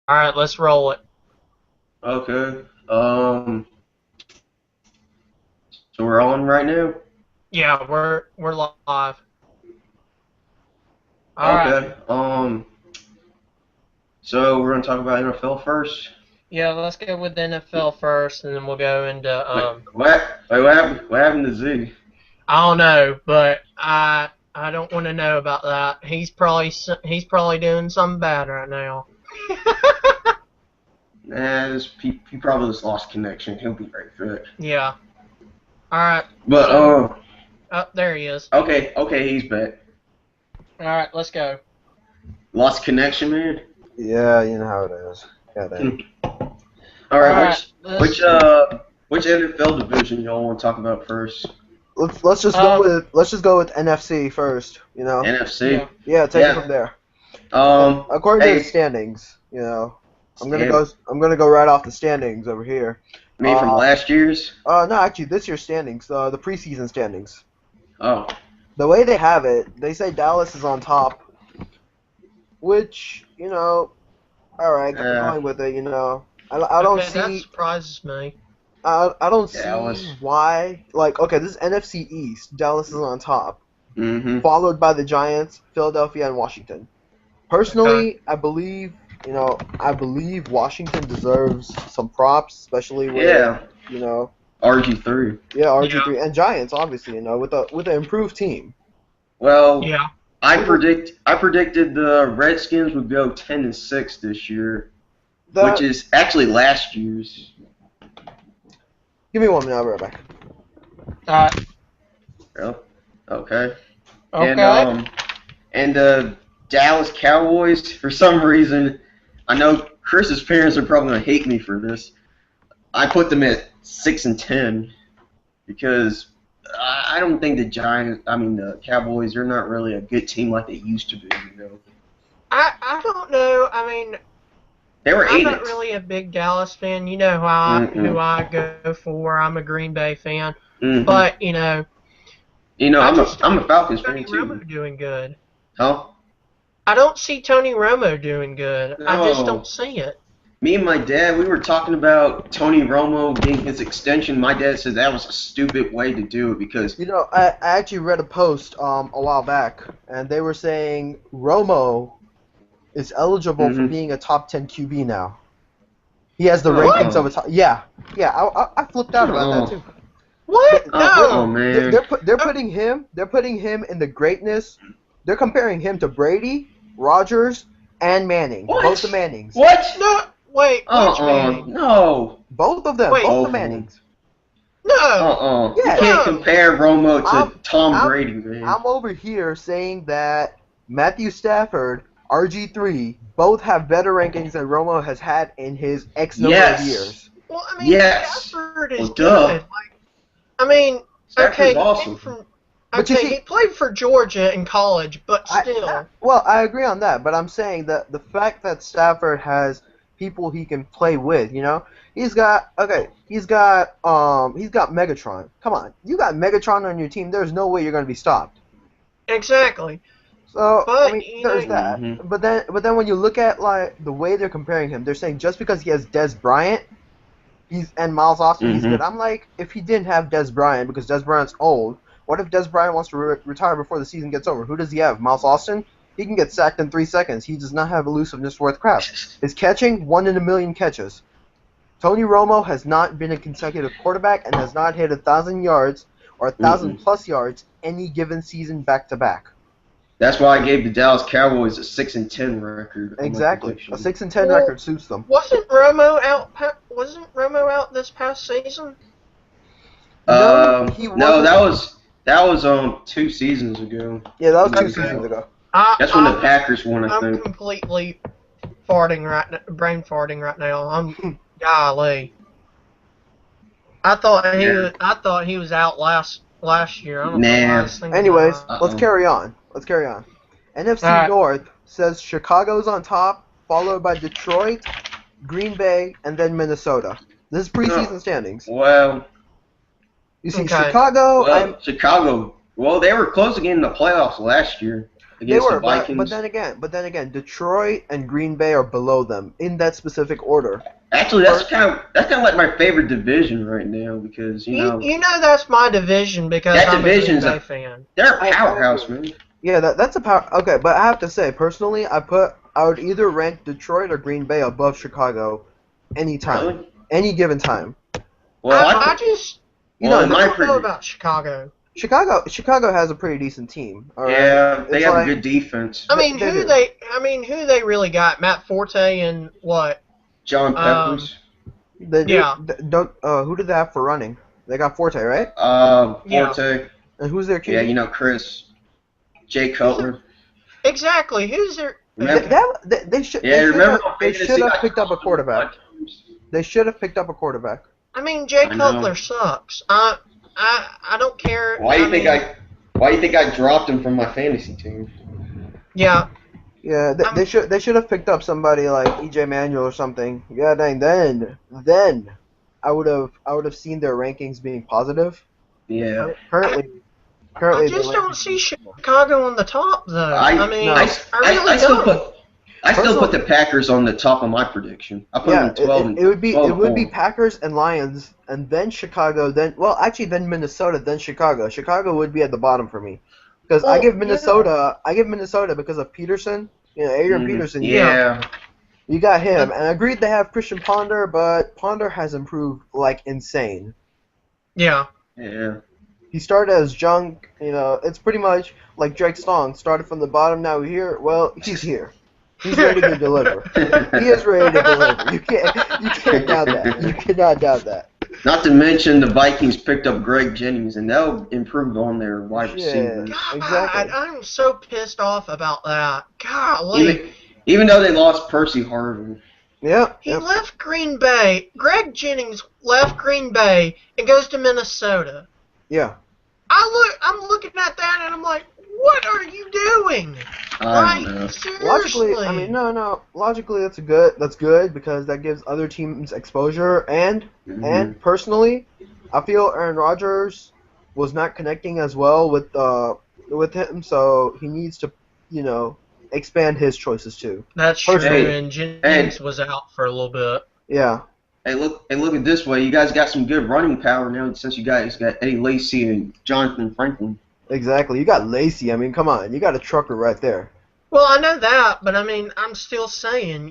All right, let's roll it. Okay. So we're on right now. Yeah, we're live. All right. Okay. So we're gonna talk about NFL first. Yeah, let's go with the NFL first, and then we'll go into Wait, what happened? What happened to Z? I don't know, but I don't want to know about that. He's probably doing something bad right now. Nah, he probably just lost connection. He'll be right back. Yeah. All right. But So, oh, there he is. okay, he's back. All right, let's go. Lost connection, man. Yeah, you know how it is. Yeah, Hmm. that. All All right, right. which NFL division y'all want to talk about first? Let's just go with NFC first. NFC. Yeah. Yeah, take it from there. According to Hey, the standings, I'm gonna Stan- go right off the standings over here. me from last year's. No, actually, this year's standings, the preseason standings. Oh, The way they have it, they say Dallas is on top, which all right, going with it. I don't Okay, that see. surprises me. I don't Dallas. see why. Like, okay, this is NFC East. Dallas is on top, Mm-hmm. followed by the Giants, Philadelphia, and Washington. Okay. Personally, I believe Washington deserves some props, especially with Yeah, you know, RG3. yeah, Yeah. RG3 and Giants, obviously, with an improved team. Well, Yeah. I predicted the Redskins would go 10-6 this year, which That is actually last year's. Give me 1 minute, I'll be right back. All right. Oh, okay. And Okay. the Dallas Cowboys, for some reason, I know Chris's parents are probably gonna hate me for this. I put them at 6-10 because I don't think the Cowboys, they're not really a good team like they used to be. I don't know. I mean, They were I'm 8 not and really a big Dallas fan. You know who mm-mm. I go for. I'm a Green Bay fan. Mm-hmm. But, I I'm just I'm don't a Falcons see Tony fan too. Romo doing good. Huh? I don't see Tony Romo doing good. I just don't No. see it. Me and my dad, we were talking about Tony Romo getting his extension. My dad said that was a stupid way to do it because I actually read a post a while back, and they were saying Romo is eligible for mm-hmm. being a top 10 QB now. He has the rankings What? of a top. Yeah, yeah. I flipped out about that Oh, too. What? oh No. man. They're putting him. They're putting him in the greatness. They're comparing him to Brady, Rogers, and Manning. What? Both the Mannings. What? No. Wait. Which Manning? No. Both of them. Wait. Both the Both of them. Mannings. No. You Yeah. can't No. compare Romo to I'm, Tom I'm, Brady, man. I'm over here saying that Matthew Stafford, RG3, both have better rankings than Romo has had in his X number of Yes. years. Well, I mean, Yes. Stafford is Well, good. duh. Like, I mean, Stafford's okay, awesome. But you Okay, see, he played for Georgia in college, but still. I agree on that, but I'm saying that the fact that Stafford has people he can play with, he's got Megatron. Come on, you got Megatron on your team. There's no way you're going to be stopped. Exactly. So I But, mean, there's that. Mhm. But then when you look at like the way they're comparing him, they're saying just because he has Des Bryant, and Miles Austin, he's good. Mhm. I'm like, if he didn't have Des Bryant because Des Bryant's old, what if Des Bryant wants to retire before the season gets over? Who does he have? Miles Austin? He can get sacked in 3 seconds. He does not have elusiveness worth crap. His catching, 1 in a million catches. Tony Romo has not been a consecutive quarterback and has not hit 1,000 yards or 1,000 Mm-mm. plus yards any given season back to back. That's why I gave the Dallas Cowboys a 6-10 record on my Exactly. A prediction. 6-10 well, record suits them. wasn't Romo out? Wasn't Romo out this past season? No, he No, wasn't. that was 2 seasons ago. Yeah, that was two Okay. seasons ago. That's when the I'm Packers won, I I'm think. completely brain farting right now. Golly. I thought he was out last year. I don't know why I Nah. was thinking Anyways, that. let's carry on. NFC Alright. North says Chicago's on top, followed by Detroit, Green Bay, and then Minnesota. This is preseason standings. Well, You see, Okay. Chicago. Chicago. Well, they were close to getting the playoffs last year. They against the were, but Vikings. then again, Detroit and Green Bay are below them in that specific order. Actually, that's kind of like my favorite division right now because You know that's my division because that I'm a Green division's Bay fan. they're a I powerhouse, agree. man. Yeah, that's a power. Okay, but I have to say, personally, I would either rank Detroit or Green Bay above Chicago, anytime, Really? any given time. Well, I just You well, know, in I my don't know about Chicago. Chicago has a pretty decent team. All right, yeah, they it's have a like good defense. I mean, they do. who they really got? Matt Forte and what? John Peppers, They do. Yeah. Don't. Who did they have for running? They got Forte, right? Yeah. Forte. And who's their QB? Yeah, Chris, Jay Cutler. Exactly. Who's their? Remember? They should. Yeah, remember They when should have I picked up a called him quarterback. one time? They should have picked up a quarterback. I mean, Jay I know. Cutler sucks. I don't care. Why do you think I dropped him from my fantasy team? Yeah. Yeah, they should have picked up somebody like EJ Manuel or something. Yeah, dang. Then I would have seen their rankings being positive. Yeah. Currently, I the just don't rankings- see Chicago on the top though. I mean, no. I really I still don't. put the Packers on the top of my prediction. I put Yeah, them 12 it would be 12. Packers and Lions, and then Chicago, then Minnesota, then Chicago. Chicago would be at the bottom for me because I Well, give Minnesota because of Peterson. Adrian Peterson. Yeah. You got him, and I agreed they have Christian Ponder, but Ponder has improved like insane. Yeah. Yeah. He started as junk, it's pretty much like Drake Strong. Started from the bottom, now we're here. Well, he's here. He's ready to deliver. He is ready to deliver. You can't doubt that. You cannot doubt that. Not to mention the Vikings picked up Greg Jennings, and they'll improve on their wide Yeah. receivers. God, Exactly. I'm so pissed off about that. Golly. Even though they lost Percy Harvin. Yeah. He left Green Bay. Greg Jennings left Green Bay and goes to Minnesota. Yeah. I'm looking at that and I'm like, what are you doing? I don't know. Like, seriously. Logically, I mean, no. Logically, that's good because that gives other teams exposure. And personally, I feel Aaron Rodgers was not connecting as well with him, so he needs to, expand his choices too. That's true, Hey, and Jennings was out for a little bit. Yeah. Hey, look at this way. You guys got some good running power now since you guys got Eddie Lacy and Jonathan Franklin. Exactly. You got Lacey. I mean, come on. You got a trucker right there. Well, I know that, but I mean, I'm still saying,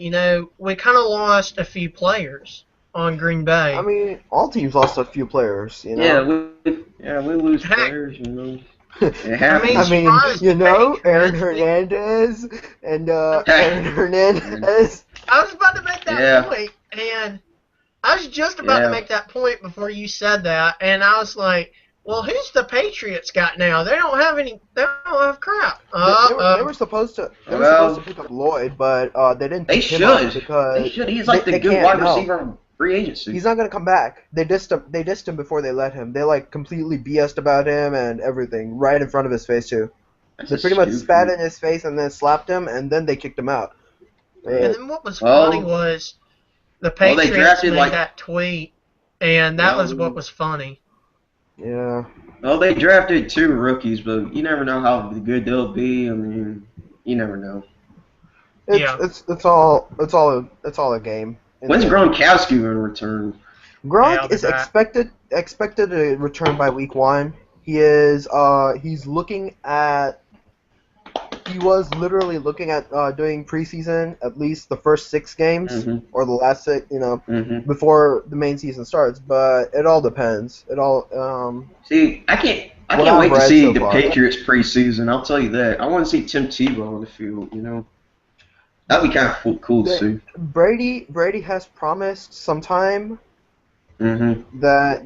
we kind of lost a few players on Green Bay. I mean, all teams lost a few players, Yeah, we lose Heck. players, It happens. I mean, Fine. Aaron Hernandez and Aaron Hernandez. I was about to make that Yeah. point, and I was just about to make that point before you said that, and I was like, well, who's the Patriots got now? They don't have any. They don't have crap. They were supposed to pick up Lloyd, but they didn't. They pick him up should. because They should. He's like they the good can't, wide no. receiver in free agency. He's not gonna come back. They dissed him before they let him. They completely BS'd about him and everything right in front of his face too. They pretty much spat in his face and then slapped him, and then they kicked him out. And then what was funny was the Patriots drafted, made that tweet, and that was what was funny. Yeah. Well, they drafted 2 rookies, but you never know how good they'll be. I mean, you never know. It's all a game. When's Gronkowski going to return? Gronk is expected to return by week 1. He was literally looking at doing preseason, at least the first 6 games or the last 6, before the main season starts. But it all depends. It all. See, I can't wait to see the Patriots preseason. I'll tell you that. I want to see Tim Tebow on the field. That'd be kind of cool to see. Brady has promised sometime that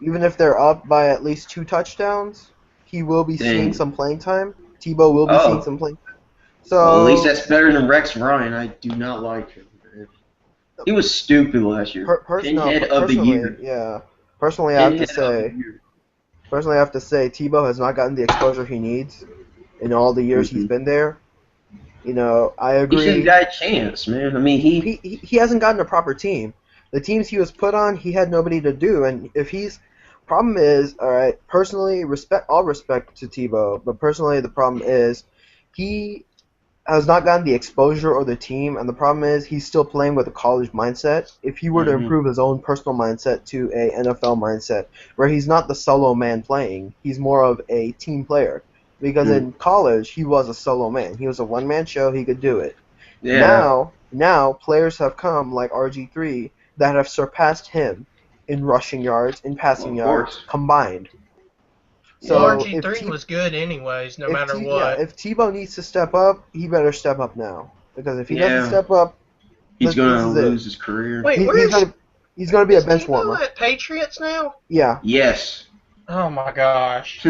even if they're up by at least 2 touchdowns, he will be seeing some playing time. Tebow will be seeing some playing time. So well, at least that's better than Rex Ryan. I do not like him. Man. He was stupid last year. Pinhead of the year. Yeah. Personally, I have to say Tebow has not gotten the exposure he needs in all the years he's been there. I agree. He should have got a chance, man. I mean, he hasn't gotten a proper team. The teams he was put on, he had nobody to do, and problem is, all right. Personally, all respect to Tebow, but personally, the problem is he has not gotten the exposure or the team, and the problem is he's still playing with a college mindset. If he were to improve his own personal mindset to a NFL mindset, where he's not the solo man playing, he's more of a team player. Because in college, he was a solo man. He was a one-man show. He could do it. Yeah. Now players have come like RG3 that have surpassed him in rushing yards, in passing yards combined. So well, RG3 was good anyways, no matter what. Yeah, if Tebow needs to step up, he better step up now. Because if he doesn't step up, he's going to lose his career. Wait, he's going to be a bench Tebow warmer. at Patriots now? Yeah. Yes. Oh my gosh.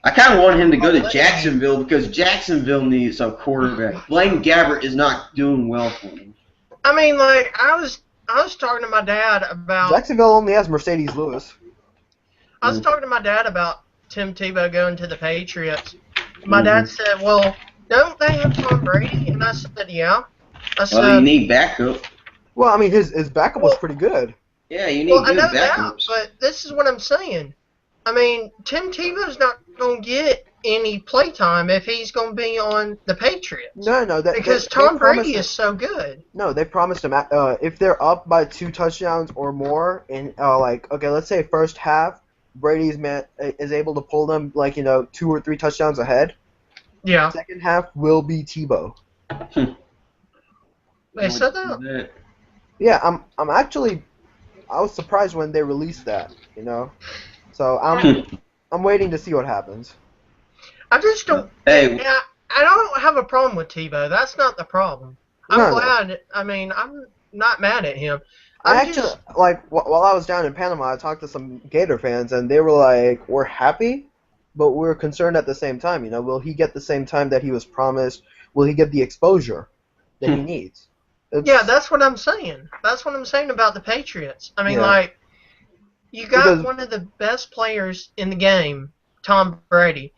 I kind of want him to go to Jacksonville because Jacksonville needs a quarterback. Blaine Gabbert is not doing well for him. I mean, like I was talking to my dad about Jacksonville only has Mercedes Lewis. I was talking to my dad about Tim Tebow going to the Patriots. My dad said, "Well, don't they have Tom Brady?" And I said, "Yeah." I said, "Well, you need backup." Well, I mean, his backup was pretty good. Yeah, you need good backups. That, but this is what I'm saying. I mean, Tim Tebow's not going to get any playtime if he's going to be on the Patriots. No, because Tom Brady is so good. No, they promised him if they're up by 2 touchdowns or more, in let's say first half, Brady's is able to pull them 2 or 3 touchdowns ahead. Yeah. Second half will be Tebow. They said that. Yeah, I was surprised when they released that. So I'm waiting to see what happens. I just don't. Hey, I don't have a problem with Tebow. That's not the problem. I'm glad. No. I mean, I'm not mad at him. While I was down in Panama, I talked to some Gator fans, and they were like, "We're happy, but we're concerned at the same time. Will he get the same time that he was promised? Will he get the exposure that he needs?" Yeah, that's what I'm saying. That's what I'm saying about the Patriots. I mean, you got one of the best players in the game, Tom Brady,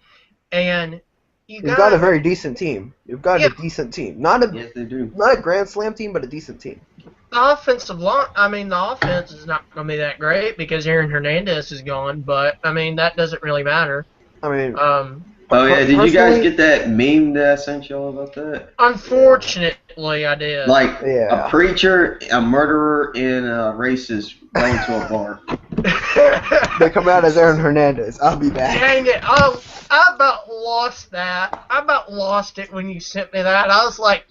and you've got a very decent team. You've got a decent team. Yes, they do. Not a Grand Slam team, but a decent team. The offensive line, the offense is not going to be that great because Aaron Hernandez is gone, but, that doesn't really matter. Did you guys get that meme that I sent y'all about that? Unfortunately, I did. A preacher, a murderer, and a racist going to a bar. They come out as Aaron Hernandez. I'll be back. Dang it. I about lost that. I about lost it when you sent me that. I was like,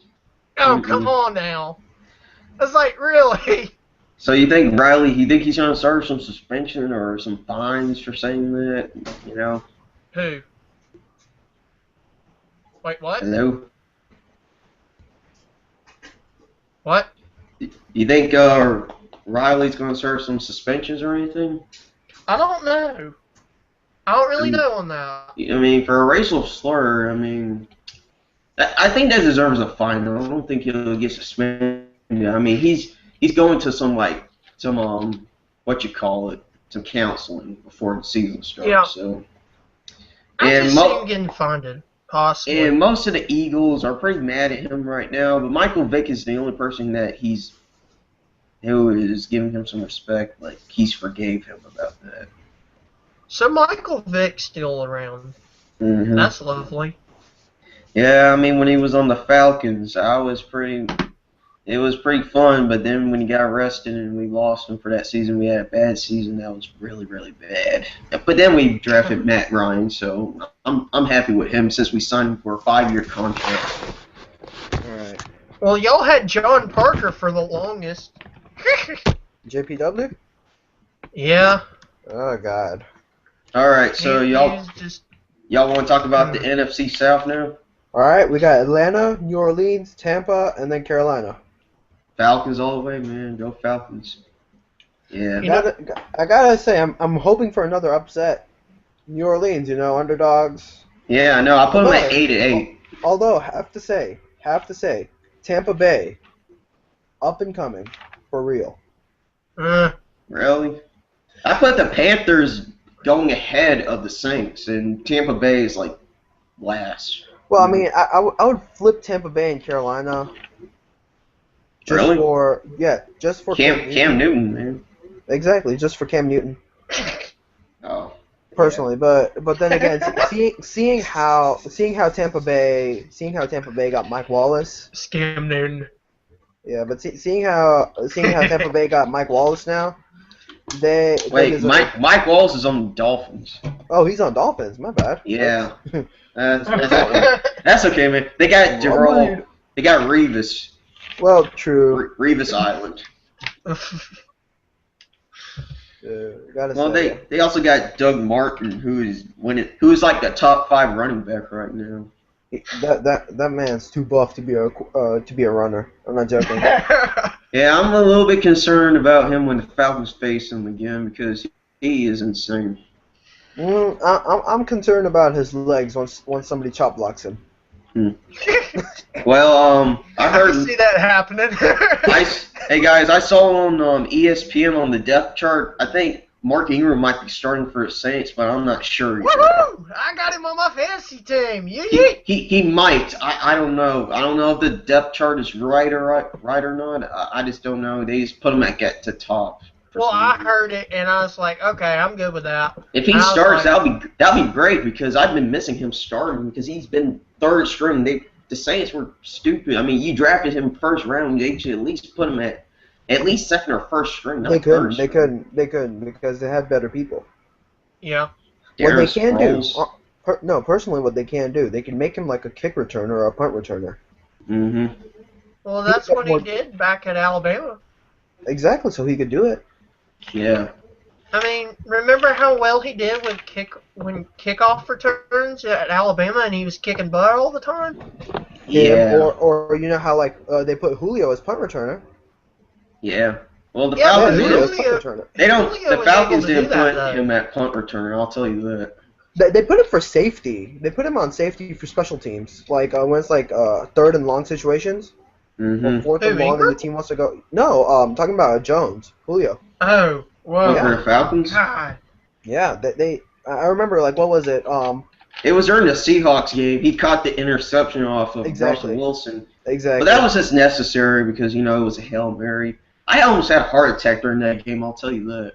oh, come on now. I was like, really? So you think Riley, he's going to serve some suspension or some fines for saying that, Who? Wait, what? Hello? What? You think Riley's going to serve some suspensions or anything? I don't know. I don't really know on that. For a racial slur, I think that deserves a fine. I don't think he'll get suspended. He's going to some some counseling before the season starts. Yeah. So. I just see him getting funded. Possibly. And most of the Eagles are pretty mad at him right now, but Michael Vick is the only person that who is giving him some respect. He's forgave him about that. So Michael Vick's still around. Mm-hmm. That's lovely. Yeah, when he was on the Falcons, it was pretty fun, but then when he got arrested and we lost him for that season, we had a bad season. That was really, really bad. But then we drafted Matt Ryan, so I'm happy with him since we signed him for a 5-year contract. All right. Well, y'all had John Parker for the longest. JPW? Yeah. Oh, God. All right, so y'all want to talk about the NFC South now? All right, we got Atlanta, New Orleans, Tampa, and then Carolina. Falcons all the way, man. Go Falcons. Yeah. I gotta say, I'm hoping for another upset. New Orleans, underdogs. Yeah, I know. I put them at 8-8. Although, have to say, Tampa Bay, up and coming, for real. Really? I put the Panthers going ahead of the Saints, and Tampa Bay is last. Well, I would flip Tampa Bay and Carolina. Just for Cam Newton, man. Exactly, just for Cam Newton. Oh. personally. But then again, seeing how Tampa Bay got Mike Wallace. Scam in. Yeah, but seeing how Tampa Bay got Mike Wallace now, Mike Wallace is on the Dolphins. Oh, he's on Dolphins. My bad. Yeah, that's okay, man. They got Darrell. They got Revis. Well, true. Revis Island. They also got Doug Martin, who's like the top 5 running back right now. That man's too buff to be a runner. I'm not joking. Yeah, I'm a little bit concerned about him when the Falcons face him again because he is insane. I'm concerned about his legs once somebody chop blocks him. Well, I heard. I can see that happening. Hey guys, I saw on ESPN on the depth chart. I think Mark Ingram might be starting for the Saints, but I'm not sure. Woohoo! I got him on my fantasy team. He might. I don't know. I don't know if the depth chart is right or not. I just don't know. They just put him at get to top. Well, I heard it and I was like, okay, I'm good with that. If he starts, that'll be great because I've been missing him starting because he's been 3rd string. The Saints were stupid. I mean, you drafted him 1st round. They should at least put him at least 2nd or 1st string. They couldn't because they had better people. Yeah. What they can do, personally, what they can do, they can make him like a kick returner or a punt returner. Mm-hmm. Well, that's what he did back at Alabama. Exactly, so he could do it. Yeah. I mean, remember how well he did when kickoff returns at Alabama, and he was kicking butt all the time. Yeah. Or you know how they put Julio as punt returner. Yeah. Well, the Falcons The Falcons didn't put him at punt returner. I'll tell you that. They put him for safety. They put him on safety for special teams, like when it's like 3rd and long situations. Mm-hmm. Or 4th and long, and the team wants to go. No, I'm talking about Jones, Julio. Oh, whoa. For the Falcons? God. Yeah, I remember, like, what was it? It was during the Seahawks game. He caught the interception off of Russell Wilson. Exactly. But that was just necessary because, it was a Hail Mary. I almost had a heart attack during that game, I'll tell you that.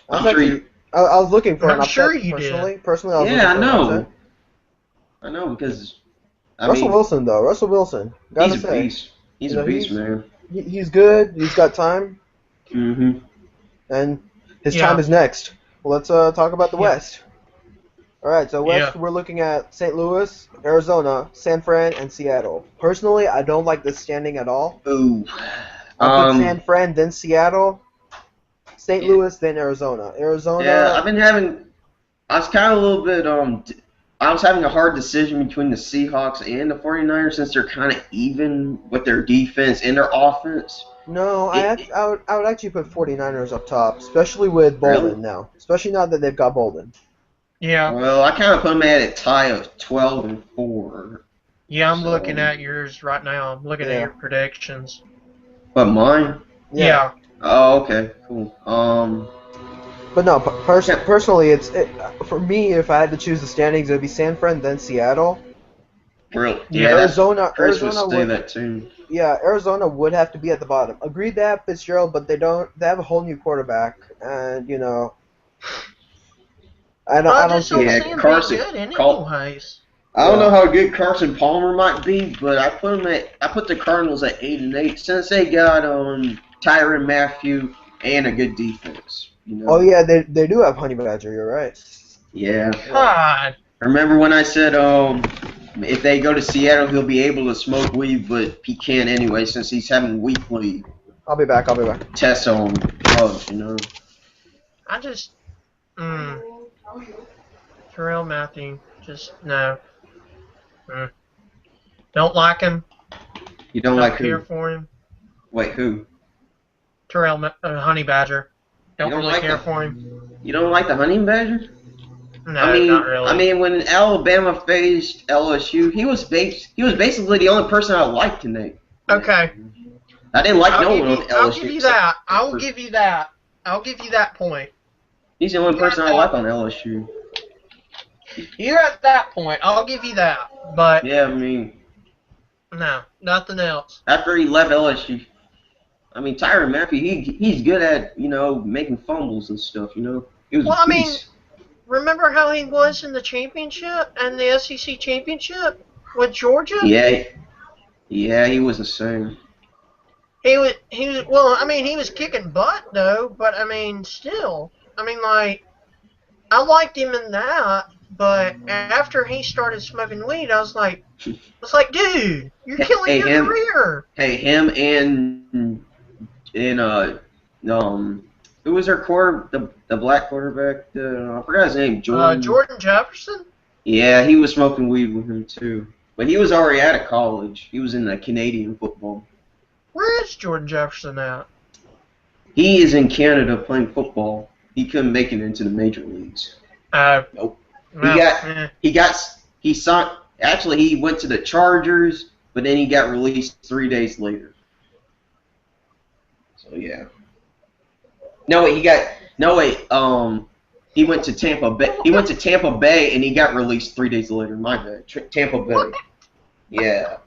I was looking for an upset, sure you personally. did. Personally, I was looking for an upset. I know, because... Russell Wilson, though. Russell Wilson. He's a beast. He's a beast, man. He's good. He's got time. Mm-hmm. And his time is next. Well, let's talk about the West. All right, so West, we're looking at St. Louis, Arizona, San Fran, and Seattle. Personally, I don't like this standing at all. Ooh. I put San Fran, then Seattle, St. Louis, then Arizona. Yeah, I was kind of a little bit, I was having a hard decision between the Seahawks and the 49ers since they're kind of even with their defense and their offense. No, I would actually put 49ers up top, especially with Bolden now. Especially now that they've got Bolden. Yeah. Well, I kind of put them at a tie of 12-4. Yeah, I'm looking at yours right now. I'm looking at your predictions. But mine? Yeah. Oh, okay, cool. But no, personally, for me, if I had to choose the standings, it would be San Fran, then Seattle. Really? Yeah. Arizona would say that too. Yeah, Arizona would have to be at the bottom. Agreed, they have Fitzgerald, but they don't. They have a whole new quarterback, and I don't see Carson. I don't know how good Carson Palmer might be, but I put the Cardinals at 8-8 since they got Tyrann Mathieu and a good defense. Oh yeah, they do have Honey Badger. You're right. Yeah. God. Remember when I said if they go to Seattle, he'll be able to smoke weed, but he can't anyway since he's having weekly. I'll be back. Tests on drugs, I just Terrell Matthew, just no. Don't like him. You don't like care who? for him. Wait, who? Terrell Honey Badger. Don't really care for him. You don't like the Honey Badger? No, not really. I mean, when Alabama faced LSU, he was basically the only person I liked tonight. Okay. I didn't like no one on LSU. I'll give you that. I'll give you that. I'll give you that point. He's the only person I like on LSU. You're at that point. I'll give you that. But yeah, I mean, no, nothing else. After he left LSU, I mean, Tyrann Mathieu, he's good at making fumbles and stuff. He was. Well, I mean, remember how he was in the championship and the SEC championship with Georgia? Yeah, he was the same. He was. Well, I mean, he was kicking butt though. But I mean, still. I mean, like, I liked him in that. But after he started smoking weed, I was like, dude, you're killing your career. Hey, him and who was their the black quarterback? I forgot his name. Jordan Jefferson. Yeah, he was smoking weed with him too. But he was already out of college. He was in the Canadian football. Where is Jordan Jefferson at? He is in Canada playing football. He couldn't make it into the major leagues. Nope. Well, He signed. Actually, he went to the Chargers, but then he got released 3 days later. So yeah. He went to Tampa Bay. He went to Tampa Bay and he got released 3 days later. My bad. Tampa Bay. What? Yeah.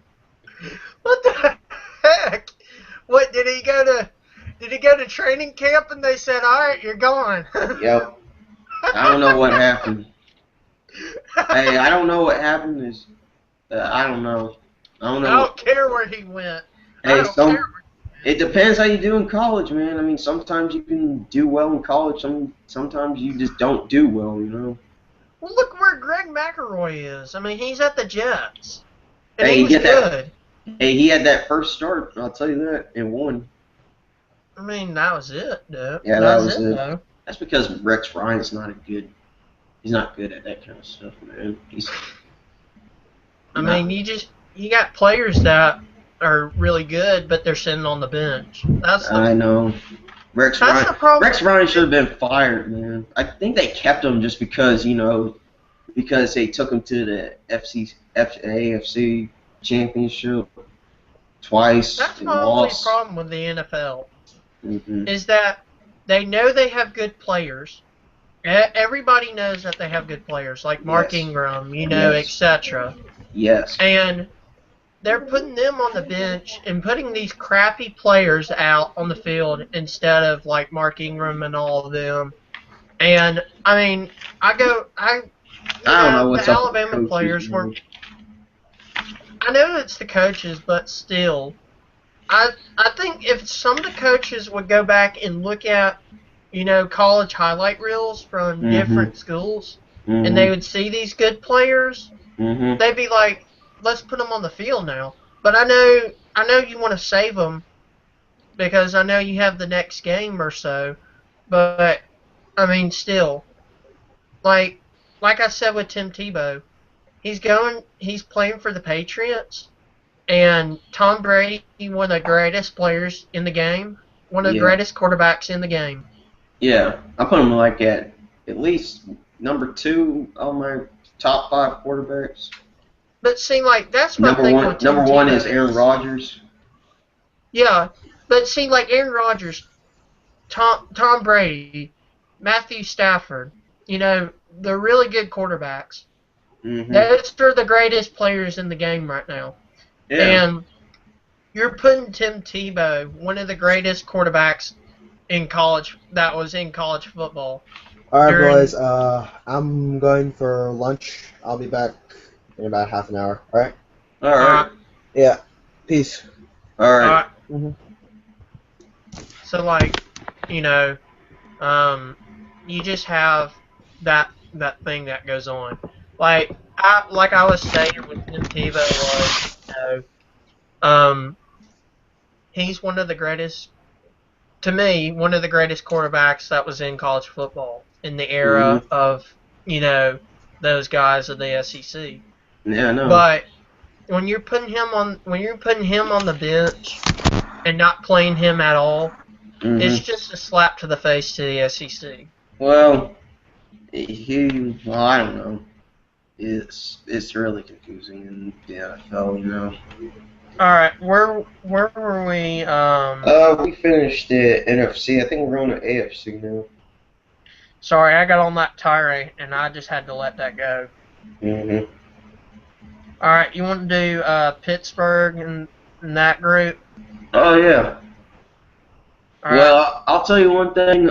What the heck? What did he go to? Did he go to training camp and they said, "All right, you're gone"? Yep. I don't know what happened. Hey, I don't know what happened. I don't know. I don't care where he went. Hey, it depends how you do in college, man. I mean, sometimes you can do well in college. Sometimes you just don't do well, you know. Well, look where Greg McElroy is. I mean, he's at the Jets, and hey, he was good. Hey, he had that first start. I'll tell you that, and won. I mean, that was it, though. Yeah, that was it. Though. That's because Rex Ryan's not he's not good at that kind of stuff, man. I mean, you got players that are really good, but they're sitting on the bench. I know. Rex Ryan should have been fired, man. I think they kept him just because, because they took him to the AFC championship twice. That's my only problem with the NFL. Is that they know they have good players. Everybody knows that they have good players, like Mark Ingram, etc. Yes. And they're putting them on the bench and putting these crappy players out on the field instead of like Mark Ingram and all of them. And I mean, I don't know what's the Alabama players were. I know it's the coaches, but still, I think if some of the coaches would go back and look at, college highlight reels from different schools, and they would see these good players, they'd be like, let's put them on the field now. But I know you want to save them because I know you have the next game or so. But I mean, still, like I said with Tim Tebow, he's playing for the Patriots, and Tom Brady, one of the greatest players in the game, one of the greatest quarterbacks in the game. Yeah, I put him like at least number 2 on my top 5 quarterbacks. But see, like, that's my thing with Tim Tebow. Number 1 is Aaron Rodgers. Yeah, but see, like Aaron Rodgers, Tom Brady, Matthew Stafford, they're really good quarterbacks. Those are the greatest players in the game right now. Yeah. And you're putting Tim Tebow, one of the greatest quarterbacks in college football. All right, boys. I'm going for lunch. I'll be back in about half an hour. All right? All right. Yeah. Peace. All right. So, like, you just have that thing that goes on. Like I was saying with Tim Tebow was, he's one of the greatest, to me, one of the greatest quarterbacks that was in college football in the era of, those guys of the SEC. Yeah, I know. But when you're putting him on the bench and not playing him at all, it's just a slap to the face to the SEC. Well, I don't know. It's really confusing in the NFL, All right, where were we? We finished the NFC. I think we're on the AFC now. Sorry, I got on that tirade and I just had to let that go. All right, you want to do Pittsburgh and that group? Oh yeah. All right. Well, I'll tell you one thing.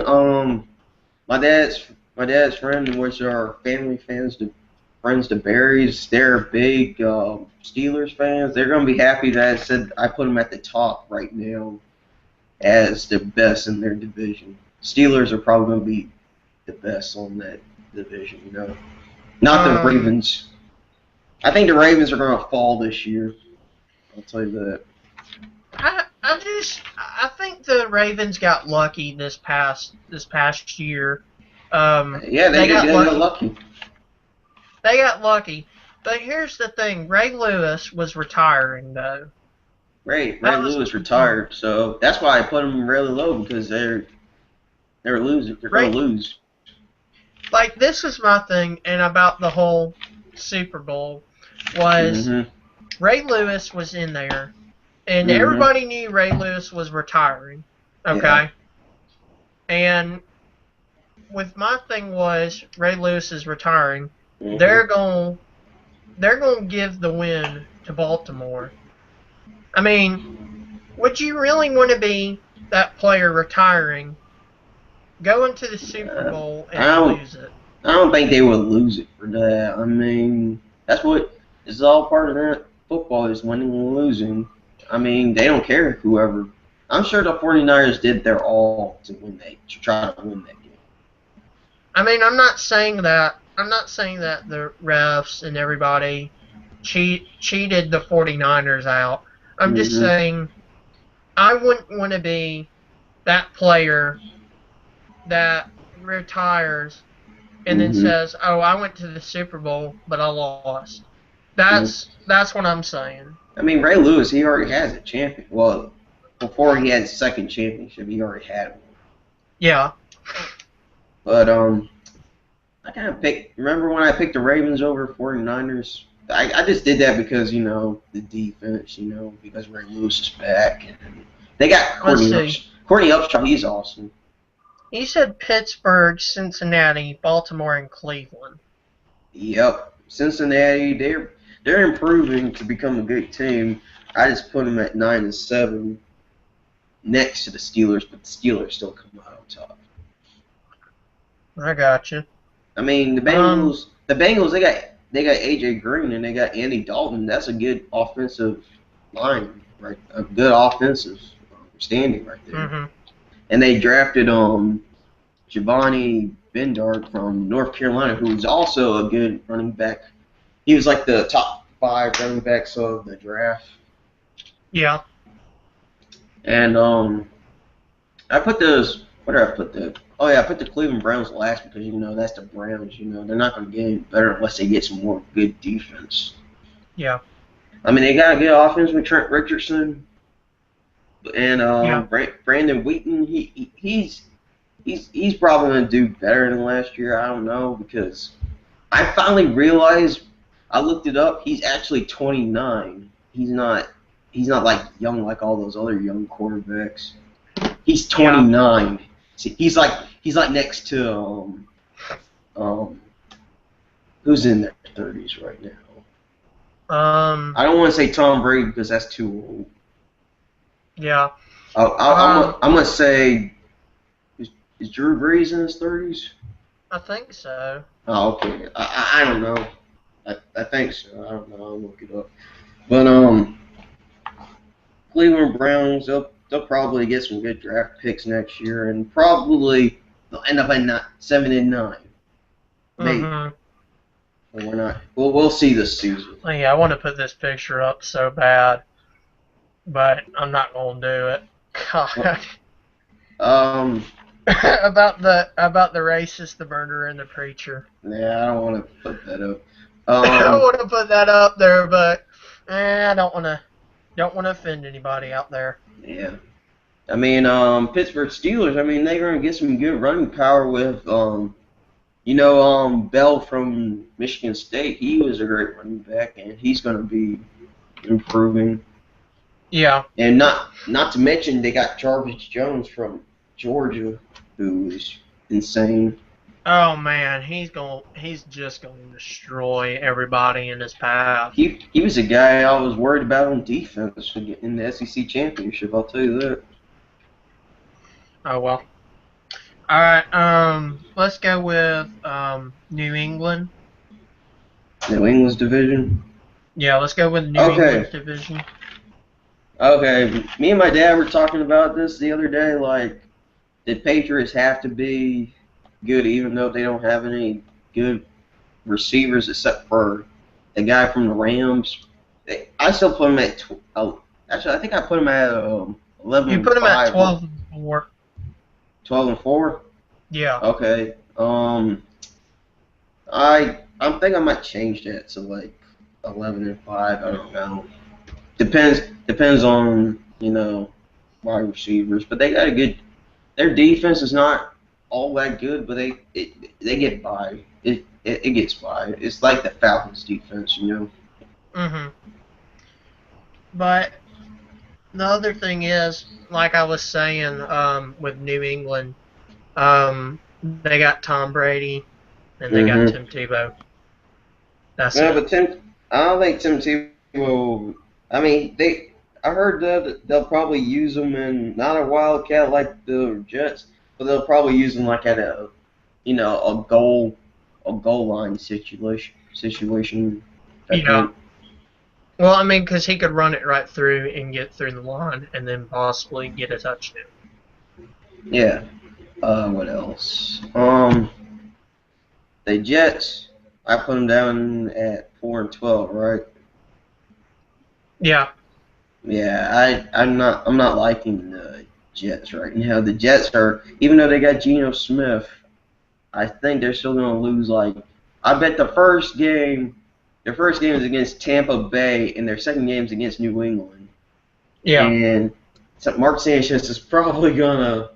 My my dad's friend, which are family friends to Barry's, they're big Steelers fans. They're gonna be happy that I said I put them at the top right now as the best in their division. Steelers are probably gonna be the best on that division, Not the Ravens. I think the Ravens are gonna fall this year. I'll tell you that. I think the Ravens got lucky this past year. Yeah, they got lucky. They got lucky. But here's the thing: Ray Lewis was retiring, though. Ray Lewis retired, so that's why I put them really low, because they're losing. They're gonna lose. Like, this is my thing, and about the whole Super Bowl was Ray Lewis was in there, and everybody knew Ray Lewis was retiring. Okay, yeah. And with my thing was Ray Lewis is retiring. They're gonna give the win to Baltimore. I mean, would you really want to be that player retiring, go into the Super Bowl and lose it? I don't think they would lose it for that. I mean, that's what it's all part of that. Football is winning and losing. I mean, they don't care whoever. I'm sure the 49ers did their all to try to win that game. I mean, I'm not saying that the refs and everybody cheated the 49ers out. I'm just saying I wouldn't want to be that player that retires and then says, "Oh, I went to the Super Bowl, but I lost." That's what I'm saying. I mean, Ray Lewis, he already has a champion. Well, before he had his second championship, he already had one. Yeah. But I kind of remember when I picked the Ravens over 49ers? I just did that because, the defense, because Ray Lewis is back. And they got Courtney Upshaw, he's awesome. He said Pittsburgh, Cincinnati, Baltimore, and Cleveland. Yep. Cincinnati, they're improving to become a good team. I just put them at 9-7 next to the Steelers, but the Steelers still come out on top. I got you. I mean, the Bengals, they got AJ Green and they got Andy Dalton. That's a good offensive line, right? A good offensive standing right there. And they drafted Giovanni Bernard from North Carolina, who's also a good running back. He was like the top 5 running backs of the draft. Yeah. And I put those. What did I put the? Oh yeah, I put the Cleveland Browns last because that's the Browns. They're not going to get any better unless they get some more good defense. Yeah. I mean, they got a good offense with Trent Richardson and Brandon Wheaton. He's probably going to do better than last year. I don't know, because I finally realized, I looked it up. He's actually 29. He's not like young like all those other young quarterbacks. He's 29. Yeah. See, he's like next to who's in their 30s right now. I don't want to say Tom Brady because that's too old. Yeah. I'm gonna say is Drew Brees in his 30s? I think so. Oh, okay. I don't know. I think so. I don't know. I'll look it up. But Cleveland Browns, they'll probably get some good draft picks next year, and probably they'll end up at 7-9. Maybe. But we're not. We'll see this season. Oh, yeah, I want to put this picture up so bad, but I'm not gonna do it. God. about the racist, the murderer, and the preacher. Yeah, I don't want to put that up. I don't want to put that up there, but I don't want to offend anybody out there. Yeah. I mean, Pittsburgh Steelers, I mean, they're going to get some good running power with, Bell from Michigan State. He was a great running back, and he's going to be improving. Yeah. And not to mention, they got Jarvis Jones from Georgia, who is insane. Oh man, he's just going to destroy everybody in his path. He was a guy I was worried about on defense in the SEC championship. I'll tell you that. Oh well. All right. Let's go with New England. New England's division. Yeah, let's go with New England's division. Okay. Me and my dad were talking about this the other day. Like, the Patriots have to be good, even though they don't have any good receivers except for the guy from the Rams. I still put him at. Actually, I think I put him at 11. You put him at 12-4. 12-4. Yeah. Okay. I think I might change that to like 11-5. I don't know. Depends on wide receivers, but they got a good. Their defense is not all that good, but they get by. It gets by. It's like the Falcons' defense, Mhm. But the other thing is, like I was saying, with New England, they got Tom Brady and they got Tim Tebow. That's it. But I don't think Tim Tebow. I mean, I heard that they'll probably use him in not a wildcat like the Jets, but they'll probably use him like at a goal line situation. Yeah. Well, I mean, because he could run it right through and get through the line, and then possibly get a touchdown. Yeah. What else? The Jets. I put them down at 4-12, right? Yeah. Yeah, I'm not liking the Jets right now. The Jets are, even though they got Geno Smith, I think they're still gonna lose. Like, I bet their first game is against Tampa Bay, and their second game is against New England. Yeah. And so Mark Sanchez is probably gonna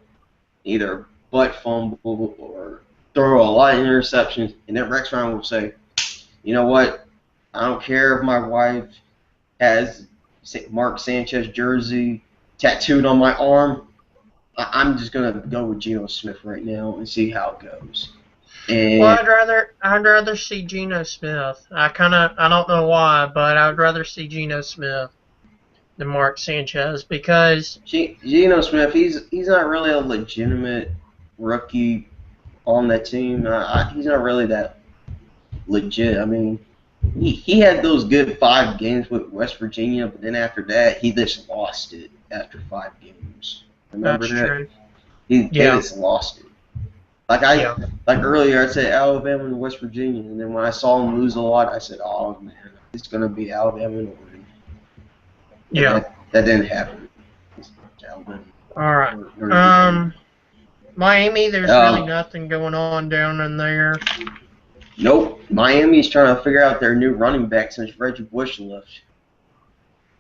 either butt fumble or throw a lot of interceptions, and then Rex Ryan will say, "You know what? I don't care if my wife has Mark Sanchez jersey tattooed on my arm. I'm just gonna go with Geno Smith right now and see how it goes." And well, I'd rather see Geno Smith. I don't know why, but I'd rather see Geno Smith than Mark Sanchez because Geno Smith, he's not really a legitimate rookie on that team. He's not really that legit. I mean, he had those good 5 games with West Virginia, but then after that, he just lost it after 5 games. Remember that's that? true. He just lost it. Like earlier, I said Alabama and West Virginia, and then when I saw him lose a lot, I said, "Oh man, it's gonna be Alabama and Oregon." Yeah. That didn't happen. Alabama. All right. Miami, there's really nothing going on down in there. Nope. Miami's trying to figure out their new running back since Reggie Bush left.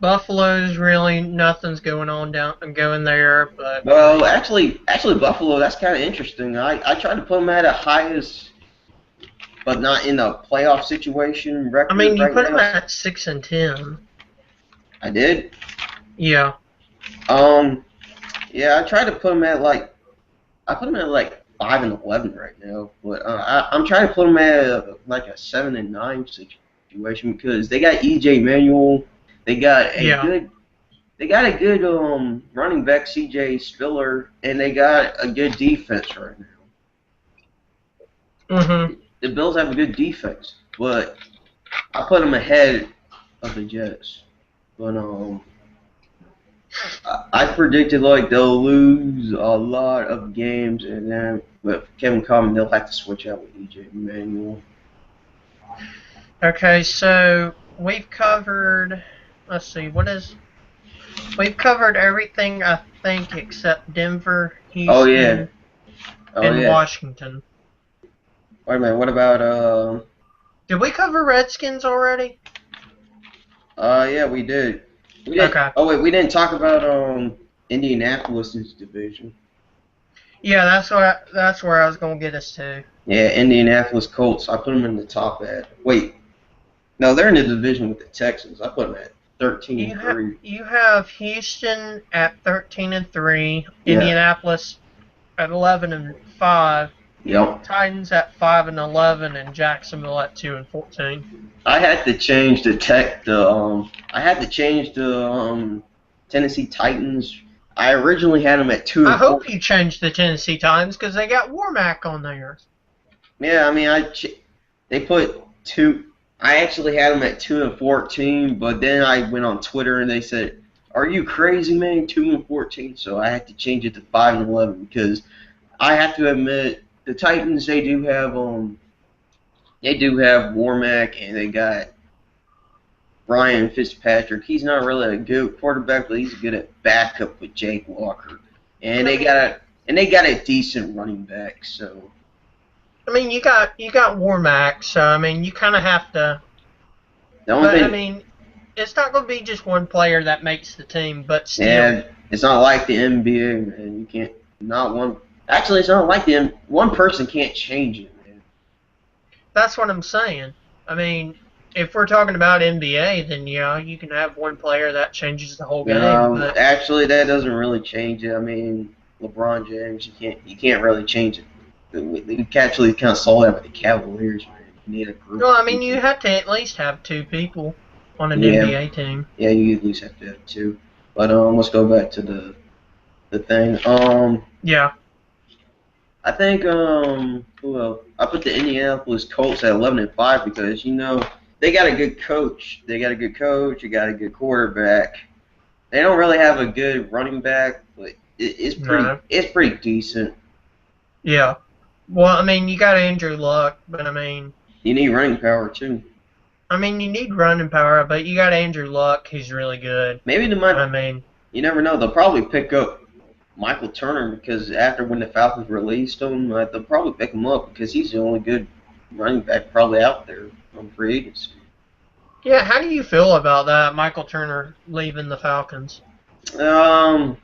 Buffalo's really nothing's going on going there, but well, actually, Buffalo, that's kind of interesting. I tried to put them at a highest, but not in a playoff situation record. I mean, you right put now. them at 6-10. I did. Yeah. Yeah, I tried to put them at like 5-11 right now, but I'm trying to put them at like a 7-9 situation because they got EJ Manuel. They got a good running back, CJ Spiller, and they got a good defense right now. Mhm. The Bills have a good defense, but I put them ahead of the Jets. But I predicted like they'll lose a lot of games, and then with Kevin Coleman, they'll have to switch out with EJ Manuel. Okay, so we've covered. Let's see, we've covered everything, I think, except Denver, Houston, and Washington. Wait a minute, what about, Did we cover Redskins already? Yeah, we did. Okay. Oh, wait, we didn't talk about, Indianapolis' division. Yeah, that's where I was going to get us to. Yeah, Indianapolis Colts, I put them in the top at, wait, no, they're in the division with the Texans. I put them at 13-3. You have Houston at 13-3, Indianapolis at 11-5, Yep. Titans at 5-11, and Jacksonville at 2-14. I had to change the Tennessee Titans I originally had him at 2 I and hope 4. you changed the Tennessee Titans because they got Warmack on there. Yeah, I mean, they put 2. I actually had him at 2 and 14, but then I went on Twitter and they said, "Are you crazy, man? 2 and 14." So I had to change it to 5 and 11 because I have to admit the Titans they do have Warmack and they got Ryan Fitzpatrick. He's not really a good quarterback, but he's good at backup with Jake Walker, and they got a decent running back. So I mean, you got Warmack, so I mean, you kind of have to. the only But I thing, mean, it's not going to be just one player that makes the team, but still. yeah, it's not like the NBA, man. You can't not one. Actually, it's not like one person can't change it, man. That's what I'm saying. I mean, if we're talking about NBA, then yeah, you can have one player that changes the whole game. But Actually, that doesn't really change it. I mean, LeBron James, you can't really change it. You actually kind of saw that with the Cavaliers, man. You need a group. Well, I mean, you have to at least have 2 people on an NBA team. Yeah, you at least have to have 2. But let's go back to the thing. Yeah. I think who else? I put the Indianapolis Colts at 11 and 5 because they got a good coach. They got a good coach. You got a good quarterback. They don't really have a good running back, but it's pretty decent. Yeah. Well, I mean, you got Andrew Luck, but I mean, you need running power too. I mean, you need running power, but you got Andrew Luck, who's really good. Maybe you never know. They'll probably pick up Michael Turner because when the Falcons released him, they'll probably pick him up because he's the only good running back probably out there on free agency. Yeah, how do you feel about that, Michael Turner leaving the Falcons? From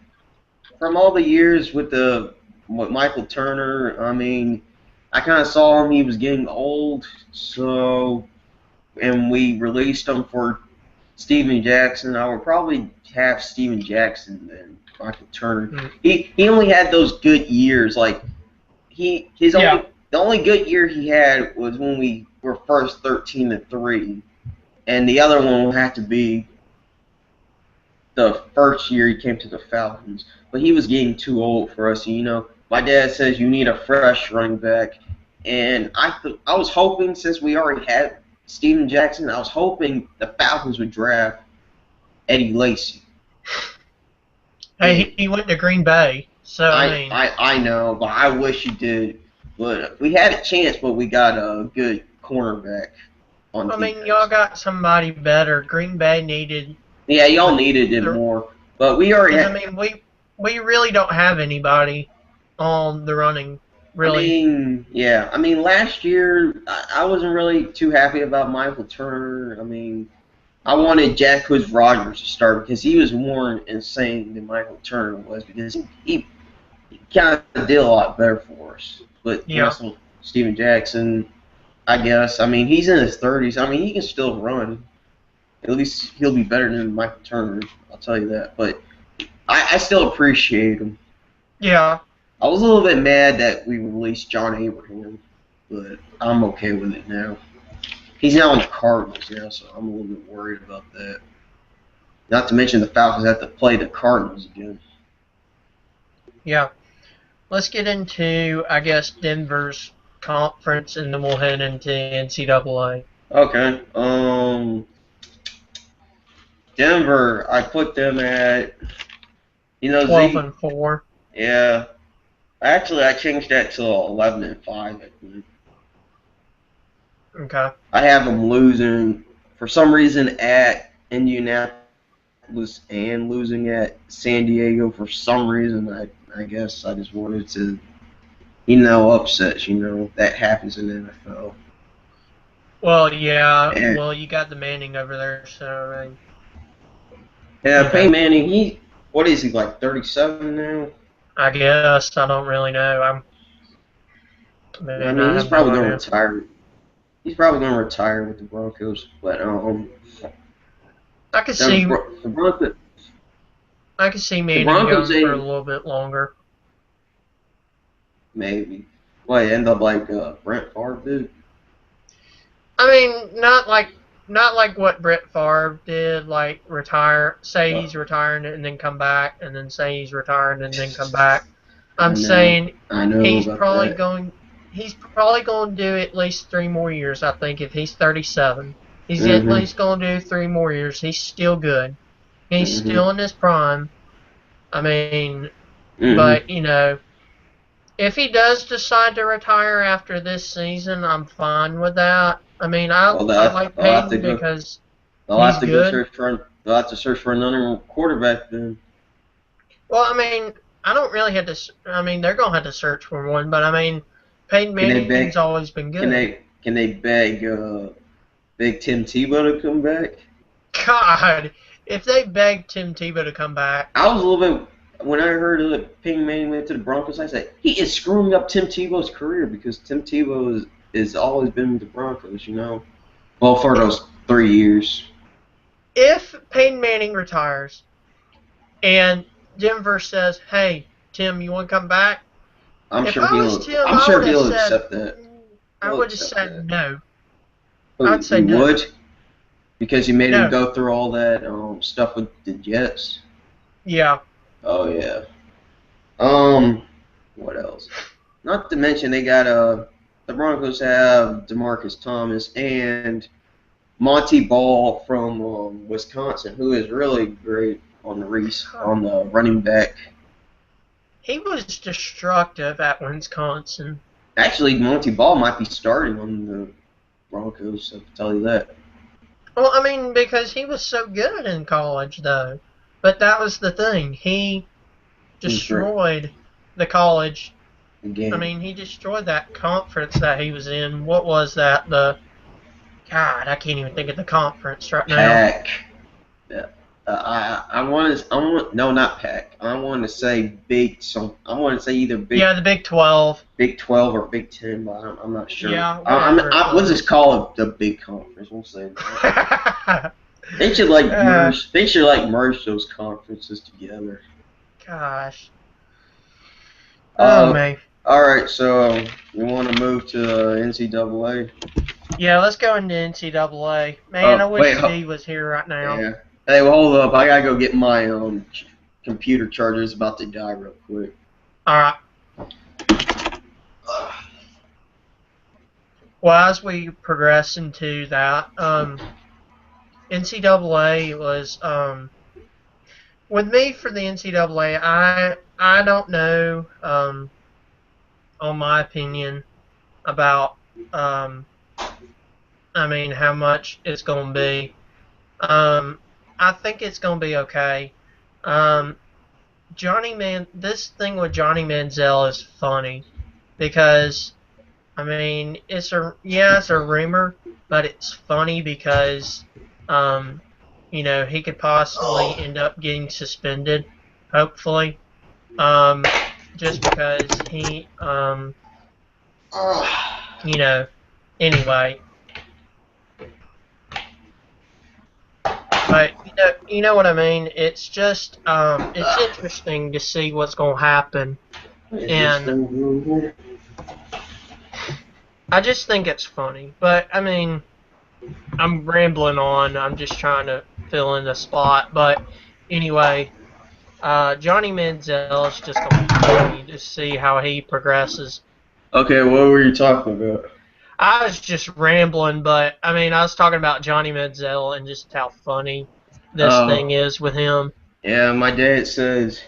all the years with Michael Turner, I mean, I kind of saw him. He was getting old, and we released him for Steven Jackson. I would probably have Steven Jackson then Michael Turner. Mm-hmm. He only had those good years. Like the only good year he had was when we were first 13-3, and the other one will have to be the first year he came to the Falcons. But he was getting too old for us. My dad says you need a fresh running back, and I was hoping since we already had Steven Jackson, I was hoping the Falcons would draft Eddie Lacy. Hey, he went to Green Bay, so I know, but I wish he did. But we had a chance, but we got a good cornerback on defense. I mean, y'all got somebody better. Green Bay needed. Yeah, y'all needed it more, but we already. I mean, we really don't have anybody on the running. Really. I mean, last year I wasn't really too happy about Michael Turner. I mean, I wanted Jack Rogers to start because he was more insane than Michael Turner was because he kind of did a lot better for us. But Steven Jackson, I guess. I mean, he's in his 30s. I mean, he can still run. At least he'll be better than Michael Turner. I'll tell you that. But I still appreciate him. Yeah. I was a little bit mad that we released John Abraham, but I'm okay with it now. He's now on the Cardinals now, so I'm a little bit worried about that. Not to mention the Falcons have to play the Cardinals again. Yeah. Let's get into, I guess, Denver's conference, and then we'll head into NCAA. Okay. Denver, I put them at, 12 and 4. Yeah. Actually, I changed that to 11 and 5. I think. Okay. I have them losing for some reason at Indianapolis and losing at San Diego for some reason. I guess I just wanted to, upsets. That happens in the NFL. Well, yeah. Well, you got the Manning over there, so. Yeah, Peyton Manning. What is he, like 37 now? I guess. I don't really know. He's probably going to retire. He's probably going to retire with the Broncos, but I could see. I could see Manning going for a little bit longer. Maybe. Well, end up like Brent Favre did. I mean, not like not like what Brett Favre did, like say he's retiring and then come back, and then say he's retiring and then come back. I'm saying I know he's about probably that. going to do at least 3 more years. I think if he's 37, he's at Mm-hmm. least going to do 3 more years. He's still good. He's Mm-hmm. still in his prime. I mean, Mm-hmm. but if he does decide to retire after this season, I'm fine with that. I mean, I like Peyton because he's good. They'll have to search for another quarterback then. Well, I mean, I don't really have to. I mean, they're gonna have to search for one, but I mean, Peyton Manning's always been good. Can they beg Big Tim Tebow to come back? God, if they begged Tim Tebow to come back, I was a little bit. When I heard that Peyton Manning went to the Broncos, I said he is screwing up Tim Tebow's career because Tim Tebow is always been with the Broncos, Well, for those 3 years. If Peyton Manning retires and Denver says, "Hey, Tim, you want to come back?" I'm sure he'll accept that. I would have said no. I'd say no. Would? Because you made him go through all that stuff with the Jets? Yeah. Oh, yeah. What else? Not to mention they got the Broncos have DeMarcus Thomas and Monty Ball from Wisconsin, who is really great on the running back. He was destructive at Wisconsin. Actually, Monty Ball might be starting on the Broncos, I can tell you that. Well, I mean, because he was so good in college, though. But that was the thing. He destroyed the college. Again. I mean, he destroyed that conference that he was in. What was that? God, I can't even think of the conference right now. Pac. Yeah. No, not Pac. I want to say Big. I want to say either Big. Yeah, the Big 12. Big 12 or Big 10, but I'm not sure. Yeah. We'll just call it the Big Conference. We'll say that. They should merge. They should merge those conferences together. Gosh. Oh man. All right, so we want to move to NCAA. Yeah, let's go into NCAA. Man, I wish Steve was here right now. Yeah. Hey, well, hold up. I gotta go get my computer charger. It's about to die real quick. All right. Well, as we progress into that, NCAA was with me for the NCAA. I don't know, on my opinion about how much it's going to be. I think it's going to be okay. This thing with Johnny Manziel is funny because it's a rumor, but it's funny because he could possibly end up getting suspended, hopefully, just because he anyway. But you know what I mean. It's just it's interesting to see what's going to happen, and I just think it's funny. But I mean, I'm rambling on. I'm just trying to fill in the spot. But anyway, Johnny Manziel is just going to be funny to see how he progresses. Okay, what were you talking about? I was just rambling, but I was talking about Johnny Manziel and just how funny this thing is with him. Yeah, my dad says,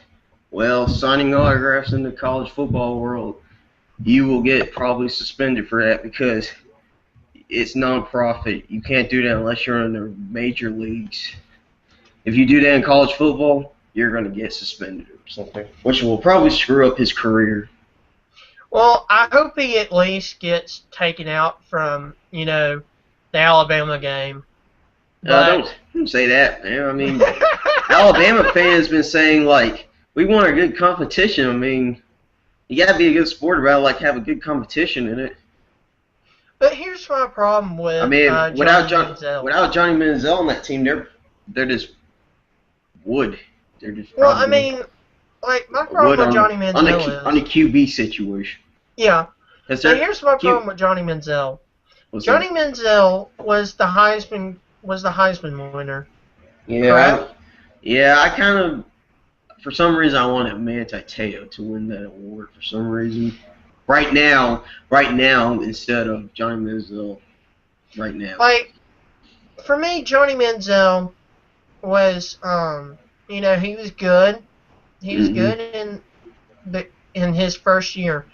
well, signing autographs in the college football world, you will get probably suspended for that because it's non-profit. You can't do that unless you're in the major leagues. If you do that in college football, you're going to get suspended or something, which will probably screw up his career. Well, I hope he at least gets taken out from, the Alabama game. But don't say that, man. Alabama fans been saying, we want a good competition. You got to be a good sport about have a good competition in it. But here's my problem with without Johnny Manziel on that team, they're just wood. They're just my problem with Johnny Manziel is on the QB situation. Yeah. So here's my problem with Johnny Manziel. Johnny Manziel was the Heisman was the Heisman winner. Yeah, I kind of, for some reason, I wanted Manti Te'o to win that award for some reason. Right now, instead of Johnny Manziel. Right now. Like, for me, Johnny Manziel was, he was good. He was good in his first year.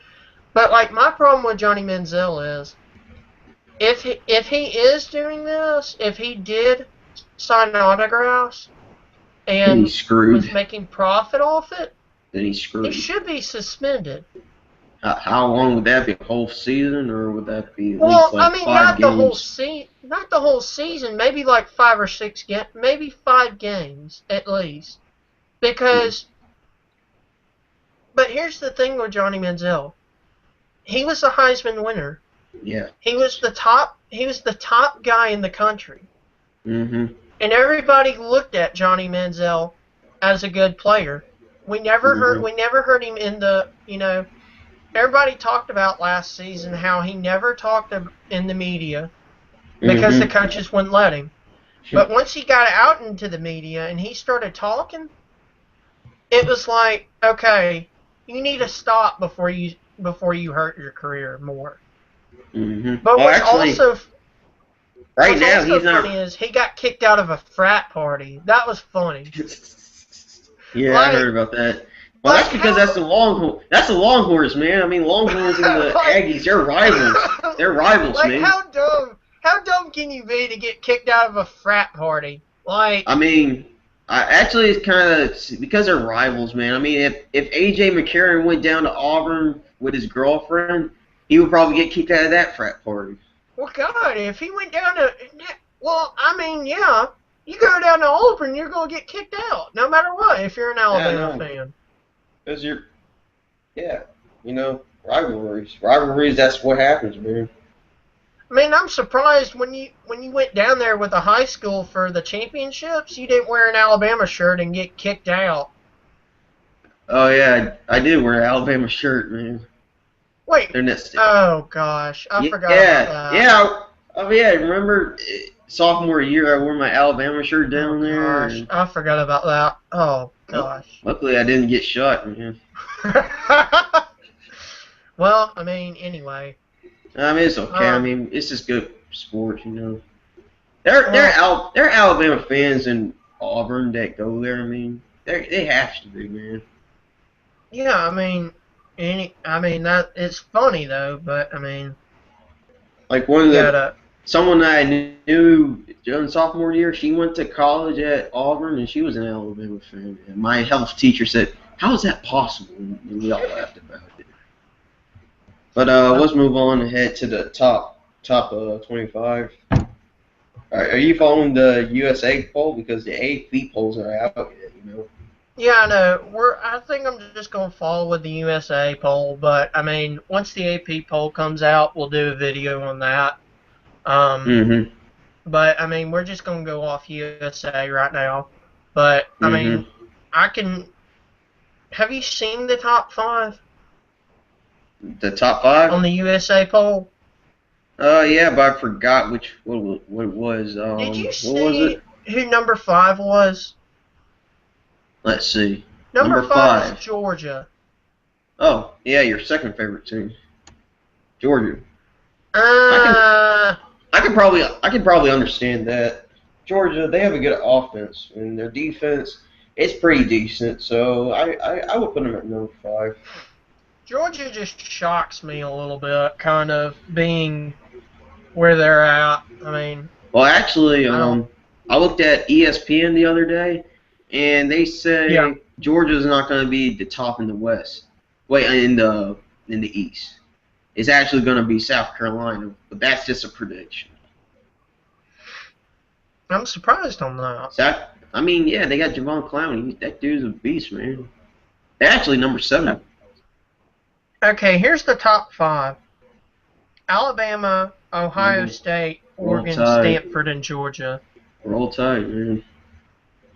But like, my problem with Johnny Manziel is, if he is doing this, if he did sign autographs and was making profit off it, then he's screwed. He should be suspended. How long would that be? A whole season, or would that be at least like 5 games? Not the whole season. Maybe like 5 or 6 games. Maybe 5 games at least. Because, but here's the thing with Johnny Manziel. He was a Heisman winner. Yeah. He was the top guy in the country. Mm-hmm. And everybody looked at Johnny Manziel as a good player. We never heard him in the, everybody talked about last season how he never talked in the media because the coaches wouldn't let him. But once he got out into the media and he started talking, it was like, okay, you need to stop before you hurt your career more. Mm-hmm. But what's also funny is he got kicked out of a frat party. That was funny. Yeah, I heard about that. Well, that's because that's the Longhorns, man. I mean, Longhorns and the Aggies, they're rivals. They're rivals, man. How dumb can you be to get kicked out of a frat party? Like, I mean, actually, it's kind of because they're rivals, man. I mean, if A.J. McCarron went down to Auburn with his girlfriend, he would probably get kicked out of that frat party. Well, God, if he went down to, yeah. You go down to Auburn, you're going to get kicked out, no matter what, if you're an Alabama fan. Because rivalries. Rivalries, that's what happens, man. I mean, I'm surprised when you went down there with a high school for the championships, you didn't wear an Alabama shirt and get kicked out. Oh, yeah, I did wear an Alabama shirt, man. Wait. Oh, gosh. I forgot about that. Yeah, remember sophomore year I wore my Alabama shirt down there. Gosh, I forgot about that. Oh, gosh. Luckily I didn't get shot, man. Well, I mean, anyway. I mean, it's okay. I mean, it's just good sport, They're Alabama fans in Auburn that go there. I mean, they have to be, man. Yeah, I mean, that it's funny though, but I mean, like someone that I knew during sophomore year, she went to college at Auburn and she was an Alabama fan. And my health teacher said, "How is that possible?" And we all laughed about it. But let's move on ahead to the top 25. Are you following the USA poll? Because the AP polls are out yet, Yeah, I know. I think I'm just going to follow with the USA poll, but I mean, once the AP poll comes out, we'll do a video on that. But I mean, we're just going to go off USA right now. But I mean, have you seen the top 5? The top 5 on the USA poll? Yeah, but I forgot what it was. Did you see who number 5 was? Let's see. Number 5 is Georgia. Oh, yeah, your second favorite team, Georgia. I can probably understand that. Georgia, they have a good offense, and their defense is pretty decent. So I would put them at number 5. Georgia just shocks me a little bit, kind of being where they're at. I mean, well, actually, I looked at ESPN the other day, and they say Georgia's not going to be the top in the West. Wait, in the East. It's actually going to be South Carolina, but that's just a prediction. I'm surprised on that. I mean, yeah, they got Javon Clowney. That dude's a beast, man. They're actually number 7. Okay, here's the top 5. Alabama, Ohio State, Oregon, Stanford, and Georgia. Roll Tide, man.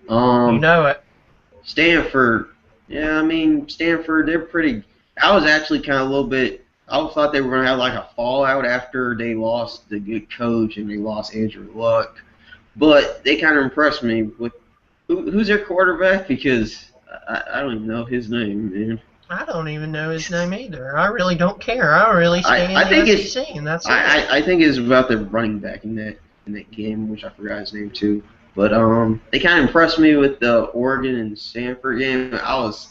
You know it. Stanford. Yeah, I mean, Stanford, they're pretty... I was actually kind of a little bit... I thought they were going to have like a fallout after they lost the good coach and they lost Andrew Luck. but they kind of impressed me with who's their quarterback because I don't even know his name, man. I don't even know his name either. I really don't care. I really stay in I think the it's SEC, and that's it. I think it's about the running back in that game, which I forgot his name too. But they kind of impressed me with the Oregon and Stanford game. I was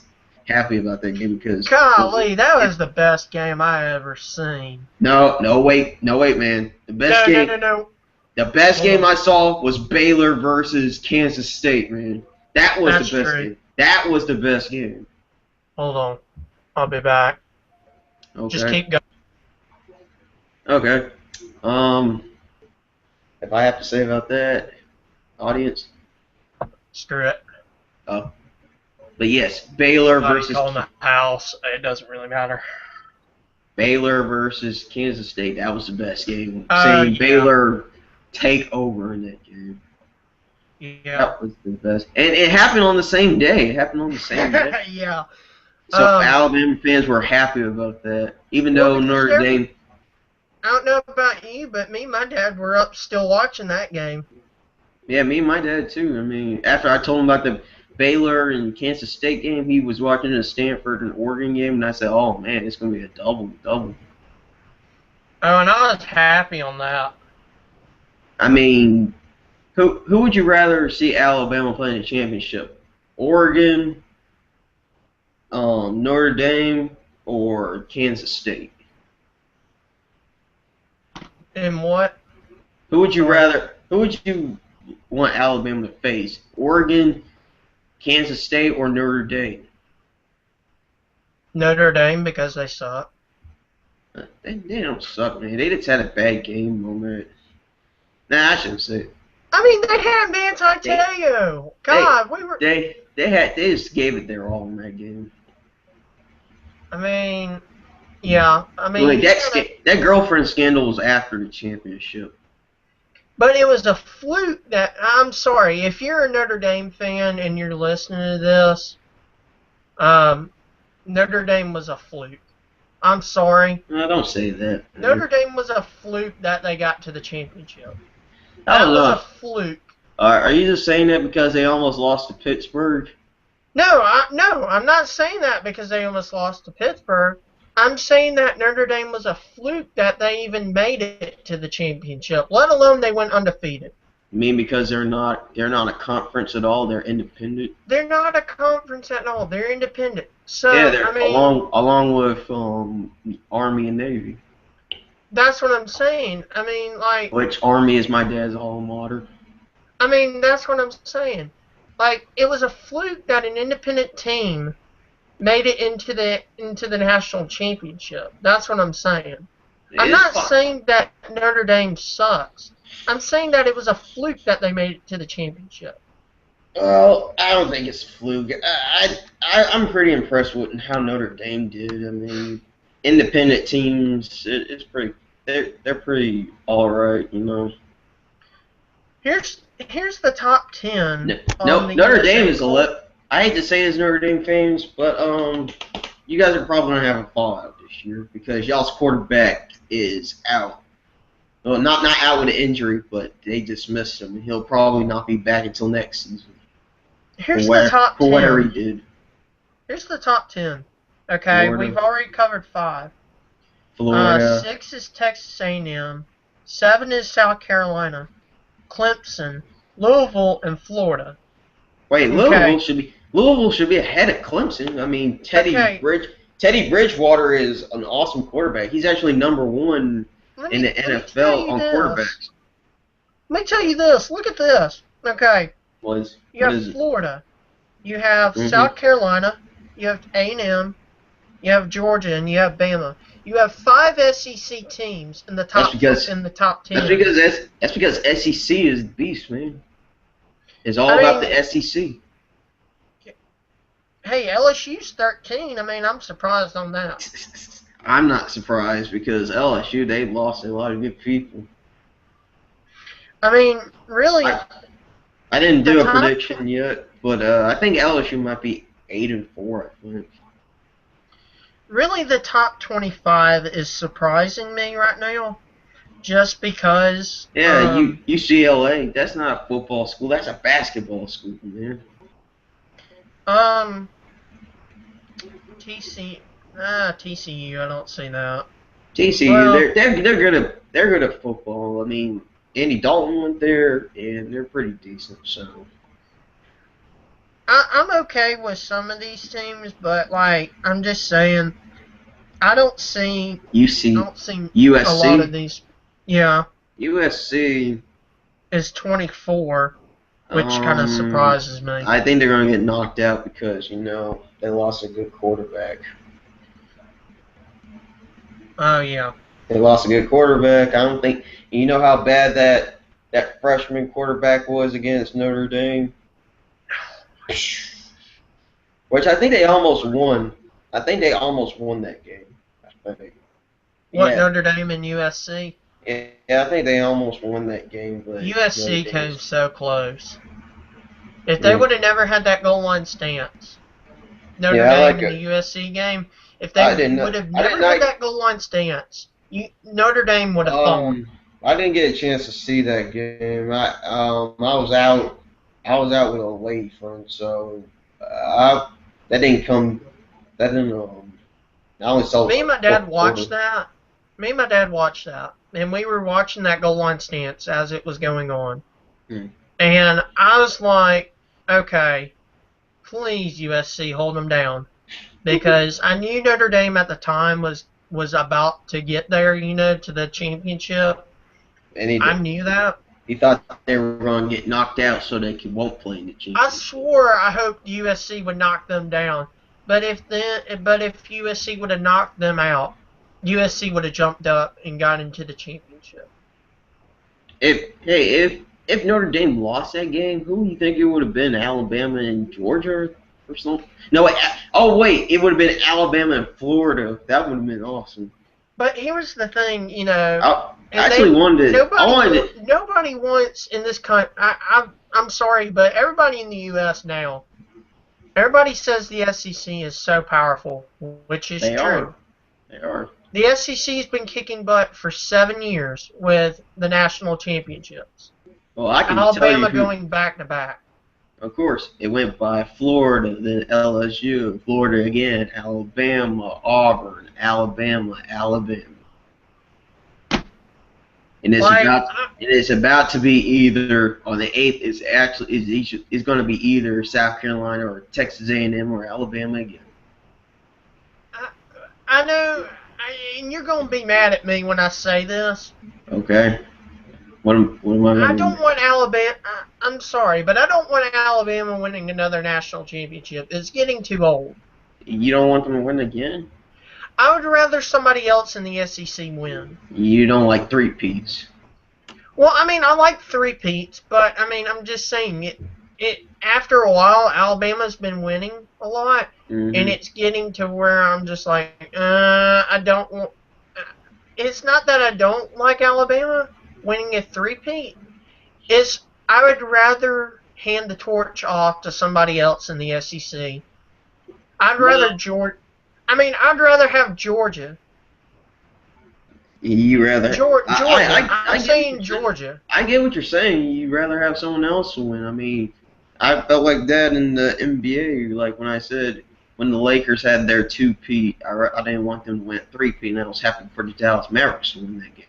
happy about that game because Golly, that was the best game I ever seen. No, wait, man. The best game. No. The best game I saw was Baylor versus Kansas State, man. That was the best game. That was the best game. Hold on. I'll be back. Okay. Just keep going. Okay. If I have to say about that, audience. Screw it. Oh. But yes, Baylor versus calling the house. It doesn't really matter. Baylor versus Kansas State. That was the best game. Yeah. Baylor take over in that game. Yeah. That was the best. And it happened on the same day. Yeah. So Alabama fans were happy about that. Even though Notre Dame... I don't know about you, but me and my dad were up still watching that game. Yeah, me and my dad too. I mean, after I told him about the Baylor and Kansas State game, he was watching the Stanford and Oregon game, and I said, oh man, it's going to be a double. Oh, and I was happy on that. I mean, who would you rather see Alabama play in the championship? Oregon, Notre Dame, or Kansas State? And what? Who would you want Alabama to face? Oregon, Kansas State, or Notre Dame? Notre Dame, because they suck. They don't suck, man. They just had a bad game moment. Nah, I shouldn't say it. I mean, they had Vance Iteo. God, we were. They just gave it their all in that game. I mean, yeah. I mean, like that girlfriend scandal was after the championship. But it was a fluke that, I'm sorry, if you're a Notre Dame fan and you're listening to this, Notre Dame was a fluke. I'm sorry. No, don't say that. Notre Dame was a fluke that they got to the championship. That was a fluke. Are you just saying that because they almost lost to Pittsburgh? No, I'm not saying that because they almost lost to Pittsburgh. I'm saying that Notre Dame was a fluke that they even made it to the championship, let alone they went undefeated. You mean because they're not a conference at all? They're independent. They're not a conference at all. They're independent. So yeah, they're along with Army and Navy. That's what I'm saying. I mean, like, which Army is my dad's alma mater. I mean, that's what I'm saying. Like, it was a fluke that an independent team made it into the national championship. That's what I'm saying. I'm not saying that Notre Dame sucks. I'm saying that it was a fluke that they made it to the championship. Well, I don't think it's a fluke. I'm pretty impressed with how Notre Dame did. I mean, independent teams, it's pretty. They're pretty all right, you know. Here's the top 10. No, Notre Dame is 11. I hate to say this, Notre Dame fans, but you guys are probably gonna have a fallout this year because y'all's quarterback is out. Well, not out with an injury, but they dismissed him, and he'll probably not be back until next season. Here's the top 10. For whatever he did. Here's the top 10. Okay, Florida. We've already covered 5. Florida. 6 is Texas A&M. 7 is South Carolina. Clemson, Louisville, and Florida. Wait, Louisville should be ahead of Clemson. I mean, Teddy Bridgewater is an awesome quarterback. He's actually number 1 in the NFL on quarterbacks. Let me tell you this. Look at this. Okay. You have Florida. You have South Carolina. You have A&M. You have Georgia, and you have Bama. You have 5 SEC teams in the top 10. That's because SEC is the beast, man. It's all about the SEC. Hey, LSU's 13. I mean, I'm surprised on that. I'm not surprised because LSU, they've lost a lot of good people. I mean, really. I didn't do a prediction yet, but I think LSU might be 8-4. I think. Really, the top 25 is surprising me right now just because. Yeah, UCLA. That's not a football school. That's a basketball school, man. TCU. I don't see that. TCU. Well, They're good at football. I mean, Andy Dalton went there, and they're pretty decent. So. I'm okay with some of these teams, but like I'm just saying, I don't see a lot of USC. these. Yeah, USC. is 24, which kind of surprises me. I think they're going to get knocked out because they lost a good quarterback. Oh yeah. They lost a good quarterback. I don't think you know how bad that freshman quarterback was against Notre Dame. Which I think they almost won. I think they almost won that game. What, Notre Dame and USC? Yeah, I think they almost won that game. But USC came so close. If they would have never had that goal line stance, Notre Dame in the USC game, if they would have never had that goal line stance, Notre Dame would have fallen. I didn't get a chance to see that game. I was out. I was out with a lady friend, so that didn't come. That didn't. I only saw. Me and my dad watched that. And we were watching that goal line stance as it was going on. And I was like, okay, please USC, hold them down, because I knew Notre Dame at the time was about to get there, to the championship. And I knew that. He thought they were going to get knocked out so they won't play in the championship. I swore I hoped USC would knock them down, but if USC would have knocked them out, USC would have jumped up and got into the championship. If Notre Dame lost that game, who do you think it would have been? Alabama and Georgia or something? No, wait, it would have been Alabama and Florida. That would have been awesome. But here's the thing, nobody wants in this country. I'm sorry, but everybody in the U.S. now, everybody says the SEC is so powerful, which is true. They are. The SEC has been kicking butt for 7 years with the national championships. Well, I can Alabama tell you going back to back. Of course, it went by Florida, then LSU, Florida again, Alabama, Auburn, Alabama. And it's about to be either on the 8th. It's going to be either South Carolina or Texas A&M or Alabama again. I know, and you're going to be mad at me when I say this. Okay. What am I I don't want Alabama. I'm sorry, but I don't want Alabama winning another national championship. It's getting too old. You don't want them to win again? I would rather somebody else in the SEC win. You don't like three-peats? Well, I mean, I like three-peats, but I mean, I'm just saying it. After a while, Alabama's been winning a lot, and it's getting to where I'm just like, I don't want. It's not that I don't like Alabama winning a three-peat. I would rather hand the torch off to somebody else in the SEC. I'd rather I'd rather have Georgia. You rather Georgia? I'm saying Georgia. I get what you're saying. You'd rather have someone else win. I mean, I felt like that in the NBA. Like when I said when the Lakers had their two-peat, I didn't want them to win three-peat, and I was happy for the Dallas Mavericks to win that game.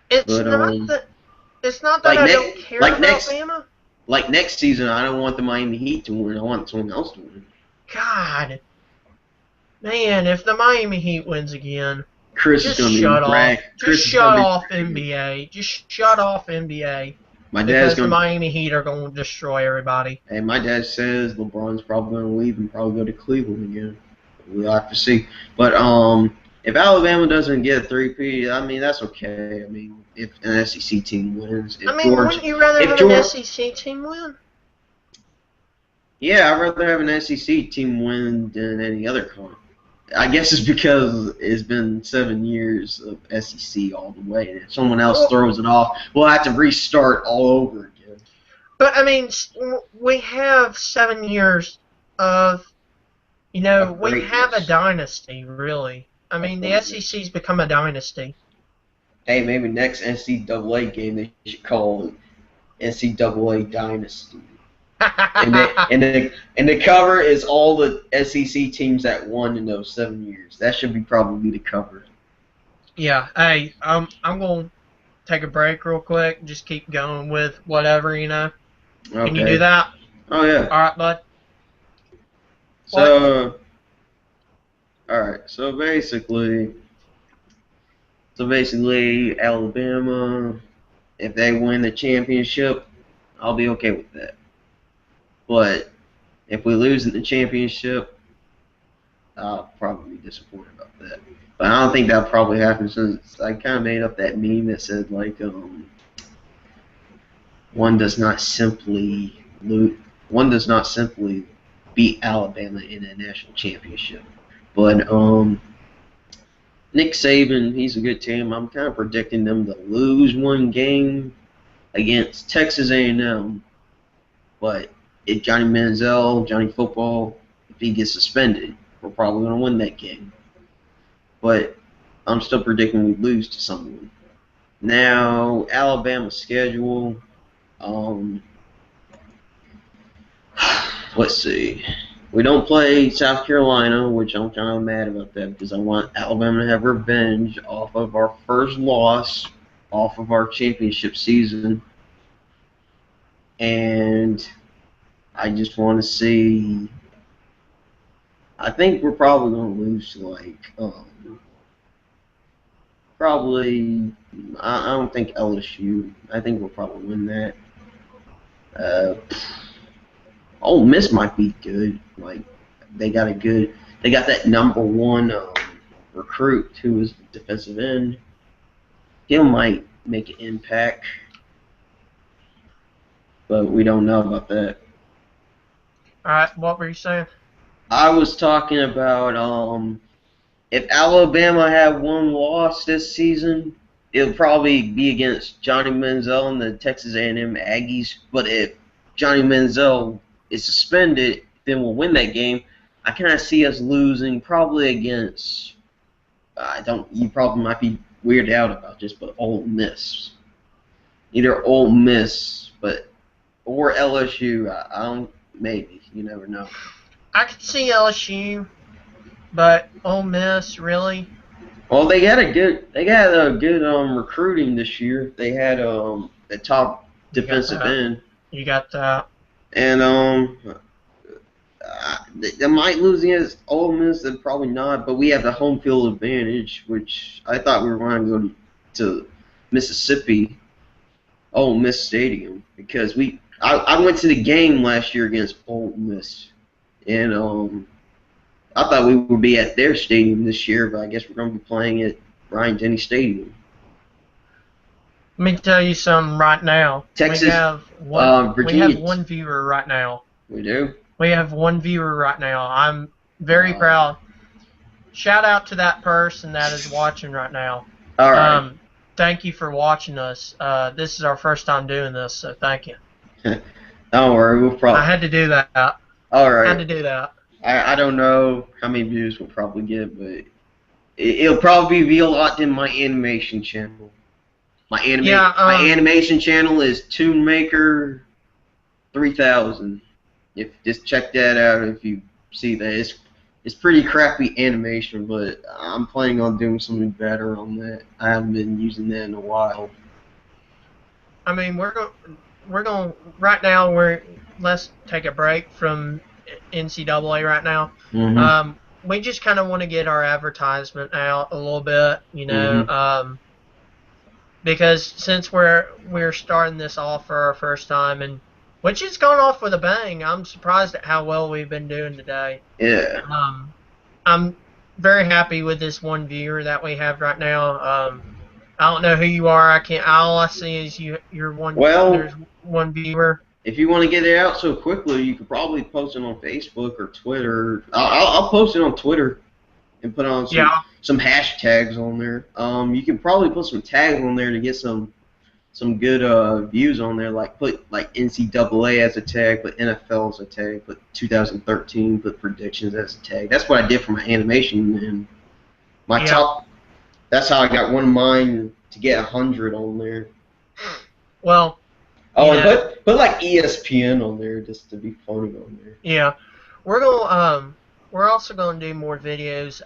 It's not that I don't care about Alabama. Like next season, I don't want the Miami Heat to win. I want someone else to win. God, man, if the Miami Heat wins again, Chris is going to be bragging. Just shut off NBA. Just shut off NBA. Because the Miami Heat are going to destroy everybody. Hey, my dad says LeBron's probably going to leave and probably go to Cleveland again. We'll have to see. But if Alabama doesn't get a three-peat, I mean, that's okay. I mean, if an SEC team wins. Wouldn't you rather have an SEC team win? Yeah, I'd rather have an SEC team win than any other conference. I guess it's because it's been 7 years of SEC all the way. And if someone else throws it off, we'll have to restart all over again. But, I mean, we have 7 years of, we have a dynasty, really. I mean, the SEC's become a dynasty. Hey, maybe next NCAA game they should call it NCAA Dynasty. And the cover is all the SEC teams that won in those 7 years. That should be probably the cover. Yeah. Hey, I'm going to take a break real quick. Just keep going with whatever, Okay. Can you do that? Oh, yeah. All right, bud. So, alright. So basically, Alabama, if they win the championship, I'll be okay with that. But if we lose in the championship, I'll probably be disappointed about that. But I don't think that'll probably happen since I kind of made up that meme that said, like, one does not simply beat Alabama in a national championship. But Nick Saban, he's a good team. I'm kind of predicting them to lose one game against Texas A&M. But if Johnny Football, if he gets suspended, we're probably going to win that game. But I'm still predicting we lose to someone. Now, Alabama's schedule. Let's see. We don't play South Carolina, which I'm kind of mad about that because I want Alabama to have revenge off of our first loss, off of our championship season. And I just want to see. I think we're probably going to lose to, like, probably. I don't think LSU. I think we'll probably win that. Ole Miss might be good. Like, they got that number one recruit who is defensive end. He might make an impact, but we don't know about that. All right, what were you saying? I was talking about if Alabama had one loss this season, it'll probably be against Johnny Manziel and the Texas A&M Aggies. But if Johnny Manziel is suspended, then we'll win that game. I kind of see us losing probably against. You probably might be weirded out about this, but Ole Miss. Either Ole Miss, or LSU. I don't. Maybe, you never know. I could see LSU, but Ole Miss, really? Well, they got a good recruiting this year. They had the top defensive end. You got that. And they might lose against Ole Miss. They're probably not, but we have the home field advantage, which I thought we were going to go to Mississippi, Ole Miss Stadium, because I went to the game last year against Ole Miss, and I thought we would be at their stadium this year, but I guess we're going to be playing at Bryant-Denny Stadium. Let me tell you something right now. Texas, Virginia. We have one viewer right now. We do? We have one viewer right now. I'm very proud. Shout out to that person that is watching right now. All right. Thank you for watching us. This is our first time doing this, so thank you. Don't worry, we'll probably. I had to do that. All right. I had to do that. I don't know how many views we'll probably get, but it'll probably be a lot in my animation channel. My animation channel is TuneMaker 3000. Just check that out if you see that. It's pretty crappy animation, but I'm planning on doing something better on that. I haven't been using that in a while. I mean, we're going right now. Let's take a break from NCAA right now. Mm-hmm. We just kind of want to get our advertisement out a little bit, Mm-hmm. Because since we're starting this off for our first time, and which has gone off with a bang. I'm surprised at how well we've been doing today. Yeah. I'm very happy with this one viewer that we have right now. I don't know who you are. All I see is you're one. Well, there's one viewer. If you want to get it out so quickly, you could probably post it on Facebook or Twitter. I'll post it on Twitter and put on some hashtags on there. You can probably put some tags on there to get some good views on there. Like put like NCAA as a tag, put NFL as a tag, put 2013, put predictions as a tag. That's what I did for my animation and my top. That's how I got one of mine to get 100 on there. Well. Oh, and put like ESPN on there just to be funny on there. Yeah, we're also gonna do more videos.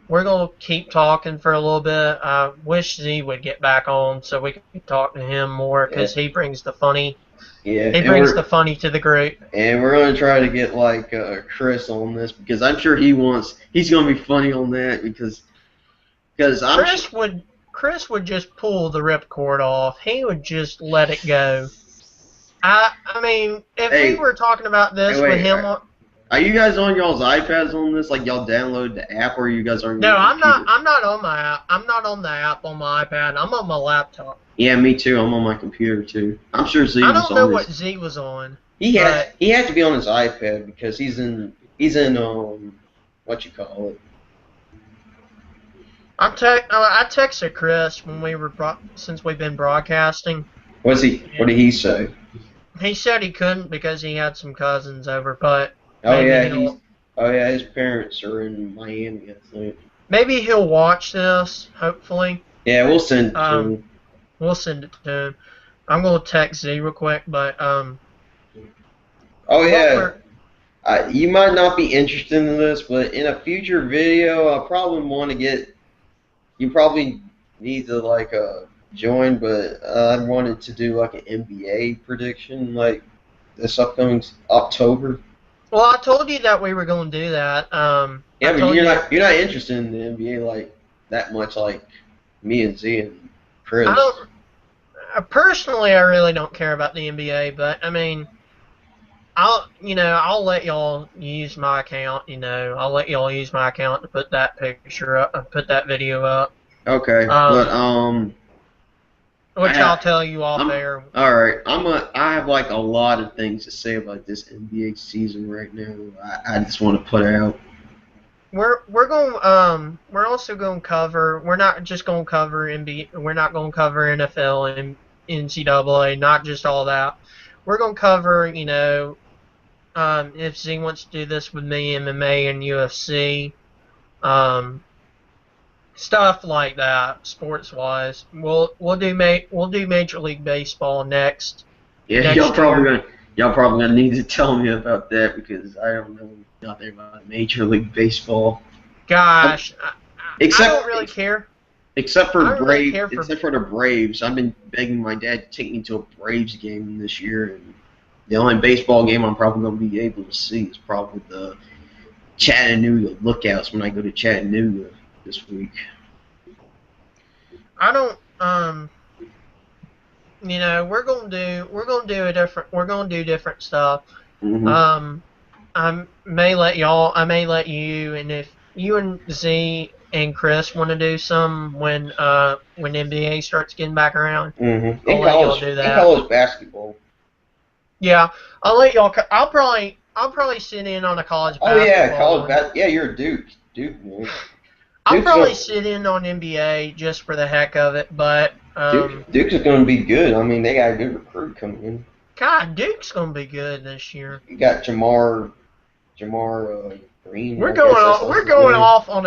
We're gonna keep talking for a little bit. I wish Z would get back on so we could talk to him more because he brings the funny. Yeah, he brings the funny to the group. And we're gonna try to get like Chris on this because I'm sure he's gonna be funny on that because Chris would just pull the ripcord off. He would just let it go. I mean, if we were talking about this with him on. Are you guys on y'all's iPads on this? Like y'all download the app, or you guys are? No, I'm not on my app. I'm not on the app on my iPad. I'm on my laptop. Yeah, me too. I'm on my computer too. I'm sure Z was on. I don't know what Z was on. He had to be on his iPad because he's in what you call it. I texted Chris when since we've been broadcasting. What did he say? He said he couldn't because he had some cousins over, but his parents are in Miami, I think. Maybe he'll watch this, hopefully. Yeah, we'll send it to him. We'll send it to him. I'm gonna text Z real quick, but you might not be interested in this, but in a future video, I probably want to get. You probably need to like join, but I wanted to do like an NBA prediction, like this upcoming October. Well, I told you that we were going to do that. Yeah, but you're not interested in the NBA like that much, like me and Z and Chris. Personally, I really don't care about the NBA, but I mean, I'll let y'all use my account. I'll let y'all use my account to put that picture up, put that video up. Okay, which I'll tell you off air. All right, I have like a lot of things to say about this NBA season right now. I just want to put out. We're also going to cover. We're not just going to cover NBA. We're not going to cover NFL and NCAA. Not just all that. We're going to cover. If Z wants to do this with me, MMA and UFC. Stuff like that, sports wise. We'll do Major League Baseball next. Yeah, y'all probably gonna need to tell me about that because I don't know nothing about Major League Baseball. Gosh, I don't really care. Except for the Braves. I've been begging my dad to take me to a Braves game this year, and the only baseball game I'm probably gonna be able to see is probably the Chattanooga Lookouts when I go to Chattanooga this week. I don't we're gonna do different stuff. Mm-hmm. I may let you, and if you and Z and Chris want to do some when NBA starts getting back around, mm-hmm. I'll let y'all do that. In college basketball. Yeah, I'll let y'all. I'll probably sit in on a college basketball. Oh yeah, college basketball. Yeah, you're a Duke man. I'll probably sit in on NBA just for the heck of it, but Duke's is going to be good. I mean, they got a good recruit coming in. God, Duke's going to be good this year. You got Jamar Green. We're just going off from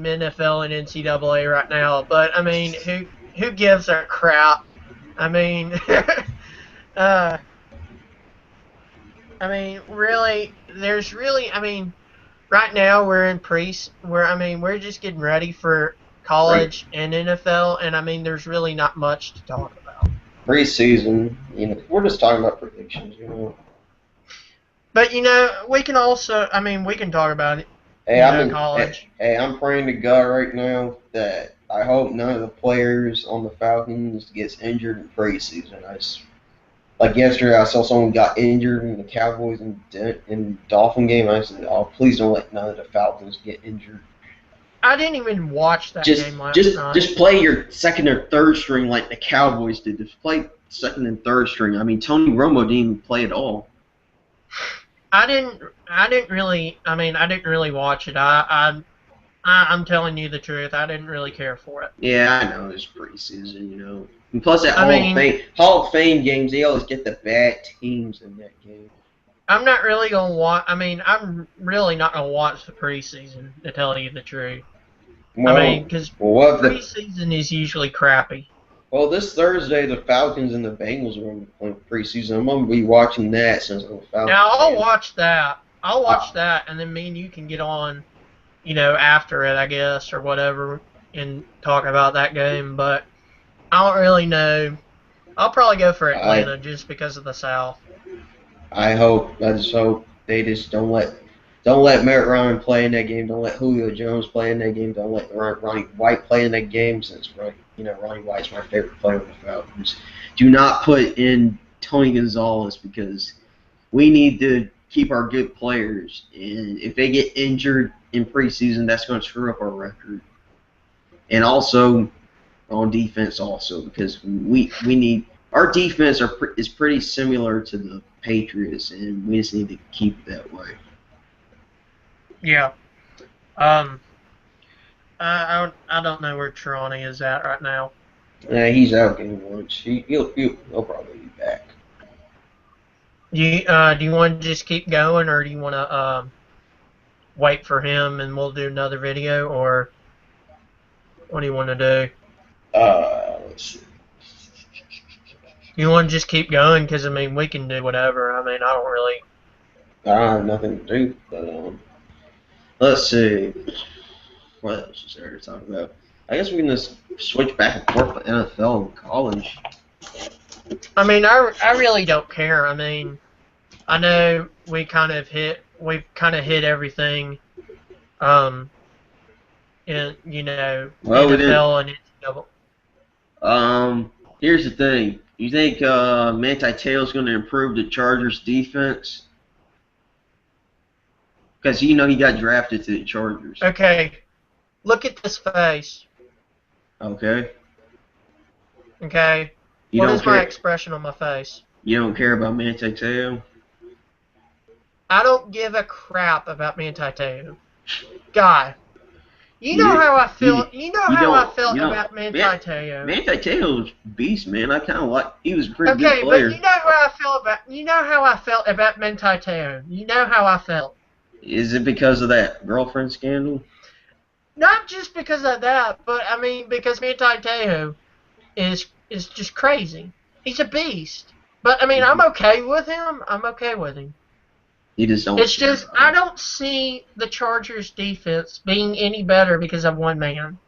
NFL and NCAA right now. But I mean, who gives a crap? I mean, right now we're just getting ready for college and NFL, and I mean, there's really not much to talk about. Preseason, we're just talking about predictions, But we can also, we can talk about it. College. Hey, I'm praying to God right now that I hope none of the players on the Falcons gets injured in preseason. Like yesterday, I saw someone got injured in the Cowboys and Dolphin game. I said, "Oh, please don't let none of the Falcons get injured." I didn't even watch that game last night. Just play your second or third string like the Cowboys did. Just play second and third string. I mean, Tony Romo didn't even play at all. I didn't really watch it. I'm telling you the truth. I didn't really care for it. Yeah, I know it's preseason, And plus, at Hall of Fame games, they always get the bad teams in that game. I'm not really gonna watch. I'm really not gonna watch the preseason, to tell you the truth. I mean, because the preseason is usually crappy. Well, this Thursday, the Falcons and the Bengals are going to play preseason. I'm going to be watching that since I'm a Falcons Now, I'll fan. watch that. I'll watch that, and then me and you can get on, after it, I guess, or whatever, and talk about that game. But I don't really know. I'll probably go for Atlanta just because of the South. I just hope they just don't let Merritt Ryan play in that game. Don't let Julio Jones play in that game. Don't let Ronnie White play in that game since Ronnie White's my favorite player on the Falcons. Do not put in Tony Gonzalez because we need to keep our good players. And if they get injured in preseason, that's going to screw up our record. And also on defense also because we need our defense is pretty similar to the Patriots, and we just need to keep it that way. Yeah. I don't know where Trelawney is at right now. Yeah, he's out getting lunch. He'll probably be back. Do you want to just keep going, or do you want to wait for him and we'll do another video, or what do you want to do? Let's see. You want to just keep going? Because, I mean, we can do whatever. I mean, I don't really... I have nothing to do, but, let's see. What else is there to talk about? I guess we can just switch back and forth to NFL and college. I mean, I really don't care. I mean, I know we've kind of hit everything, in, NFL and NCAA. Here's the thing. You think Manti Te'o's going to improve the Chargers' defense? Because he got drafted to the Chargers. Okay, look at this face. Okay. Okay. What is my expression on my face? You don't care about Manti Te'o? I don't give a crap about Manti Te'o. God. You know how I feel. I felt about Manti Te'o. Manti Te'o's beast, man. I kind of like. He was a pretty good player. Okay, but you know how I felt about Manti Te'o. You know how I felt. Is it because of that girlfriend scandal? Not just because of that, but I mean because Manti Te'o is just crazy. He's a beast. But I mean, I'm okay with him. You just don't. It's just I don't see the Chargers defense being any better because of one man.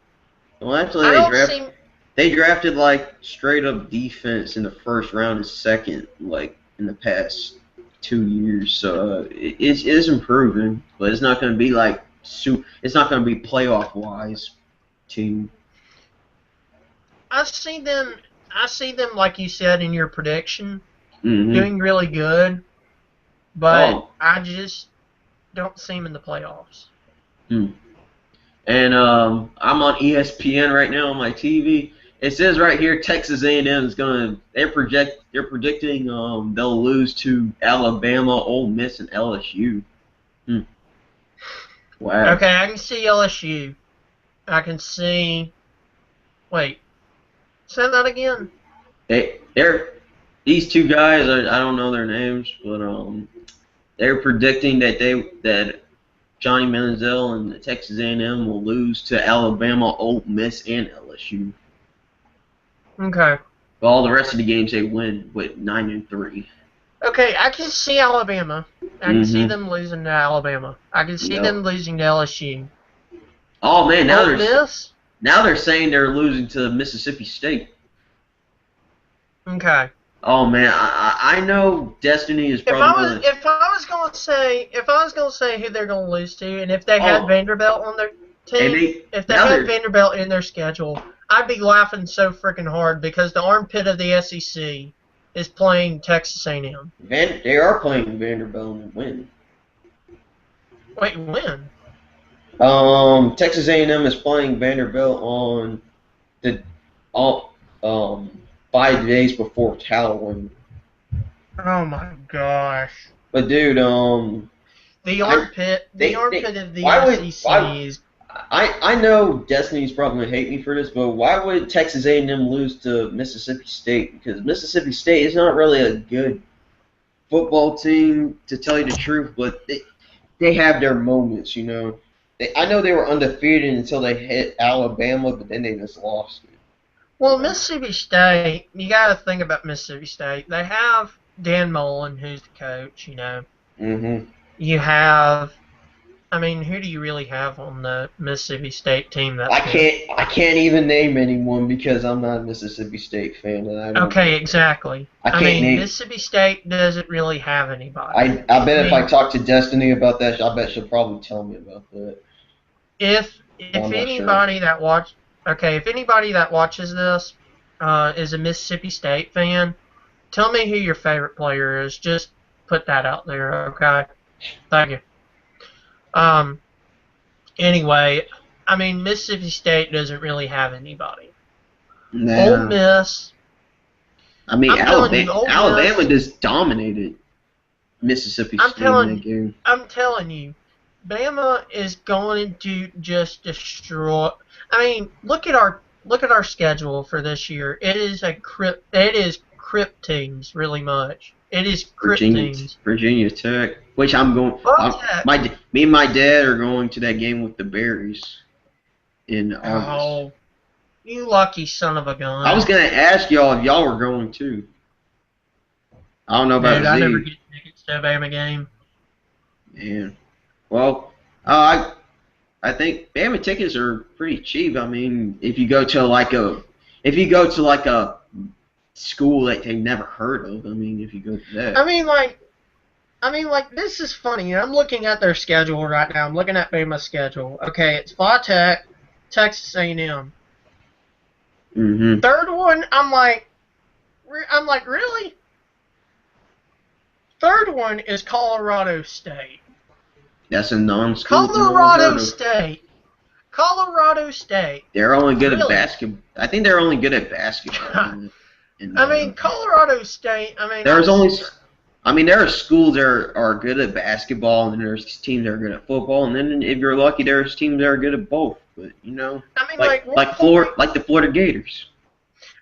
Well, actually, they drafted like straight up defense in the first round and second, like in the past 2 years. So it is improving, but it's not going to be like it's not going to be playoff wise team. I see them like you said in your prediction, doing really good. But I just don't see him in the playoffs. And I'm on ESPN right now on my TV. It says right here Texas A&M is they're predicting they'll lose to Alabama, Ole Miss, and LSU. Wow. Okay, I can see LSU. I can see. Wait, say that again. These two guys I don't know their names, but they're predicting that Johnny Manziel and Texas A&M will lose to Alabama, Ole Miss, and LSU. Okay. But all the rest of the games they win with 9-3. Okay, I can see Alabama. I can see them losing to Alabama. I can see them losing to LSU. Oh man, now they're saying they're losing to Mississippi State. Okay. Oh man, I know Destiny is probably. If I was gonna say who they're gonna lose to, and if they had Vanderbilt on their team, if they had Vanderbilt in their schedule, I'd be laughing so freaking hard because the armpit of the SEC is playing Texas A&M. They are playing Vanderbilt and win. Wait, when? Texas A&M is playing Vanderbilt on 5 days before Halloween. Oh my gosh! But dude, the armpit of the SEC is. I know Destiny's probably gonna hate me for this, but why would Texas A&M lose to Mississippi State? Because Mississippi State is not really a good football team, to tell you the truth. But they have their moments, I know they were undefeated until they hit Alabama, but then they just lost it. Well, Mississippi State, you got to think about Mississippi State. They have Dan Mullen, who's the coach, you know. Mm-hmm. You have, I mean, who do you really have on the Mississippi State team? I can't even name anyone because I'm not a Mississippi State fan. And I don't Okay, exactly. I mean, Mississippi State doesn't really have anybody. I bet if I talk to Destiny about that, I bet she'll probably tell me about that. If anybody that watches this is a Mississippi State fan, tell me who your favorite player is. Just put that out there, okay? Thank you. Anyway, I mean, Mississippi State doesn't really have anybody. Nah. Ole Miss. I mean, Alabama just dominated Mississippi State in that game. I'm telling you, Bama is going to just destroy. I mean, look at our schedule for this year. It is crypt teams really much. It is crypt teams. Virginia Tech, which I'm going. Me and my dad are going to that game with the Berries in August. Oh, you lucky son of a gun! I was gonna ask y'all if y'all were going too. I don't know about Dude, I never get tickets to a Bama game. Man, well, I think Bama tickets are pretty cheap. I mean, if you go to like a school that they've never heard of, I mean, if you go to that. I mean, like this is funny. I'm looking at their schedule right now. I'm looking at Bama's schedule. Okay, it's Va Tech, Texas A&M. Mm-hmm. Third one, I'm like, really? Third one is Colorado State. That's a non-school. Colorado State. They're only good at basketball. I think they're only good at basketball. I mean, Colorado State. there are schools that are good at basketball, and then there's teams that are good at football, and then if you're lucky, there's teams that are good at both. But you know, I mean, like the Florida Gators.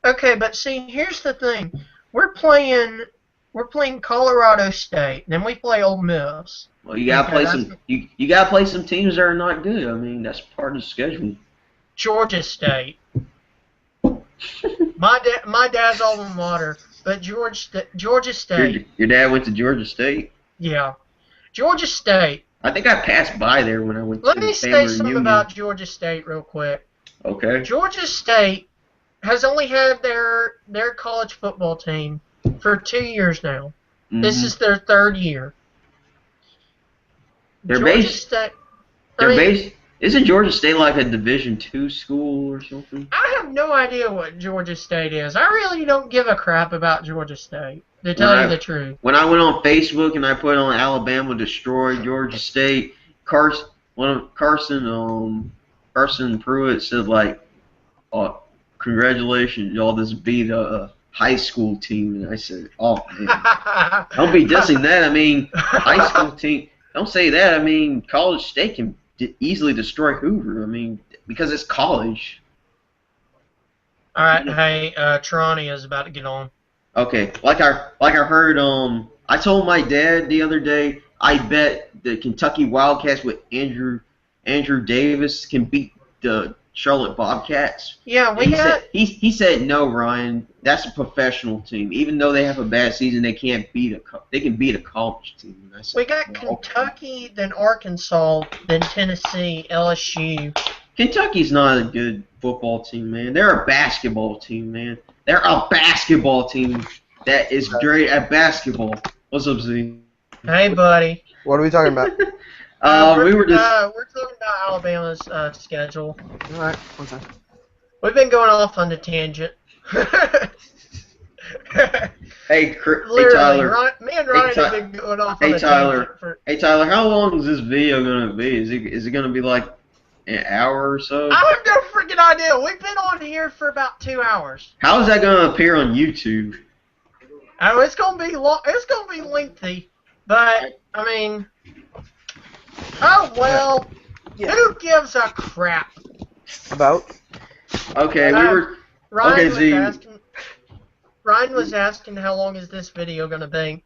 Okay, but see, here's the thing: we're playing Colorado State, then we play Ole Miss. Well, you gotta play some. You gotta play some teams that are not good. I mean, that's part of the schedule. Georgia State. My dad's alma mater, but Georgia State. Your dad went to Georgia State? Yeah. Georgia State. I think I passed by there when I went to the family reunion. Let me say something about Georgia State real quick. Okay. Georgia State has only had their college football team for 2 years now. Mm-hmm. This is their third year. Isn't Georgia State like a Division II school or something? I have no idea what Georgia State is. I really don't give a crap about Georgia State, to tell you the truth. When I went on Facebook and I put on Alabama destroyed Georgia State, Carson Pruitt said like, "Oh, congratulations, y'all just beat a high school team." And I said, "Oh man, don't be dissing that. I mean, high school team. Don't say that. I mean, College State can easily destroy Hoover. I mean, because it's college." All right, hey, Tronny is about to get on. Okay, like I heard. I told my dad the other day. I bet the Kentucky Wildcats with Andrew Davis can beat the Charlotte Bobcats. Yeah, he said no, Ryan. That's a professional team. Even though they have a bad season, they can beat a college team. And I said, we got Kentucky, then Arkansas, then Tennessee, LSU. Kentucky's not a good football team, man. They're a basketball team, man. They're a basketball team that is great at basketball. What's up, Z? Hey, buddy. What are we talking about? We're talking about Alabama's schedule. All right, what's that? We've been going off on the tangent. Hey, Tyler. Me and Ryan have been going off on the tangent. Hey, Tyler, how long is this video going to be? Is it going to be like an hour or so? I have no freaking idea. We've been on here for about 2 hours. How is that going to appear on YouTube? Oh, it's going to be long. It's going to be lengthy. But, I mean, oh, well, who gives a crap? About? Okay, Ryan was asking how long is this video going to be.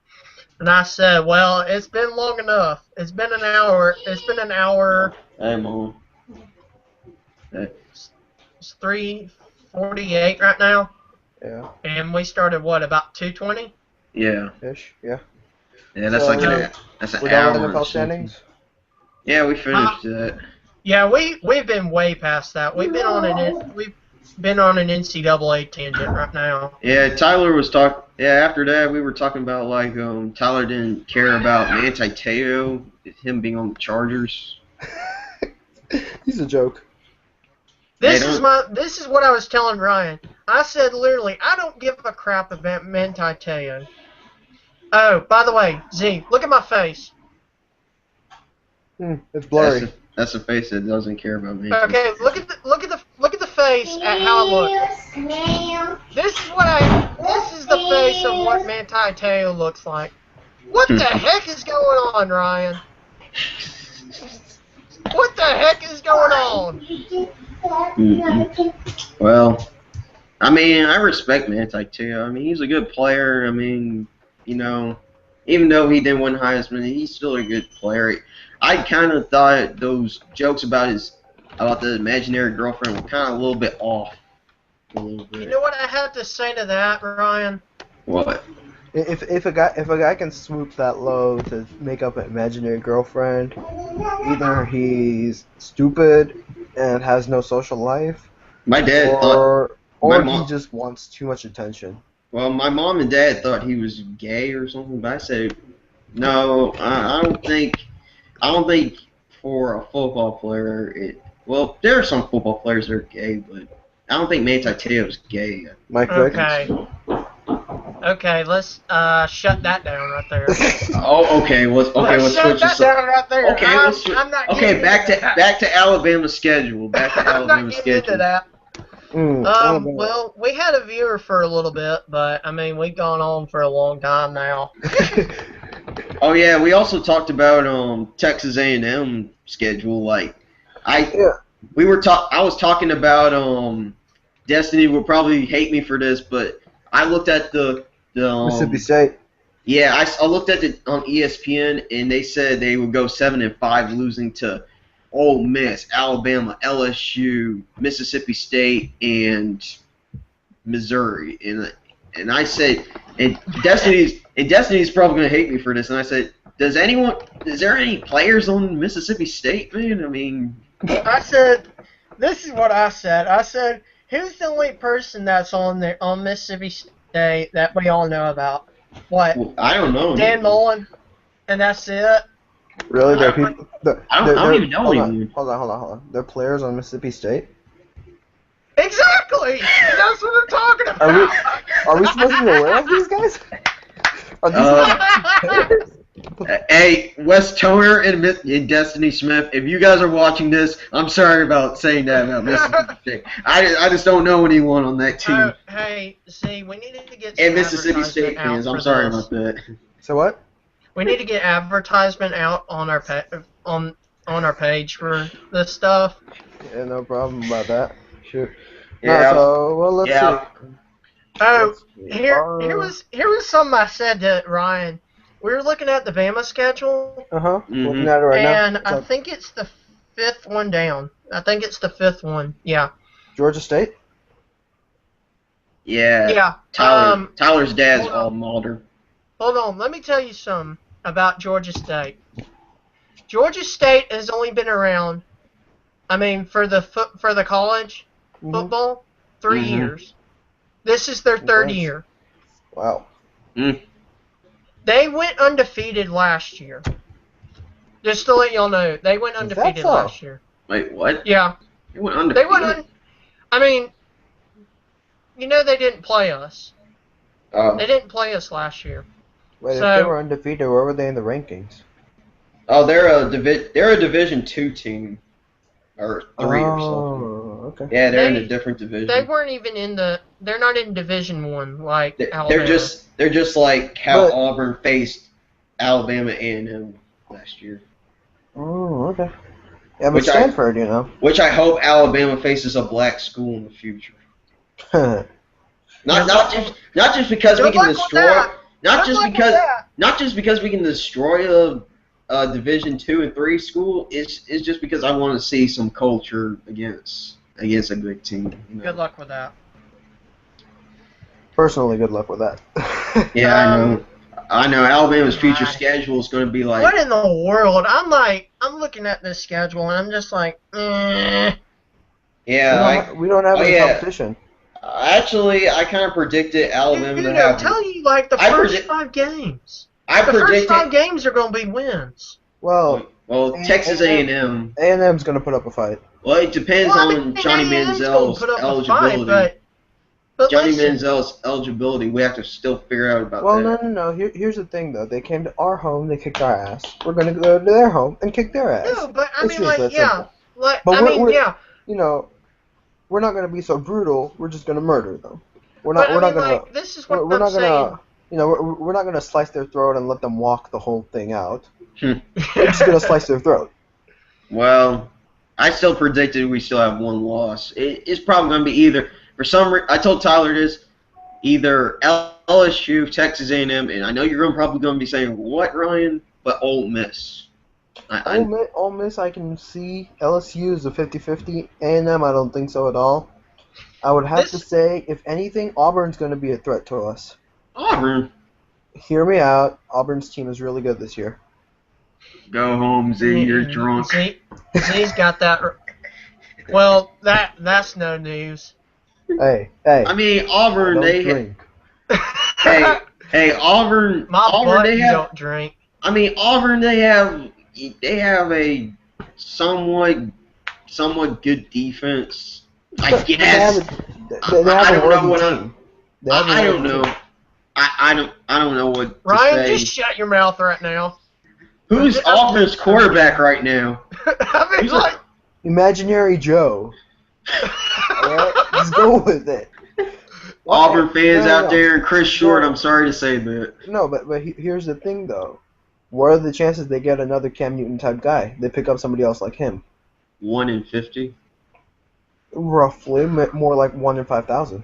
And I said, well, it's been long enough. It's been an hour. It's been an hour I'm on. It's 3:48 right now. Yeah. And we started what, about 2:20? Yeah. Ish. Yeah. Yeah, that's So, that's an we're done with hour and NFL something. standings. Yeah, we finished that. Yeah, we've been way past that. We've been on an NCAA tangent right now. Yeah, Tyler was talking. Yeah, after that we were talking about like Tyler didn't care about Manti Te'o, him being on the Chargers. He's a joke. This is what I was telling Ryan. I said literally, I don't give a crap about Manti Te'o. Oh, by the way, Z, look at my face. It's blurry. That's a face that doesn't care about me. Okay, look at the face at how I look. This is the face of what Manti Te'o looks like. What the heck is going on, Ryan? What the heck is going on? Well, I mean, I respect Manti Te'o. I mean, he's a good player. I mean, even though he didn't win Heisman, he's still a good player. I kind of thought those jokes about the imaginary girlfriend were kind of a little bit off. You know what I have to say to that, Ryan? What? If a guy can swoop that low to make up an imaginary girlfriend, either he's stupid and has no social life, my dad or he just wants too much attention. Well, my mom and dad thought he was gay or something, but I said no. I don't think for a football player well, there are some football players that are gay, but I don't think Manti Te'o is gay. Mike Okay, let's shut that down right there. Okay. Let's switch this down right there. Okay, I'm not back to Alabama's schedule. Back to Alabama's schedule. Into that. Well, we had a viewer for a little bit, but I mean, we've gone on for a long time now. Oh yeah, we also talked about Texas A&M schedule. I was talking about Destiny will probably hate me for this, but I looked at the Mississippi State. Yeah, I looked at it on ESPN, and they said they would go 7-5, losing to Ole Miss, Alabama, LSU, Mississippi State, and Missouri. And I said, and Destiny's probably gonna hate me for this. And I said, is there any players on Mississippi State, man? I mean, I said, this is what I said. I said, who's the only person that's on Mississippi State that we all know about? What? Well, I don't know. Dan Mullen, and that's it. Really? There are people. I don't even know anyone. Hold on. There are players on Mississippi State. Exactly. That's what I'm talking about. Are we supposed to be aware of these guys? Are these Hey, Wes Toner and Destiny Smith, if you guys are watching this, I'm sorry about saying that about Mississippi State. I just don't know anyone on that team. Hey, see, we needed to get and Mississippi State fans. I'm sorry about that. So what? We need to get advertisement out on our on our page for this stuff. Yeah, no problem about that. Sure. Yeah. Let's see. Oh, here was something I said to Ryan. We were looking at the Bama schedule. Mm-hmm. Looking at it right now. And I think it's the 5th one down. I think it's the 5th one. Yeah. Georgia State? Yeah. Yeah. Tyler's dad's all Mulder. Hold on. Let me tell you something about Georgia State. Georgia State has only been around, I mean, for the college football, 3 years. This is their 3rd year. Wow. They went undefeated last year. Just to let y'all know, they went undefeated last year. Wait, what? Yeah. They went undefeated? I mean, they didn't play us. Oh. They didn't play us last year. Wait, if they were undefeated, where were they in the rankings? Oh, they're a Division II team. Or 3 or something. Okay. Yeah, they're in a different division. They weren't even they're not in Division 1 like Alabama. They're just like how Auburn faced Alabama A&M last year. Oh, okay. Yeah, but Stanford, Which I hope Alabama faces a black school in the future. Not just because we can destroy. Not just because we can destroy Division 2 and 3 school is just because I want to see some culture against a big team. You know? Good luck with that. Personally, good luck with that. Yeah, I know. I know Alabama's future schedule is going to be like. What in the world? I'm looking at this schedule and I'm just like, eh. Yeah, we don't have any competition. Actually, I kind of predicted Alabama to have. I'm telling you, like the first 5 games. The first 5 games are going to be wins. Well, Texas A&M. A&M's going to put up a fight. Well, it depends on Johnny Manziel's eligibility. Johnny Manziel's eligibility, we have to still figure out about that. Well, no. Here's the thing, though. They came to our home, they kicked our ass. We're going to go to their home and kick their ass. No, but I mean, You know, we're not going to be so brutal. We're just going to murder them. We're not going to. This is what I'm saying. You know, we're not going to slice their throat and let them walk the whole thing out. We're just going to slice their throat. Well, I still predicted we still have 1 loss. It's probably going to be either. For some reason, I told Tyler this, either LSU, Texas A&M, and I know you're probably going to be saying, what, Ryan? But Ole Miss. Ole Miss, I can see. LSU is a 50-50. A&M, I don't think so at all. I would have to say, if anything, Auburn's going to be a threat to us. Auburn? Hear me out. Auburn's team is really good this year. Go home, Z. You're drunk. Z's got that. Well, that's no news. Hey. I mean, Auburn, Hey, Auburn. Auburn, don't drink. I mean, Auburn, they have a somewhat good defense. I guess. I don't know. I don't know what to Ryan, say. just shut your mouth right now. Who's Auburn's quarterback right now? I mean, like Imaginary Joe. Alright, just go with it. Auburn fans out there and Chris Short, I'm sorry to say that. No, but here's the thing, though. What are the chances they get another Cam Newton type guy? They pick up somebody else like him. 1 in 50? Roughly, more like 1 in 5,000.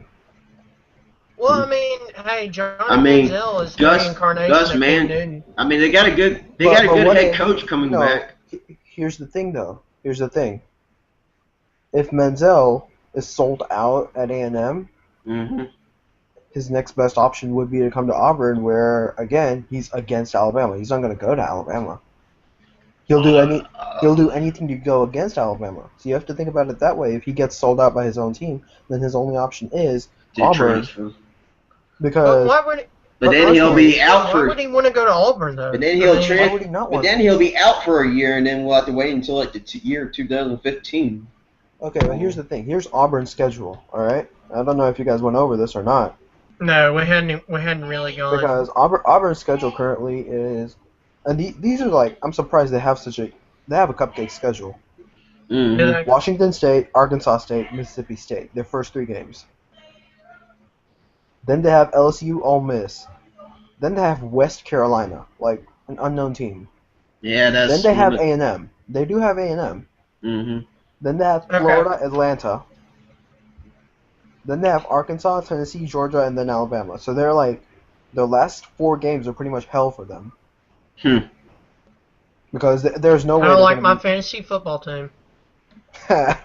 Well, I mean, hey, Johnny Manziel is the reincarnation of Cam Newton. I mean, they got a good head coach coming back. Here's the thing, though. Here's the thing. If Manziel is sold out at A&M, his next best option would be to come to Auburn, where again he's against Alabama. He's not going to go to Alabama. He'll do anything to go against Alabama. So you have to think about it that way. If he gets sold out by his own team, then his only option is Auburn. Because but then he'll be out for. Why would he want to go to Auburn though? But then he'll be out for a year, and then we'll have to wait until like the year 2015. Okay, but here's the thing. Here's Auburn's schedule. All right, I don't know if you guys went over this or not. No, we hadn't really gone. Because Auburn's schedule currently is, and these are like, I'm surprised they have a cupcake schedule. Washington State, Arkansas State, Mississippi State. Their first 3 games. Then they have LSU, Ole Miss. Then they have West Carolina, like an unknown team. Yeah, that's. Then they have A&M. They do have A&M. Then they have Florida, Atlanta. Then they have Arkansas, Tennessee, Georgia, and then Alabama. So they're like, the last 4 games are pretty much hell for them. Because there's no way. I don't like my fantasy football team. Really?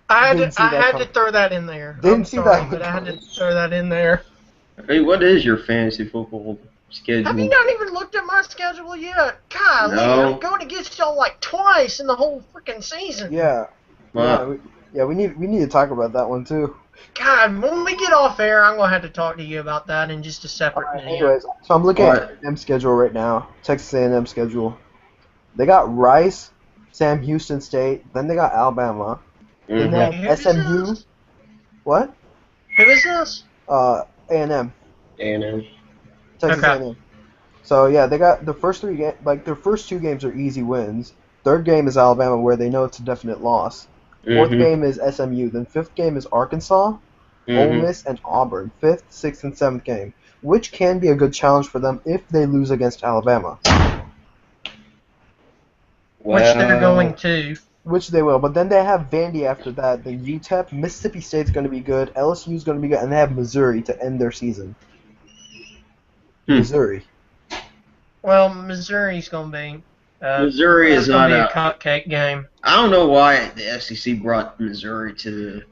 I had to throw that in there. But I had to throw that in there. Hey, what is your fantasy football schedule? Have you not even looked at my schedule yet? God, no. I'm going against y'all like twice in the whole freaking season. Yeah. Wow. We need to talk about that one too. God, when we get off air, I'm gonna have to talk to you about that in just a separate video. Anyways, so I'm looking at A&M schedule right now. Texas A&M schedule. They got Rice, Sam Houston State. Then they got Alabama. Then they have SMU. What? Who is this? A&M. A&M. Texas A&M. So yeah, they got the first 3 games. Like their first 2 games are easy wins. 3rd game is Alabama, where they know it's a definite loss. 4th game is SMU. Then 5th game is Arkansas, Ole Miss, and Auburn. 5th, 6th, and 7th game, which can be a good challenge for them if they lose against Alabama. Which they're going to. Which they will. But then they have Vandy after that. Then UTEP, Mississippi State's going to be good. LSU's going to be good. And they have Missouri to end their season. Missouri. Well, Missouri's going to be. Missouri is not a cupcake game. I don't know why the SEC brought Missouri to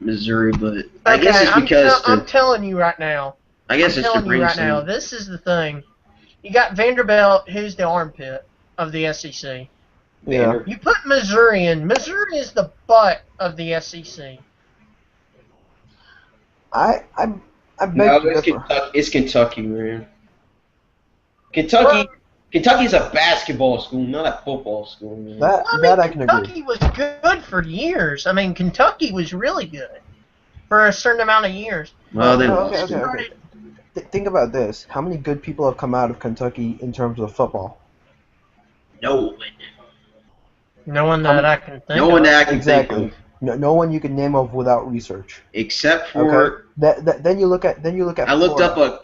Missouri, but I guess it's because I'm telling you right now. I guess it's to bring now. This is the thing. You got Vanderbilt, who's the armpit of the SEC. Yeah. You put Missouri in. Missouri is the butt of the SEC. I beg to differ. It's Kentucky, man. Kentucky's a basketball school, not a football school, man. That I can agree. Kentucky was good for years. I mean, Kentucky was really good for a certain amount of years. Well, then okay. Think about this. How many good people have come out of Kentucky in terms of football? No one. No one that I can think of. No one that I can think of. No one you can name of without research. Except for then you look at I looked Florida.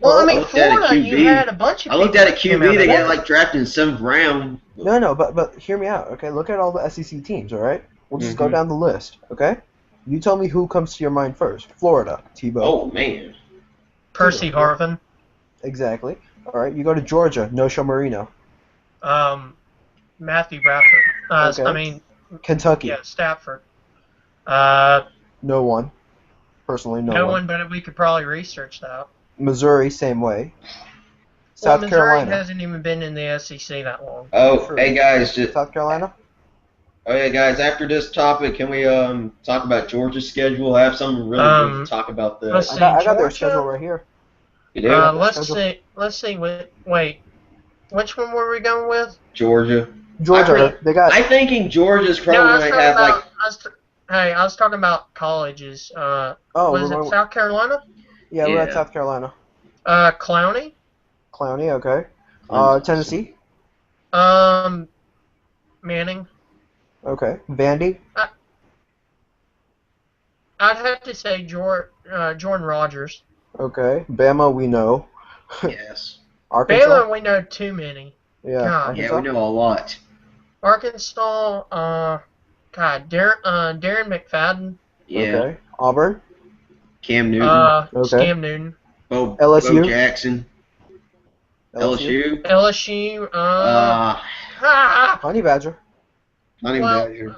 Florida, you had a bunch of I looked at a QB that got like drafted in 7th round. No, but hear me out, okay? Look at all the SEC teams, all right? We'll just go down the list, okay? You tell me who comes to your mind first. Florida, Tebow. Oh man. Percy Harvin. Exactly. All right, you go to Georgia, No-Show Marino. Matthew Bradford. Okay. I mean, Kentucky. Yeah, Stafford. No one. Personally, no one. But we could probably research that. Missouri, same way. Missouri Carolina hasn't even been in the SEC that long. Oh, hey guys. South Carolina? Oh yeah, guys. After this topic, can we talk about Georgia's schedule? I have something really good to talk about this. I got their schedule right here. You do? Let's see. Wait. Which one were we going with? Georgia. I'm thinking Georgia's probably going to have like. I was talking about colleges. Was it South Carolina? Yeah, we're at South Carolina. Clowney, okay. Tennessee. Manning. Okay. Vandy. I'd have to say Jordan Rogers. Okay. Bama, we know. Yes. Arkansas. Bama, we know too many. Yeah. Yeah, we know a lot. Arkansas. Darren McFadden. Yeah. Okay. Auburn. Cam Newton. Okay. Cam Newton. LSU. Bo Jackson. LSU. Honey Badger. Badger.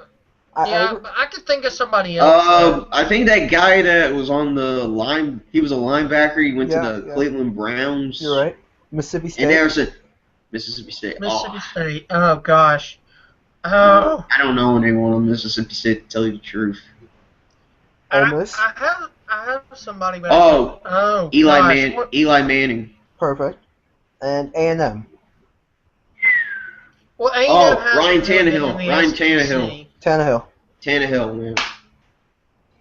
I could think of somebody else. I think that guy that was on the line, he was a linebacker. He went to the Cleveland Browns. You're right. Mississippi State. And there's Mississippi State. Mississippi State. Oh gosh. I don't know anyone on Mississippi State, to tell you the truth. Ole Miss. I have somebody. Eli Manning. Perfect. And A&M. Well, A&M has Ryan Tannehill. Tannehill, man.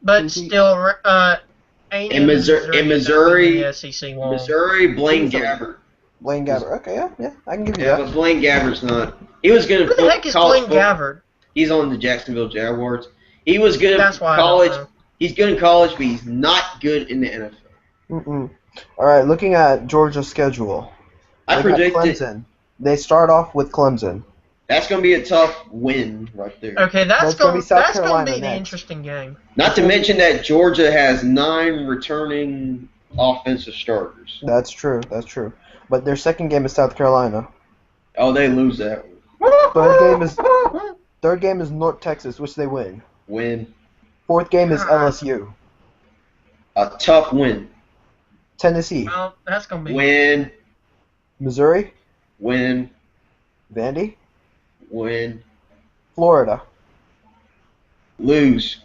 But still, A&M in Missouri, the SEC won. Missouri, Blaine Gabbert. Okay, yeah, I can give you that. But Blaine Gabbert's not. He was good at college. Who the heck is Blaine Gabbert? He's on the Jacksonville Jaguars. He was good in college. He's good in college, but he's not good in the NFL. All right, looking at Georgia's schedule. I predicted Clemson. They start off with Clemson. That's going to be a tough win right there. Okay, that's going to be the interesting game. Not to mention that Georgia has 9 returning offensive starters. That's true. But their second game is South Carolina. Oh, they lose that one. Third game is North Texas, which they win. Fourth game is LSU. A tough win. Tennessee. Well, that's going to be win. Missouri. Win. Vandy. Win. Florida. Lose.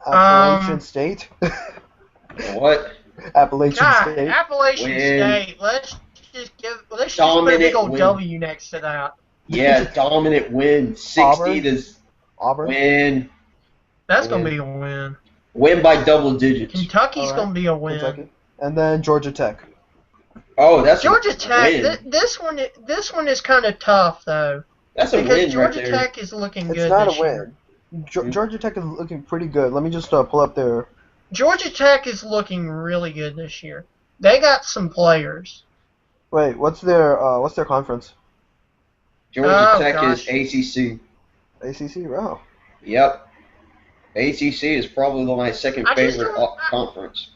Appalachian State. What? Appalachian State. State. Let's just put a big old W next to that. Yeah, dominant win. 60 to Auburn. Win. That's going to be a win. Win by double digits. Kentucky's going to be a win. Kentucky. And then Georgia Tech. Oh, that's Georgia Tech. This one is kind of tough though. That's a win because right Georgia there. Tech is looking good. It's not this a win. Georgia Tech is looking pretty good. Let me just pull up their. Georgia Tech is looking really good this year. They got some players. Wait, what's their conference? Georgia Tech is ACC. ACC, wow. Yep. ACC is probably my second favorite conference.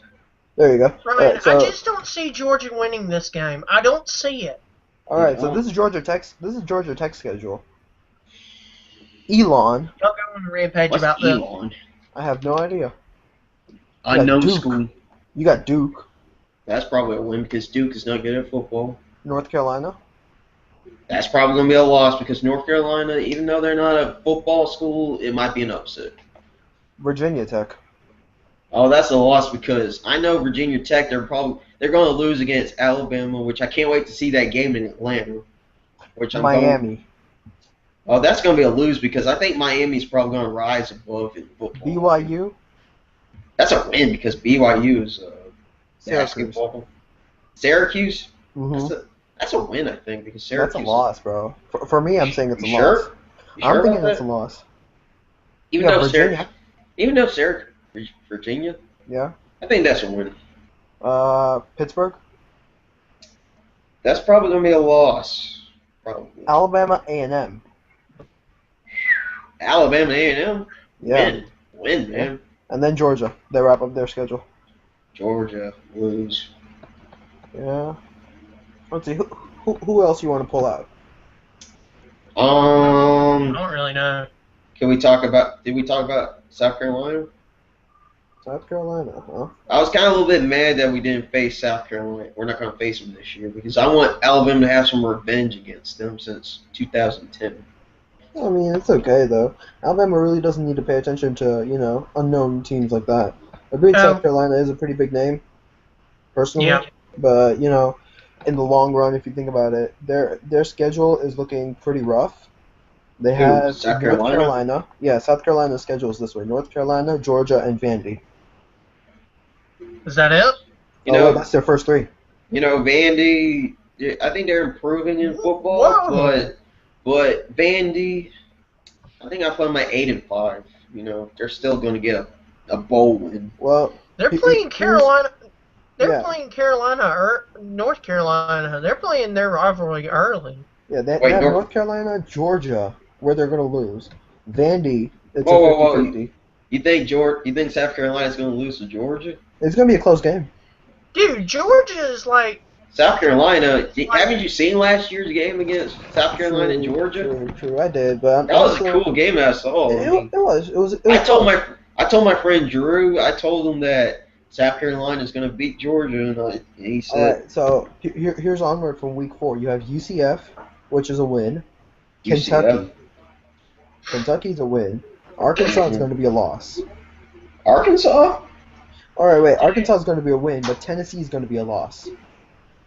There you go. Ryan, Right, so, I just don't see Georgia winning this game. I don't see it. all right, so this is Georgia Tech's schedule. Elon. Y'all go on a rampage What's about Elon? I have no idea. Unknown Duke. school. You got Duke, That's probably a win because Duke is not good at football. North Carolina. That's probably going to be a loss because North Carolina, even though they're not a football school, it might be an upset. Virginia Tech. Oh, that's a loss because I know Virginia Tech, they're going to lose against Alabama, which I can't wait to see that game in Atlanta. Miami. Oh, that's going to be a lose because I think Miami's probably going to rise above in football. BYU. That's a win because BYU is Syracuse. basketball. Syracuse? Mm-hmm. That's a win, I think, because Syracuse. That's a loss, bro. For me, I'm saying it's a loss. Sure? I'm thinking it's a loss. Even Yeah, though Virginia. Syracuse, Virginia, Yeah. I think that's a win. Pittsburgh. That's probably gonna be a loss. Probably. Alabama A&M. Alabama A&M. Yeah. Win, man. And then Georgia. They wrap up their schedule. Georgia lose. Yeah. Let's see. Who else you want to pull out? I don't really know. Did we talk about South Carolina? South Carolina, huh? I was kind of a little bit mad that we didn't face South Carolina. We're not going to face them this year because I want Alabama to have some revenge against them since 2010. I mean, it's okay, though. Alabama really doesn't need to pay attention to, unknown teams like that. Agreed, South Carolina is a pretty big name, personally. Yeah. But, in the long run, if you think about it, their schedule is looking pretty rough. They have South North Carolina? Carolina. Yeah, South Carolina's schedule is this way. North Carolina, Georgia, and Vandy. Is that it? That's their first three. Vandy, I think they're improving in football, Whoa. but Vandy, I think I put them at 8-5. They're still going to get a bowl win. Well, They're playing Carolina. Yeah. Playing Carolina or North Carolina. They're playing their rivalry early. Yeah, they have North Carolina, Georgia, where they're going to lose. Vandy, it's a 50-50. You think South Carolina's going to lose to Georgia? It's going to be a close game. Dude, Georgia is like... South Carolina, haven't you seen last year's game against South Carolina and Georgia? True, I did. But that was a cool game I saw. It was. I told my friend Drew, I told him that South Carolina is going to beat Georgia, and he said... All right, so here's onward from week 4. You have UCF, which is a win. UCF. Kentucky's a win. Arkansas is going to be a loss. Arkansas? All right, wait. Arkansas is going to be a win, but Tennessee is going to be a loss.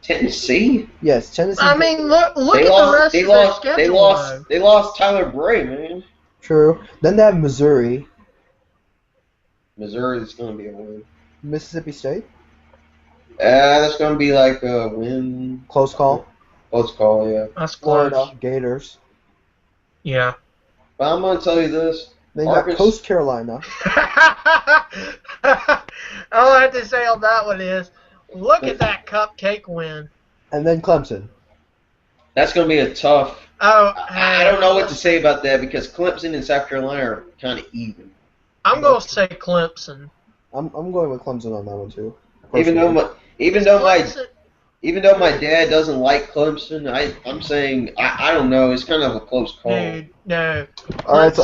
Tennessee? Yes, Tennessee. I mean, look at the rest of their schedule. They lost Tyler Bray, man. True. Then they have Missouri. Missouri is going to be a win. Mississippi State. That's going to be like a win. Close call. Close call, yeah. That's Florida close. Gators. Yeah. But I'm going to tell you this. Then you got Coast Carolina. All I have to say on that one is, look at that cupcake win. And then Clemson. That's going to be a tough... I don't know what to say about that because Clemson and South Carolina are kind of even. I'm going to say Clemson. I'm going with Clemson on that one too. Even though my dad doesn't like Clemson, I'm saying I don't know. It's kind of a close call. Dude, no. All right,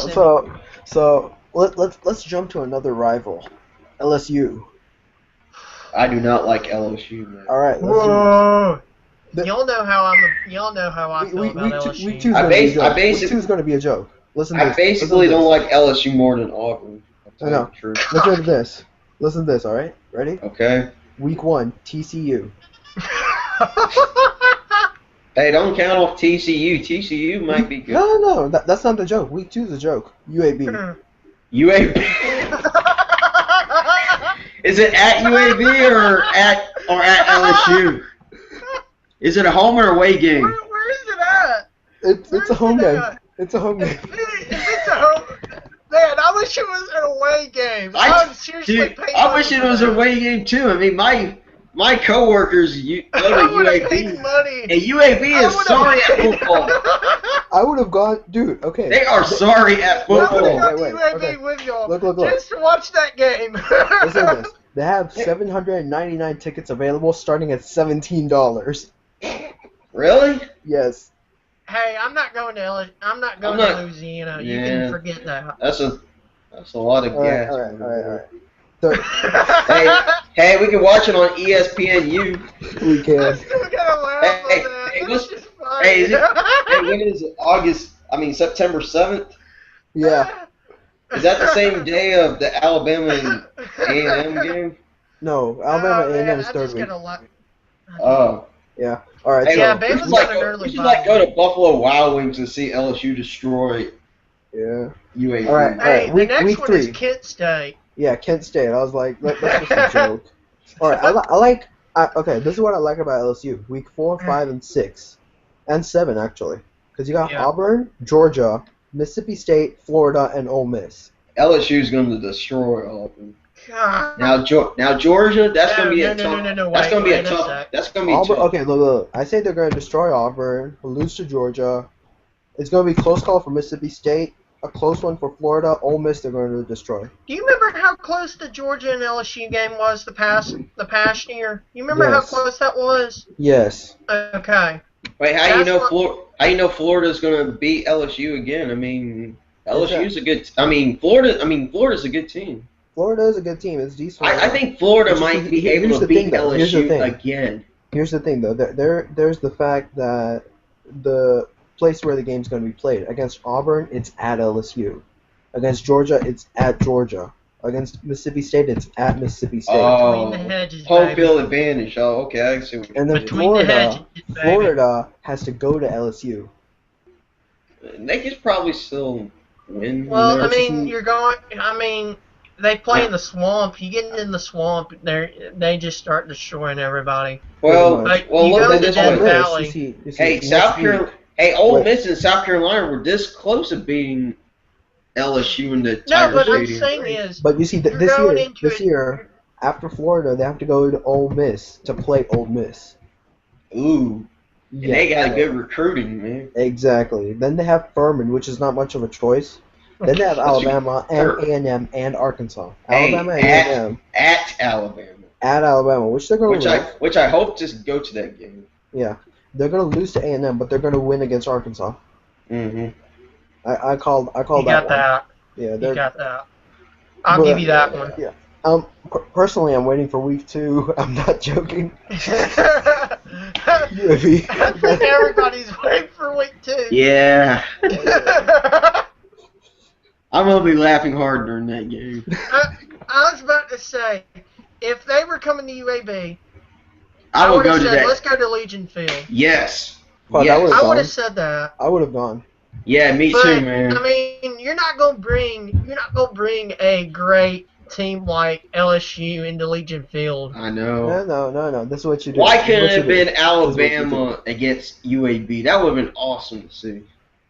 so let's jump to another rival, LSU. I do not like LSU, man. All right, Whoa. Y'all know how I feel about LSU. Week 2 is going to be a joke. Listen to this. I basically don't like LSU more than Auburn. I know. Listen to this. Listen to this. All right, ready? Okay. Week 1, TCU. Hey, don't count off TCU. TCU might be good. No, that's not the joke. Week 2 is a joke. UAB. UAB. Is it at UAB or at LSU? Is it a home or away game? Where is it at? It's a home game. It's a home game. It's a home. Man, I wish it was an away game. I wish it was an away game too. I mean, my coworkers go to UAB, money. and UAB is sorry at football. I would have gone, dude. Okay. They are sorry at football. I would have gone to UAB with y'all Look. just to watch that game. They have 799 tickets available, starting at $17. Really? Yes. Hey, I'm not going to Louisiana. You can forget that. That's a lot of gas. All right. So, hey, we can watch it on ESPNU. we can. I'm still gonna laugh on that. That's just funny. When is it? September 7th? Yeah. Is that the same day of the Alabama and A&M game? No, Alabama A&M is third week. Oh. Yeah. All right. Hey, so we should go to Buffalo Wild Wings and see LSU destroy. Yeah. UAB. All right. Hey, the next week one 3. is Kent State. Yeah, Kent State. I was like, that's just a joke. All right. Okay, this is what I like about LSU. Week 4, 5, and 6, and 7 actually, because you got Auburn, Georgia, Mississippi State, Florida, and Ole Miss. LSU's going to destroy all of them. God. Now Georgia, that's going to be a tough. That's going to be a tough. That's going to be Auburn, tough. Okay, look. I say they're going to destroy Auburn, lose to Georgia. It's going to be a close call for Mississippi State, a close one for Florida. Ole Miss, they're going to destroy. Do you remember how close the Georgia and LSU game was the past year? You remember how close that was? Yes. Okay. Wait, how you know Florida's going to beat LSU again? I mean, LSU's a good. Florida's a good team. Florida is a good team. It's decent. I think Florida might be able to beat LSU again. Here's the thing, though. There's the fact that the place where the game's going to be played. Against Auburn, it's at LSU. Against Georgia, it's at Georgia. Against Mississippi State, it's at Mississippi State. Oh, Between the hedges, home field advantage. Oh, okay, I see. And then Florida has to go to LSU. They could probably still win. Well, they play in the swamp. You get in the swamp, they just start destroying everybody. Well, you go to Death Valley. Ole Miss and South Carolina were this close of beating LSU in the Tiger but Stadium. I'm saying is, but you see, this year, after Florida, they have to go to Ole Miss to play Ole Miss. Ooh. And they got good recruiting, man. Exactly. Then they have Furman, which is not much of a choice. Then they have Alabama and A&M and Arkansas. Alabama and A&M. At Alabama. At Alabama, which they're going to lose. Which I hope to go to that game. Yeah. They're going to lose to A&M, but they're going to win against Arkansas. Mm-hmm. I called that got that. Yeah, you got that. I'll give you that one. Yeah. Personally, I'm waiting for week 2. I'm not joking. UAB. I think everybody's waiting for week 2. Yeah. I'm going to be laughing hard during that game. I was about to say, if they were coming to UAB, I would go to that. Let's go to Legion Field. Yes. Well, yes. I would have said that. I would have gone. Yeah, me too, man. I mean, you're not gonna bring a great team like LSU into Legion Field. I know. No. This is what you do. Why couldn't it have been Alabama against UAB? That would have been awesome to see.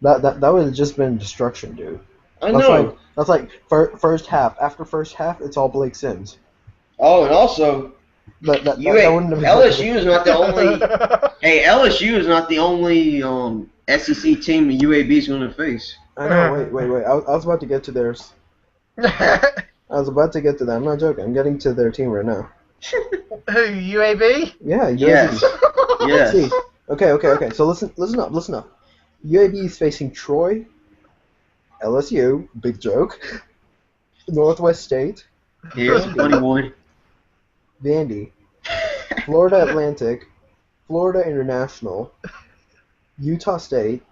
That would have just been destruction, dude. I know. That's like first half. After first half, it's all Blake Sims. Oh, and also, LSU is not the only. Hey, LSU is not the only SEC team the UAB is going to face. I know. Wait. I was about to get to theirs. I was about to get to that. I'm not joking. I'm getting to their team right now. Who, UAB? Yeah, UAB. Yes. Yes. See. Okay. So listen up. UAB is facing Troy, LSU, big joke, Northwest State, Here's 21. Vandy, Florida Atlantic, Florida International, Utah State,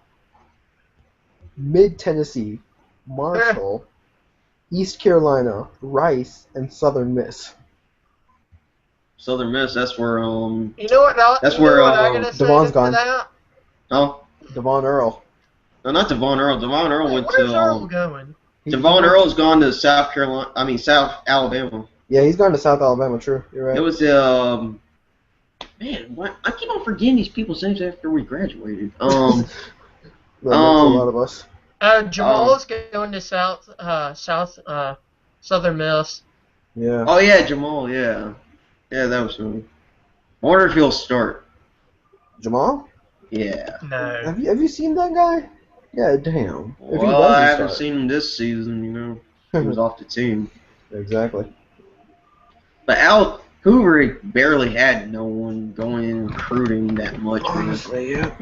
Mid-Tennessee, Marshall, East Carolina, Rice, and Southern Miss. Southern Miss, that's where You know what? I'm gonna say Devon's gone. Oh, Devon Earl. No, not Devon Earl. Devon Earl went to. Where's Earl going? Devon Earl's gone to South Alabama. Yeah, he's gone to South Alabama. True, you're right. It was man, what? I keep on forgetting these people's names after we graduated. That's a lot of us. Jamal's going to Southern Miss. Yeah. Oh yeah, Jamal. Yeah, that was him. I wonder if he'll start. Jamal? Yeah. No. Have you seen that guy? Yeah, damn. Well, I haven't seen him this season. He was off the team. Exactly. But Al Hoover barely had no one going in recruiting that much. Honestly, yeah.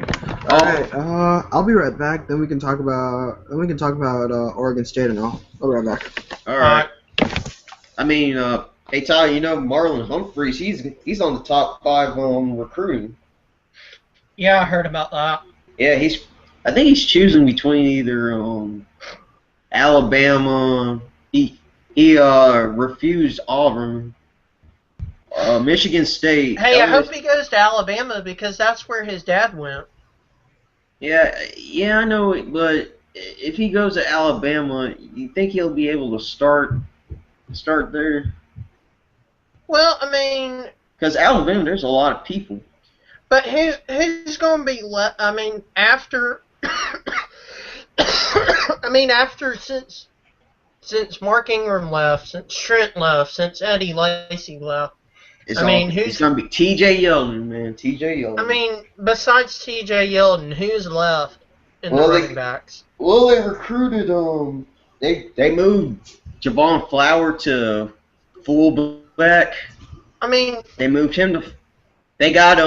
Alright, I'll be right back. Then we can talk about Oregon State and all. I'll be right back. Alright. I mean, hey Ty, you know Marlon Humphreys, he's on the top 5 recruiting. Yeah, I heard about that. Yeah, I think he's choosing between either Alabama. He refused Auburn. Michigan State. Hey, I hope he goes to Alabama because that's where his dad went. Yeah, I know it, but if he goes to Alabama, you think he'll be able to start there? Well, I mean, because Alabama, there's a lot of people. But who's going to be left? I mean, after since Mark Ingram left, since Trent left, since Eddie Lacy left. It's going to be T.J. Yeldon, man. T.J. Yeldon. I mean, besides T.J. Yeldon, who's left in the running backs? Well, they recruited they moved Javon Flower to fullback. I mean, they moved him to. They got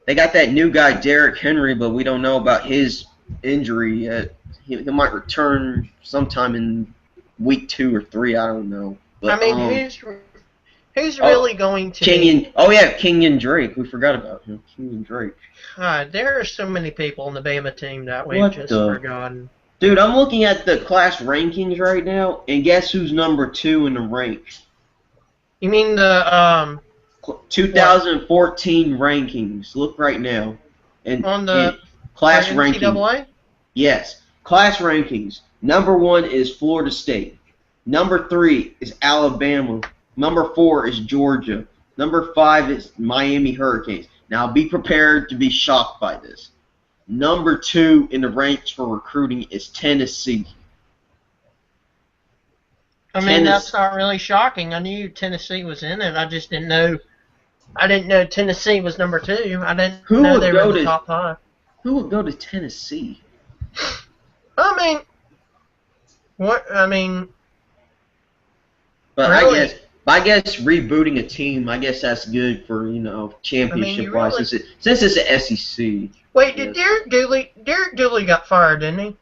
that new guy Derrick Henry, but we don't know about his injury yet. He might return sometime in week 2 or 3. I don't know. But, I mean, who's really going to Kenyon Drake. We forgot about him. Kenyon Drake. God, there are so many people on the Bama team that we've just forgotten. Dude, I'm looking at the class rankings right now, and guess who's number 2 in the rank? You mean the 2014 rankings. Look right now. And on the class rankings. Yes. Class rankings. Number 1 is Florida State. Number 3 is Alabama. Number 4 is Georgia. Number 5 is Miami Hurricanes. Now be prepared to be shocked by this. Number 2 in the ranks for recruiting is Tennessee. I mean, that's not really shocking. I knew Tennessee was in it. I just didn't know. I didn't know Tennessee was number 2. I didn't know they were in the top 5. Who would go to Tennessee? I mean, what? I mean, but really? I guess rebooting a team, I guess that's good for championship wise since it's the SEC. Wait, did Derek Dooley got fired, didn't he?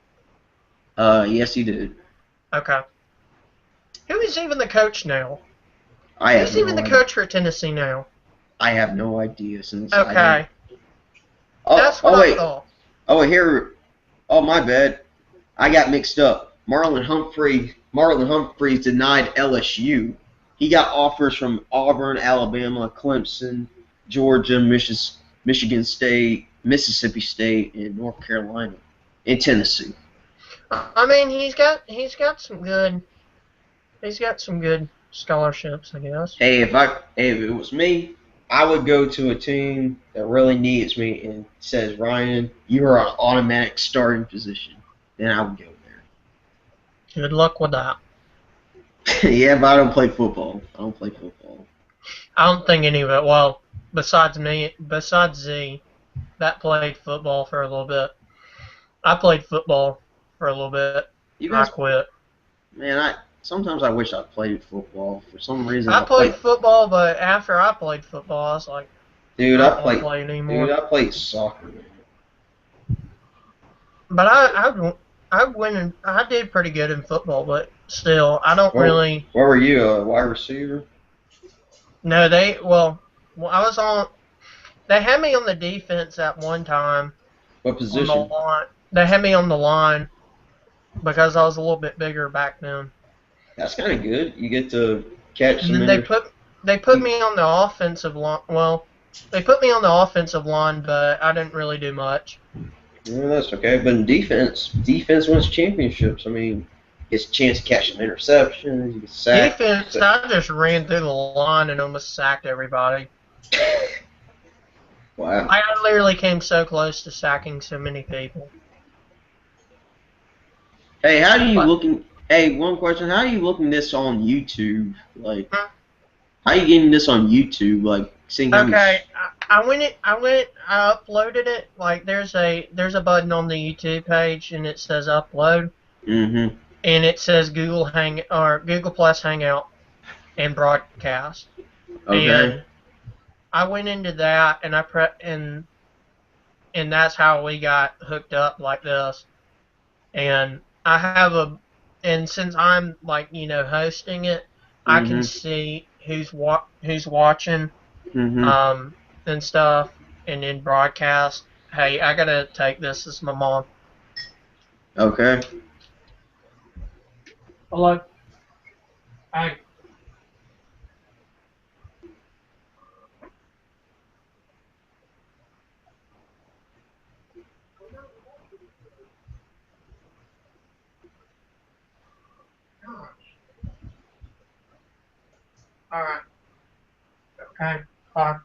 Yes, he did. Okay. Who is even the coach now? Who's even the coach for Tennessee now? I have no idea since. Okay. That's what I thought. Oh, my bad. I got mixed up. Marlon Humphreys denied LSU. He got offers from Auburn, Alabama, Clemson, Georgia, Michigan State, Mississippi State, and North Carolina, and Tennessee. I mean, he's got some good scholarships, I guess. Hey, if it was me, I would go to a team that really needs me and says, Ryan, you are an automatic starting position. Then I would go there. Good luck with that. Yeah, but I don't play football. I don't think any of it. Well, besides Z, that played football for a little bit. I played football for a little bit. I quit. Man, sometimes I wish I played football. For some reason, I played football, but after I played football, I was like, dude, I don't play anymore. Dude, I played soccer. But I did pretty good in football, but still, I don't really. Where were you? A wide receiver? No, I was on. They had me on the defense at one time. What position? On the line. They had me on the line because I was a little bit bigger back then. That's kind of good. You get to catch some. And then they put me on the offensive line. Well, they put me on the offensive line, but I didn't really do much. Yeah, that's okay. But in defense wins championships. I mean, gets a chance to catch some interceptions. You get sacked. Defense, I just ran through the line and almost sacked everybody. Wow. I literally came so close to sacking so many people. Hey, how do you looking? Hey, one question. How are you looking this on YouTube? Like, how are you getting this on YouTube? Like, seeing how I uploaded it. Like, there's a button on the YouTube page, and it says upload. Mm-hmm. And it says Google Plus Hangout. and broadcast. Okay. And I went into that, and and that's how we got hooked up like this. And I have and since I'm like hosting it, I can see who's watching, and stuff, and then broadcast. Hey, I gotta take this. This is my mom. Okay. Hello. Hi. All right. Okay. Bye.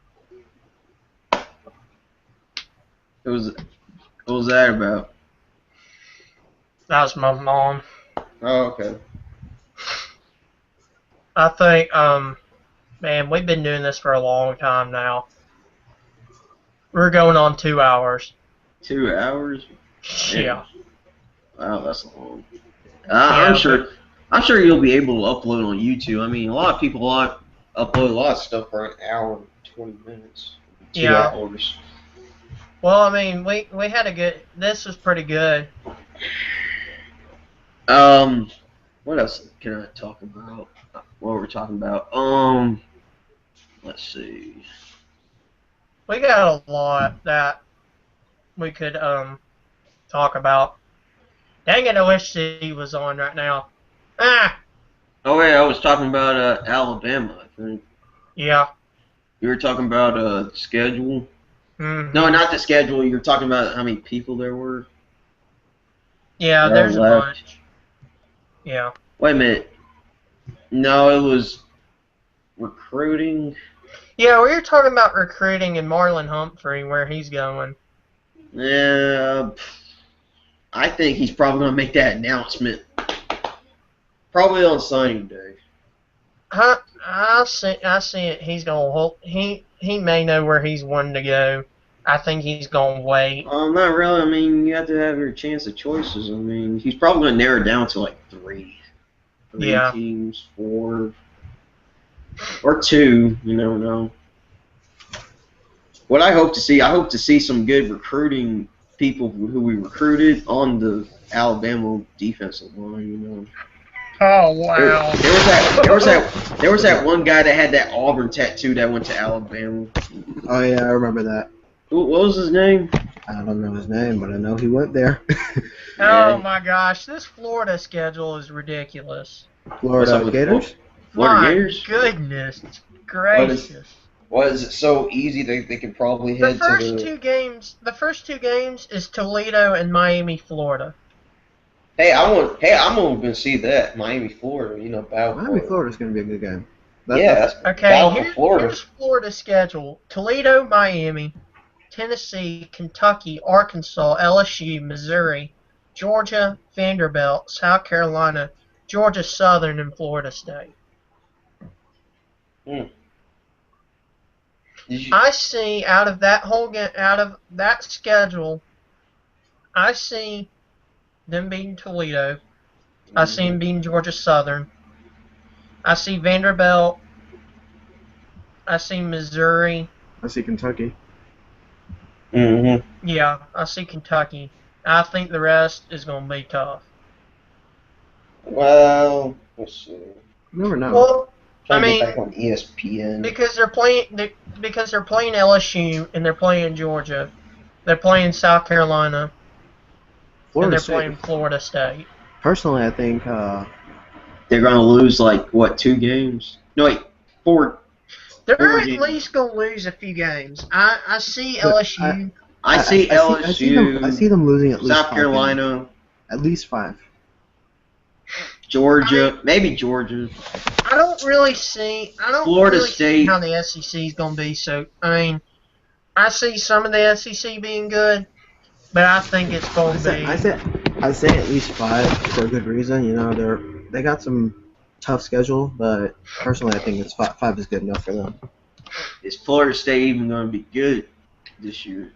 What was that about? That was my mom. Oh, okay. I think, man, we've been doing this for a long time now. We're going on 2 hours. 2 hours? Yeah. Wow, that's long. Yeah, I'm sure you'll be able to upload on YouTube. I mean, a lot of people upload a lot of stuff for an hour and 20 minutes. 2 hours. Well, I mean, we had a good. This was pretty good. What else can I talk about? What were we talking about? Let's see. We got a lot that we could talk about. Dang it! I wish he was on right now. Ah. Oh yeah, I was talking about Alabama. I think. Yeah. You were talking about schedule. Mm-hmm. No, not the schedule. You were talking about how many people there were. Yeah, there's a bunch. Yeah. Wait a minute. No, it was recruiting. Yeah, we were talking about recruiting and Marlon Humphrey, where he's going. Yeah, I think he's probably going to make that announcement. Probably on signing day. I see it. He's going to he may know where he's wanting to go. I think he's going to wait. Not really. I mean, you have to have your chance of choices. I mean, he's probably going to narrow it down to like three teams, 4, or 2. You never know. What I hope to see some good recruiting people who we recruited on the Alabama defensive line. You know. Oh wow! There was that one guy that had that Auburn tattoo that went to Alabama. Oh yeah, I remember that. What was his name? I don't know his name, but I know he went there. Oh my gosh, this Florida schedule is ridiculous. Florida Gators? Florida Gators? Goodness gracious. Why is it so easy they can probably head to the first two games is Toledo and Miami, Florida. I'm going to see that. Miami, Florida, you know, battle. Miami, Florida's going to be a good game. Okay, here's Florida's schedule. Toledo, Miami, Tennessee, Kentucky, Arkansas, LSU, Missouri, Georgia, Vanderbilt, South Carolina, Georgia Southern, and Florida State. I see out of that schedule, I see them beating Toledo. I see them beating Georgia Southern. I see Vanderbilt. I see Missouri. I see Kentucky. Yeah, I see Kentucky. I think the rest is going to be tough. Well, let's see. You never know. Well, I mean, back on ESPN because they're playing LSU and they're playing Georgia. They're playing South Carolina. Florida and they're State. playing Florida State. Personally, I think they're going to lose like what, 2 games? No, wait, 4. They're at least going to lose a few games. I see LSU. I see LSU. I see them losing at least South Carolina. Games. At least 5. Georgia, maybe Georgia. I don't really see. Florida State. See how the SEC is going to be. So I mean, I see some of the SEC being good, but I think it's going to be. I say at least 5 for a good reason. You know, they got some tough schedule, but personally, I think it's 5 is good enough for them. Is Florida State even going to be good this year?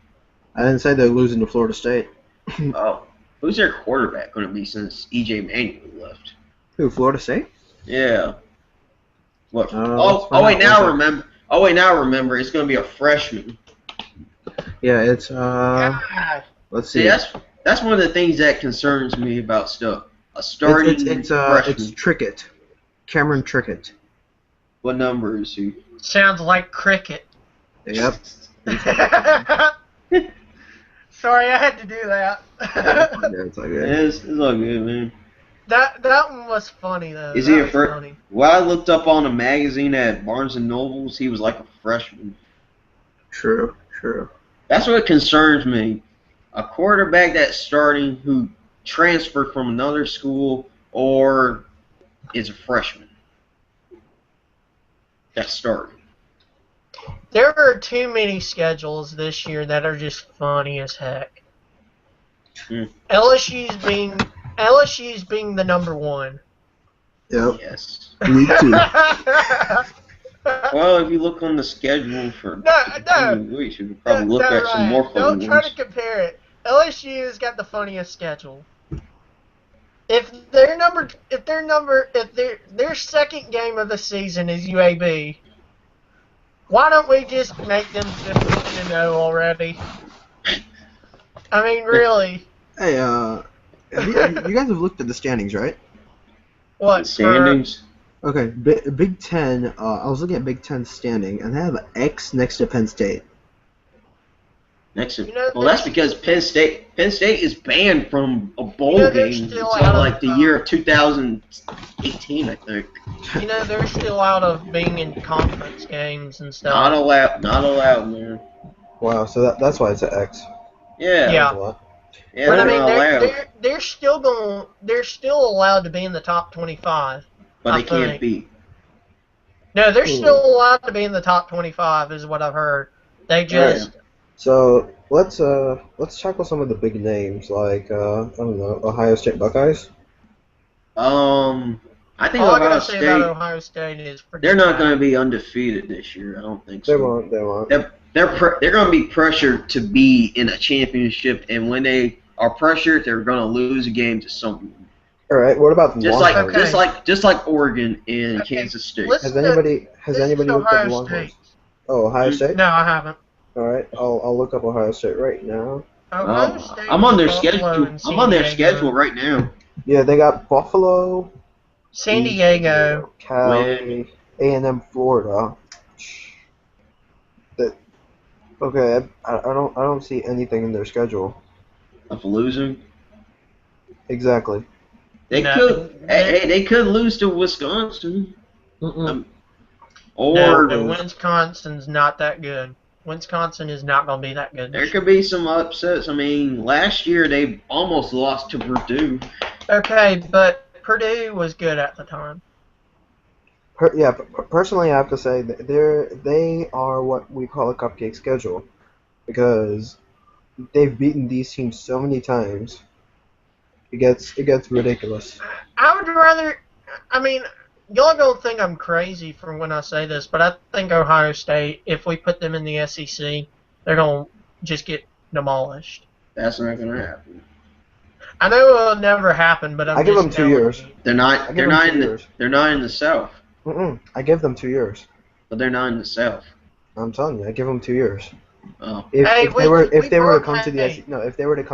I didn't say they're losing to Florida State. Oh, who's their quarterback going to be since E.J. Manuel left? Who, Florida State? Yeah. What? Oh wait, now I remember. Oh wait, now I remember. It's going to be a freshman. Yeah, it's God. let's see. See, that's one of the things that concerns me about stuff. A starting freshman. It's Trickett, Cameron Trickett. What number is he? Sounds like cricket. Yep. Sorry, I had to do that. Yeah, it's all good. It's all good, man. That one was funny though. Is he a freshman? Well, I looked up on a magazine at Barnes and Nobles. He was like a freshman. True. That's what concerns me. A quarterback that's starting who transferred from another school or is a freshman. That's starting. There are too many schedules this year that are just funny as heck. LSU's being the number one. Yep. Yes. Me too. Well, if you look on the schedule for weeks, you could probably look at some more fun ones. Don't try to compare it. LSU's got the funniest schedule. If their second game of the season is UAB, why don't we just make them 15-0 already? I mean, really. Hey, you guys have looked at the standings, right? What? Standings? Okay, Big Ten. I was looking at Big Ten standing, and they have an X next to Penn State. Well, that's because Penn State is banned from a bowl game until like the year of 2018, I think. You know, they're still out of being in conference games and stuff. Not allowed, man. Wow, so that's why it's an X. Yeah. But I mean, they're still allowed to be in the top 25. But they can't be. No, they're still allowed to be in the top 25, is what I've heard. They just. Right. So let's tackle some of the big names like I don't know, Ohio State Buckeyes. I think all I gotta say about Ohio State is they're not going to be undefeated this year. I don't think so. They won't. They're going to be pressured to be in a championship, and when they are pressured, they're going to lose a game to someone. All right. What about the Longhorns? Just like Oregon and Kansas State. Has anybody looked at the Longhorns? Oh, Ohio State? No, I haven't. All right. I'll look up Ohio State right now. I'm on their schedule. I'm on their schedule right now. Yeah, they got Buffalo, San Diego, Cal, A&M, Florida. Okay, I don't see anything in their schedule of losing. Exactly. They could lose to Wisconsin. Wisconsin's not that good. Wisconsin is not going to be that good. There could be some upsets. I mean, last year they almost lost to Purdue. Okay, but Purdue was good at the time. Personally, I have to say that they are what we call a cupcake schedule because they've beaten these teams so many times. It gets ridiculous. I would rather. I mean, y'all gonna think I'm crazy for when I say this, but I think Ohio State, if we put them in the SEC, they're gonna just get demolished. That's not gonna happen. I know it'll never happen, but I give them 2 years. They're not in the South. I give them 2 years. But they're not in the South. I'm telling you, I give them 2 years. Oh. If they were to come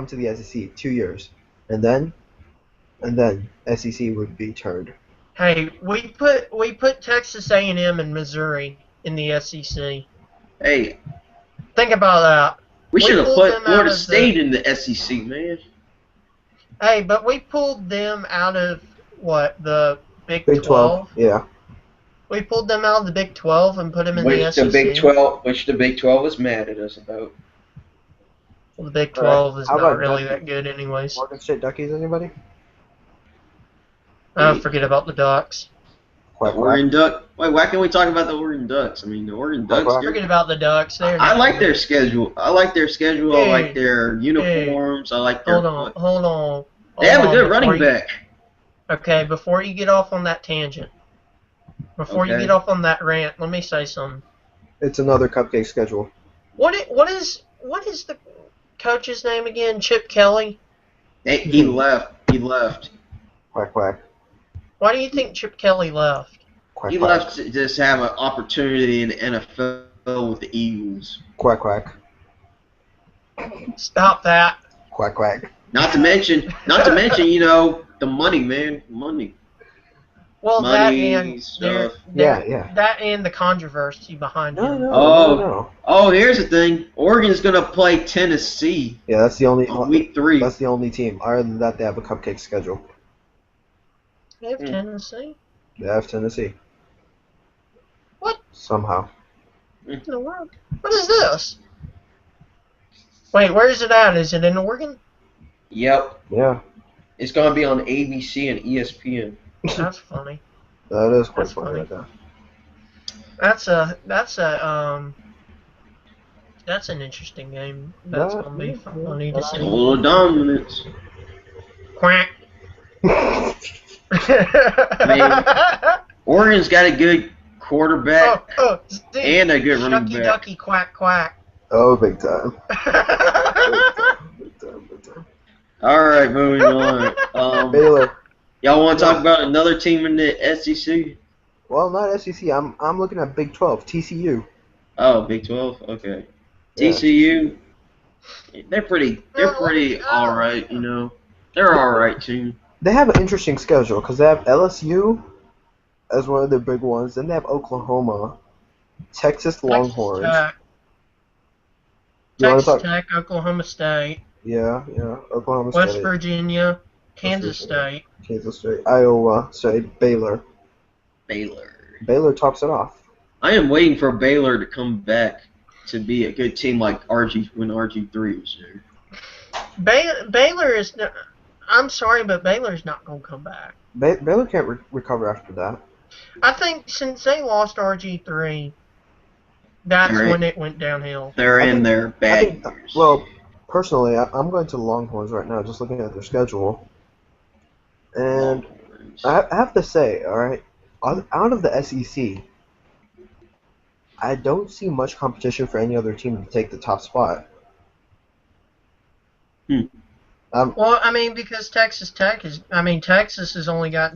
to the SEC, 2 years, and then SEC would be turned. Hey, we put Texas A&M and Missouri in the SEC. Hey, think about that. We should have put Florida State in the SEC, man. Hey, but we pulled them out of what, the Big 12? Yeah. We pulled them out of the Big 12 and put them in the SEC. Which the Big 12 was mad at us about. Well, the Big 12 is not really that good, anyways. Oregon State Duckies, anybody? Forget about the Ducks. Oregon Duck. Wait, why can't we talk about the Oregon Ducks? I mean, the Oregon Ducks. Forget about the Ducks. I like their schedule. I like their uniforms. I like their. Hold on. They have a good running back. Okay, before you get off on that tangent, before you get off on that rant, let me say something. It's another cupcake schedule. What is the coach's name again? Chip Kelly? He left. Quack quack. Why do you think Chip Kelly left? Quack, He quack. left to just have an opportunity in the NFL with the Eagles. Quack, quack. Stop that. Quack, quack. Not to mention, the money, man, money. Well, Money, that and stuff. that and the controversy behind him. No. Oh, here's the thing. Oregon's gonna play Tennessee. Yeah, that's the only on week 3. That's the only team. Other than that, they have a cupcake schedule. They have Tennessee. They have Tennessee. What? Somehow. In the world? What is this? Wait, where is it at? Is it in Oregon? Yep. Yeah. It's gonna be on ABC and ESPN. That's funny. That is quite That's funny funny. right there. That's an interesting game. That's gonna be funny to see. Full of dominance. Quack. Oregon's got a good quarterback and a good running Shucky back. ducky quack quack. Oh, big time. Big time. All right, moving on. Baylor. Y'all want to talk about another team in the SEC? Well, not SEC. I'm looking at Big 12. TCU. Oh, Big 12. Okay. Yeah. TCU. They're pretty all right. They're all right team. They have an interesting schedule because they have LSU as one of their big ones. Then they have Oklahoma, Texas Longhorns. Texas Tech, Oklahoma State. Yeah, Oklahoma West State. Virginia, Kansas State. Iowa State, Baylor. Baylor tops it off. I am waiting for Baylor to come back to be a good team like when RG3 was there. Baylor is. I'm sorry, but Baylor's not going to come back. Baylor can't recover after that. I think since they lost RG3, that's when it went downhill. They're in their bad years. Well, personally, I'm going to the Longhorns right now, just looking at their schedule. And I have to say, all right, out of the SEC, I don't see much competition for any other team to take the top spot. Well, because Texas Tech Texas has only got,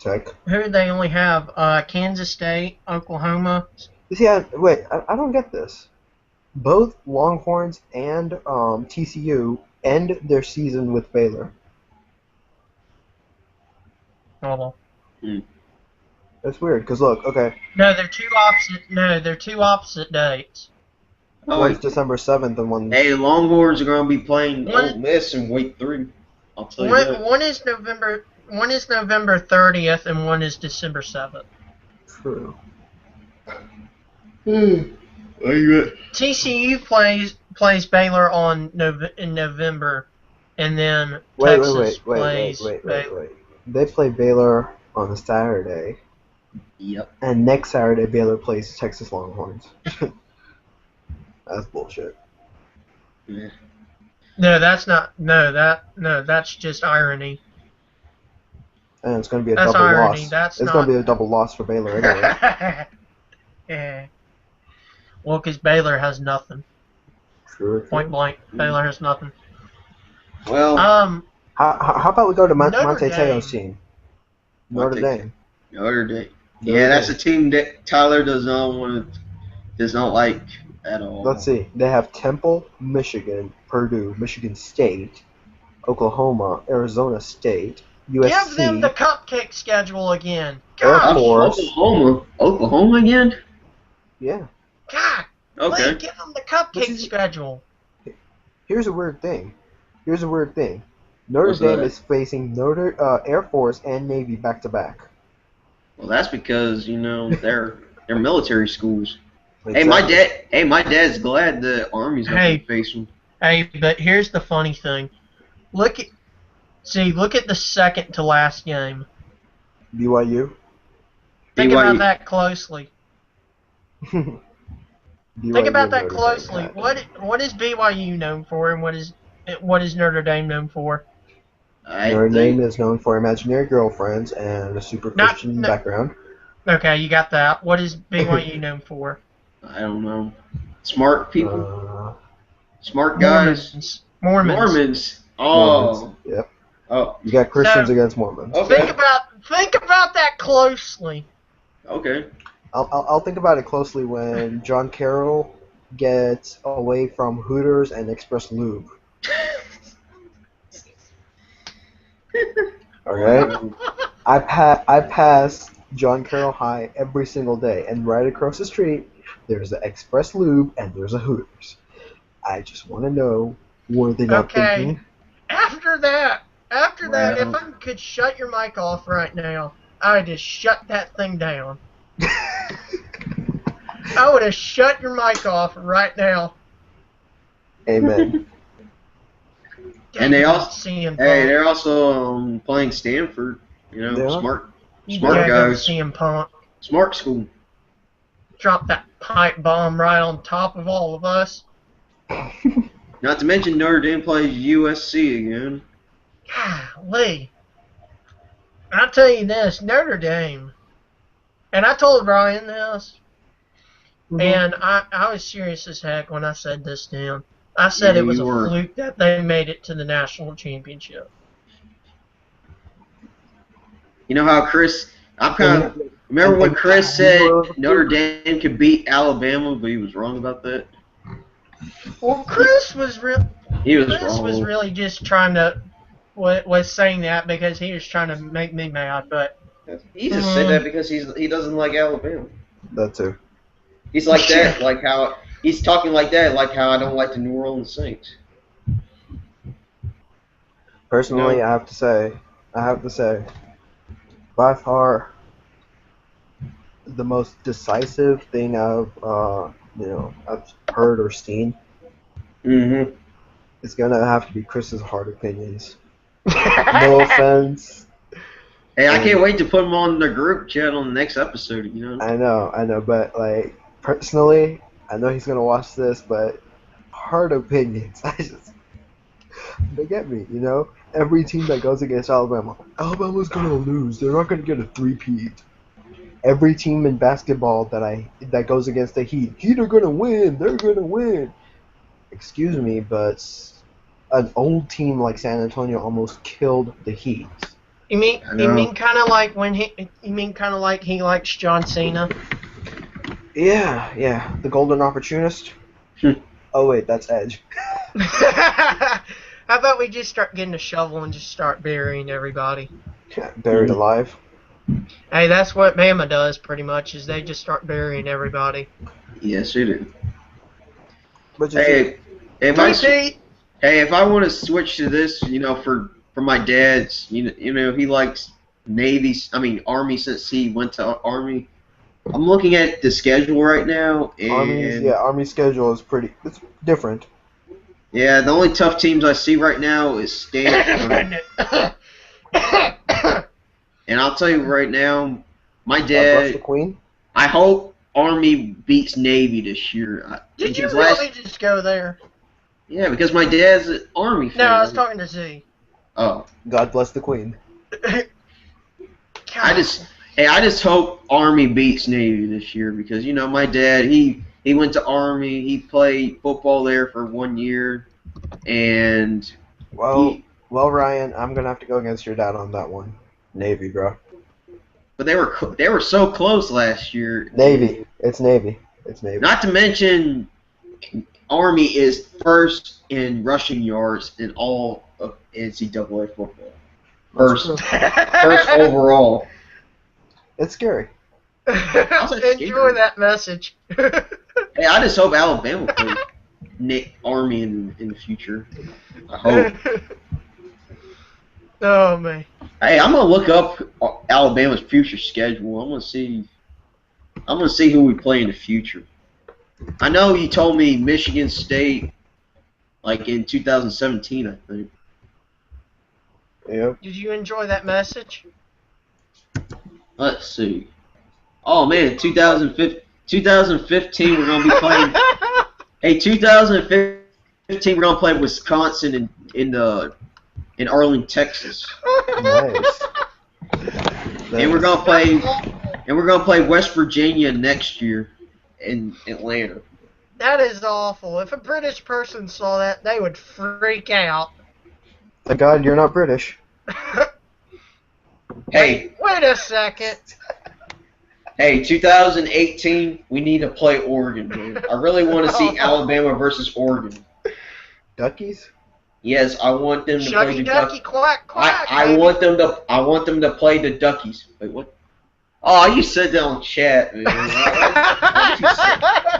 Tech. Who do they only have? Kansas State, Oklahoma. See, I don't get this. Both Longhorns and TCU end their season with Baylor. Hold on. That's weird, because look, okay. No, they're two opposite dates. One's December 7th and one's... Hey, Longhorns are going to be playing Ole Miss in week 3. I'll tell you that. One is November 30th and one is December 7th. True. TCU plays Baylor in November, and then Texas plays Baylor. They play Baylor on a Saturday. Yep. And next Saturday, Baylor plays Texas Longhorns. That's bullshit. Yeah. No, that's not. No, that's just irony. And it's going to be a That's double irony. loss. It's going to be a double loss for Baylor anyway. Yeah. Well, because Baylor has nothing. True. Point blank, Baylor has nothing. Well, how about we go to Monte Notre Teo's Dame. team? Notre Dame. Yeah, that's a team that Tyler does not like at all. Let's see. They have Temple, Michigan, Purdue, Michigan State, Oklahoma, Arizona State, USC. Give them the cupcake schedule again. Air God. Force. Oklahoma again? Yeah. God. Okay. Please give them the cupcake schedule. Here's a weird thing. Notre Dame is facing Air Force and Navy back to back. Well, that's because they're military schools. Exactly. Hey, my dad's glad the Army's not going to face them. Hey, but here's the funny thing. Look at the second to last game. BYU. Think about that closely. BYU Think about that Notre closely. Dame. What is BYU known for, and what is Notre Dame known for? Notre Dame is known for imaginary girlfriends and a super Christian background. Okay, you got that. What is BYU known for? I don't know. Smart people. Smart guys. Mormons. Oh. Mormons. Yep. Oh. You got Christians against Mormons. Okay. Think about that closely. Okay. I'll think about it closely when John Carroll gets away from Hooters and Express Lube. All right. I pass John Carroll High every single day, and right across the street there's an Express Lube and there's a Hooters. I just want to know, were they not Okay. thinking? After that, if Well, I could shut your mic off right now, I would just shut that thing down. I would have shut your mic off right now. Amen. and they also, CM Punk. hey, they're also playing Stanford. You know, Yeah. smart You guys. CM Punk. Smart school. Drop that pipe bomb right on top of all of us. Not to mention Notre Dame plays USC again. Golly. I'll tell you this, Notre Dame, and I told Ryan this, and I was serious as heck when I said this to him. I said it was a fluke that they made it to the national championship. You know how Chris, remember when Chris said Notre Dame could beat Alabama, but he was wrong about that? Well, Chris was wrong. was really just trying to, was saying that because he was trying to make me mad, but he just said that because he doesn't like Alabama. That too. He's like that, like how he's talking like that, like how I don't like the New Orleans Saints. Personally, I have to say, by far, the most decisive thing I've heard or seen. Mm-hmm. It's gonna have to be Chris's hard opinions. No offense. Hey, I can't wait to put him on the group chat on the next episode. You know. I know, but like personally, I know he's gonna watch this, but hard opinions. They get me, you know. Every team that goes against Alabama's gonna lose. They're not gonna get a three-peat. Every team in basketball that goes against the Heat are gonna win. They're gonna win. Excuse me, but an old team like San Antonio almost killed the Heat. You mean kind of like he likes John Cena? Yeah, the golden opportunist. Oh wait, that's Edge. How about we just start getting a shovel and just start burying everybody? Buried alive. Hey, that's what Bama does pretty much, is they just start burying everybody. Yes, it is. But if I want to switch to this, you know, for my dad's, you know, he likes Army since he went to Army. I'm looking at the schedule right now, and Army's schedule is it's different. Yeah, the only tough teams I see right now is Stanford. And I'll tell you right now, my dad. The Queen? I hope Army beats Navy this year. Did you really just go there? Yeah, because my dad's an Army fan. No, I was talking to Z. Oh. God bless the Queen. I just hope Army beats Navy this year because, you know, my dad, he went to Army. He played football there for 1 year, and well, Ryan, I'm gonna have to go against your dad on that one. Navy, bro. But they were so close last year. Navy. It's Navy. Not to mention, Army is first in rushing yards in all of NCAA football. First overall. It's scary. Enjoy that message. Hey, I just hope Alabama plays Army in the future. I hope. Oh man. Hey, I'm gonna look up Alabama's future schedule. I'm gonna see who we play in the future. I know you told me Michigan State, like in 2017, I think. Yep. Did you enjoy that message? Let's see. Oh man, 2015 we're gonna be playing. Hey, 2015 we're gonna play Wisconsin in Arlington, Texas. Nice. And we're gonna play West Virginia next year in Atlanta. That is awful. If a British person saw that, they would freak out. Thank God you're not British. Hey. Wait a second. Hey, 2018, we need to play Oregon, dude. I really want to see Alabama versus Oregon. Duckies? Yes, I want them to play the Ducky, Duckies. quack, quack, I want them to. I want them to play the Duckies. Wait, what? Oh, you said that on chat, man.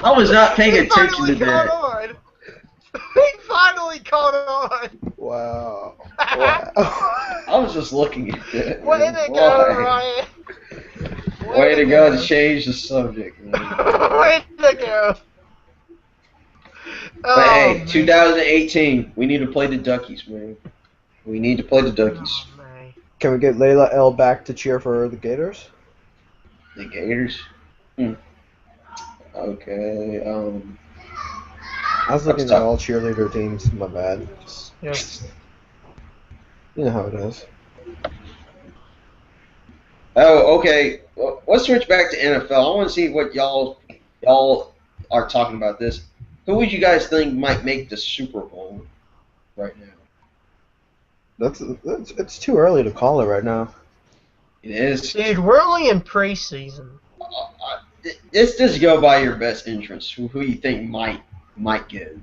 I was not paying attention to that. He finally caught on. Wow. Wow. I was just looking at that. Way to go, Ryan. Way to go to change the subject, man. Way to go. But hey, 2018, we need to play the Duckies, man. We need to play the Duckies. Oh, man. Can we get Layla L back to cheer for the Gators? The Gators? Okay, I was looking at all cheerleader teams. My bad. Yes. You know how it is. Oh, okay. Well, let's switch back to NFL. I want to see what y'all are talking about this. Who would you guys think might make the Super Bowl right now? It's too early to call it right now. It is. Dude, we're only in preseason. Let's just go by your best interests. Who you think might get it?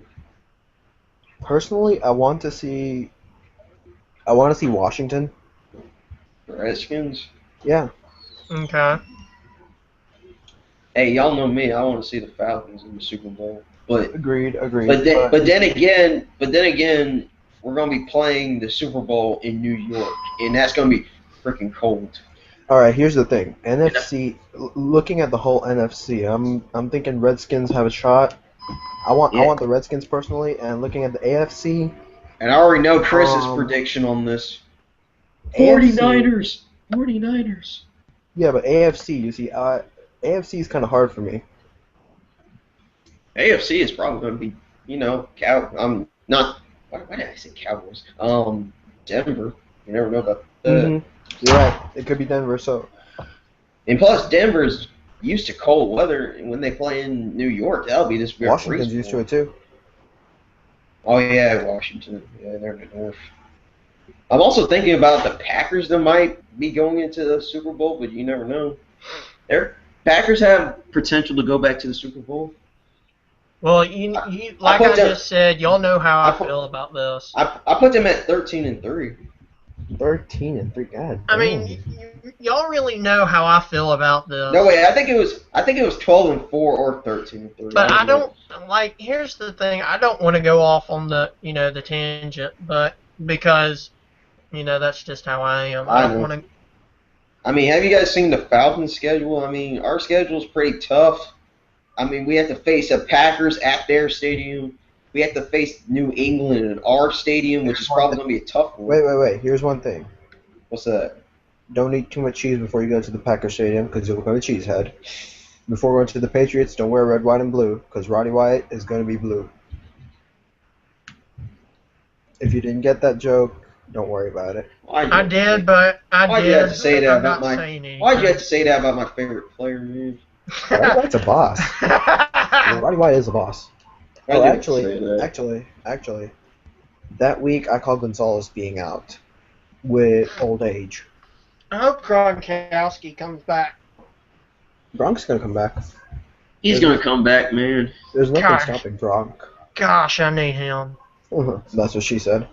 Personally, I want to see Washington. The Redskins? Yeah. Okay. Hey, y'all know me. I want to see the Falcons in the Super Bowl. But Agreed. But then again, we're gonna be playing the Super Bowl in New York, and that's gonna be freaking cold. All right, here's the thing. NFC. Looking at the whole NFC, I'm thinking Redskins have a shot. I want the Redskins personally, and looking at the AFC. And I already know Chris's prediction on this. 49ers. 49ers. Yeah, but AFC, you see, AFC is kind of hard for me. AFC is probably going to be, I'm not. Why did I say Cowboys? Denver. You never know about that. Mm-hmm. Yeah, it could be Denver. So, and plus Denver's used to cold weather, and when they play in New York, that'll be this weird. Washington's used to it too. Oh yeah, Washington. Yeah, they're in the north. I'm also thinking about the Packers that might be going into the Super Bowl, but you never know. Packers have potential to go back to the Super Bowl. Well, like I just said, y'all know how I feel about this. I put them at 13-3. 13-3, God. I mean, y'all really know how I feel about this. No way, I think it was 12-4 or 13-3. But I don't like. Here's the thing. I don't want to go off on the the tangent, but because that's just how I am. I don't want to. I mean, have you guys seen the Falcons schedule? I mean, our schedule's pretty tough. I mean, we have to face the Packers at their stadium. We have to face New England in our stadium, which is probably going to be a tough one. Wait. Here's one thing. What's that? Don't eat too much cheese before you go to the Packers stadium because you'll become a cheesehead. Before going to the Patriots, don't wear red, white, and blue because Roddy White is going to be blue. If you didn't get that joke, don't worry about it. I did, but I did. Why'd you have to say that about Why'd you have to say that about my favorite player, man? Roddy White's a boss. Roddy White is a boss. Oh, actually, that week I called Gonzalez being out with old age. I hope Gronkowski comes back. Gronk's gonna come back. He's gonna come back, man. There's nothing stopping Gronk. Gosh, I need him. That's what she said.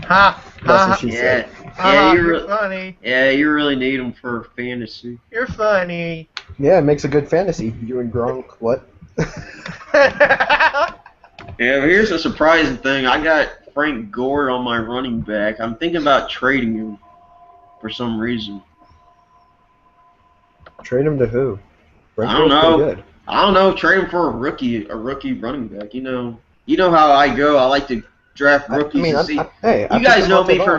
That's what she said. Yeah, you're funny. Yeah, you really need him for fantasy. You're funny. Yeah, it makes a good fantasy. You and Gronk, what? Yeah, here's a surprising thing. I got Frank Gore on my running back. I'm thinking about trading him for some reason. Trade him to who? I don't know. I don't know. Trade him for a rookie running back. You know how I go. I like to draft rookies. You guys know me for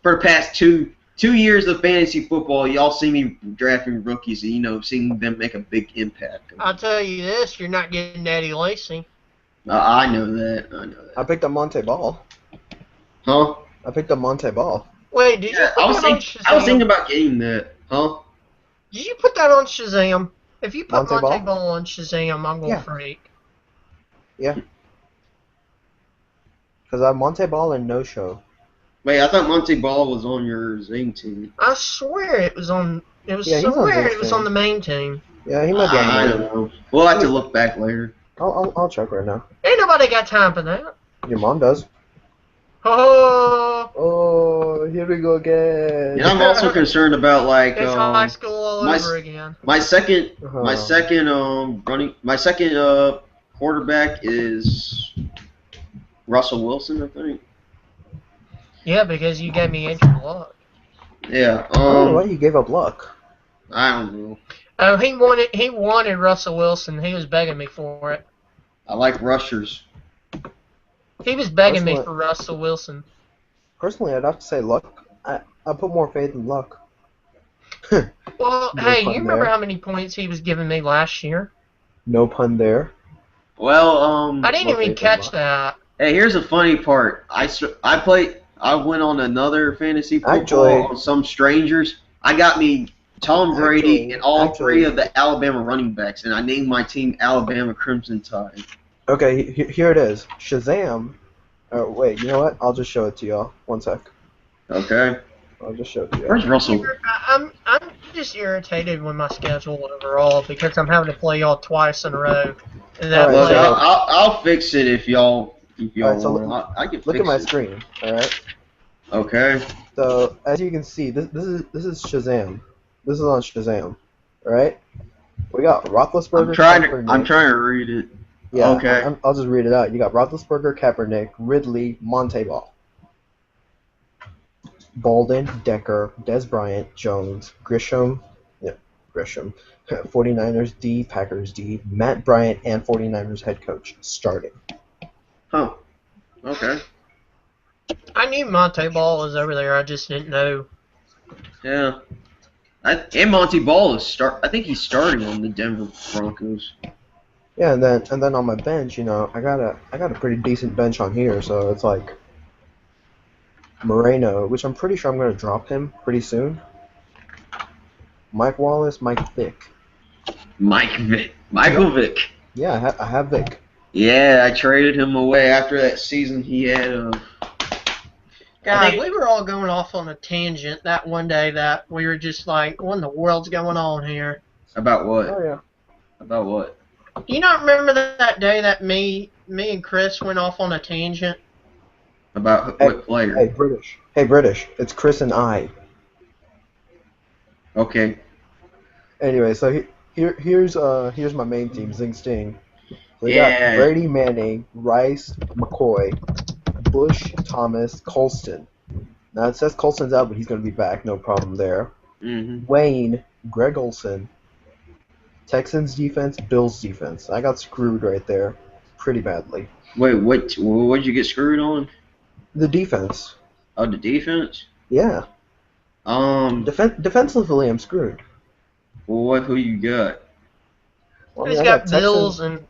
the past two years of fantasy football. Y'all see me drafting rookies and seeing them make a big impact. I'll tell you this: you're not getting Eddie Lacy. I know that. I picked up Monte Ball. Huh? I picked up Monte Ball. Wait, did you? I was thinking about getting that. Huh? Did you put that on Shazam? If you put Monte Ball on Shazam, I'm going to freak. Yeah. Because I have Monte Ball and No Show. Wait, I thought Monte Ball was on your Zing team. I swear it was on. It was Yeah, somewhere. It was on the main team. Yeah, he might be on the I move. don't know. We'll have to look back later. I'll check right now. Ain't nobody got time for that. Your mom does. Oh, Oh, here we go again. And I'm also concerned about like it's high school all my over again. my second Uh-huh. quarterback is Russell Wilson, I think. Yeah, because you gave me Andrew Luck. Yeah. I don't know why you gave up Luck. I don't know. Oh, he wanted Russell Wilson. He was begging me for it. I like rushers. He was begging me for Russell Wilson. Personally, I'd have to say Luck. I put more faith in Luck. Well, No hey, pun you remember there. how many points he was giving me last year? No pun there. Well, I didn't more even faith in catch Luck. that. hey, here's the funny part. I went on another fantasy football Actually- on some strangers. I got me Tom Brady and all three of the Alabama running backs, and I named my team Alabama Crimson Tide. Okay, here it is. Shazam. Wait, you know what? I'll just show it to y'all. One sec. Okay. I'll just show it to y'all. Where's Russell? I'm just irritated with my schedule overall because I'm having to play y'all twice in a row. And that Alright, Look, so- I'll fix it if y'all Alright, so want. I can Look fix at my it. screen. All right. Okay. So as you can see, this is Shazam. This is on Shazam. All right. We got Roethlisberger. I'm trying to read it. Yeah. Okay. I'll just read it out. You got Roethlisberger, Kaepernick, Ridley, Monte Ball, Bolden, Decker, Des Bryant, Jones, Grisham. 49ers D, Packers D, Matt Bryant, and 49ers head coach starting. Huh. Okay. I knew Monte Ball was over there. I just didn't know. Yeah. And Monty Ball I think he's starting on the Denver Broncos. Yeah, and then on my bench, I got a pretty decent bench on here, so it's like Moreno, which I'm pretty sure I'm gonna drop him pretty soon. Mike Wallace, Mike Vick. Michael Vick. Yeah, I have Vick. Yeah, I traded him away after that season he had. God, we were all going off on a tangent that one day that we were just like, what in the world's going on here? About what? Oh yeah. About what? You don't remember that day that me and Chris went off on a tangent? About what player? Hey British. It's Chris and I. Okay. Anyway, so here's my main team, Zing Sting. We Yeah. got Brady, Manning, Rice, McCoy, Bush, Thomas, Colston. Now it says Colston's out, but he's gonna be back, no problem there. Mm-hmm. Wayne, Greg Olson, Texans defense, Bills defense. I got screwed right there, pretty badly. Wait, what'd you get screwed on? The defense. Oh, the defense? Yeah. Defensively, I'm screwed. Well, who you got? Well, He's I got Texans- Bills and...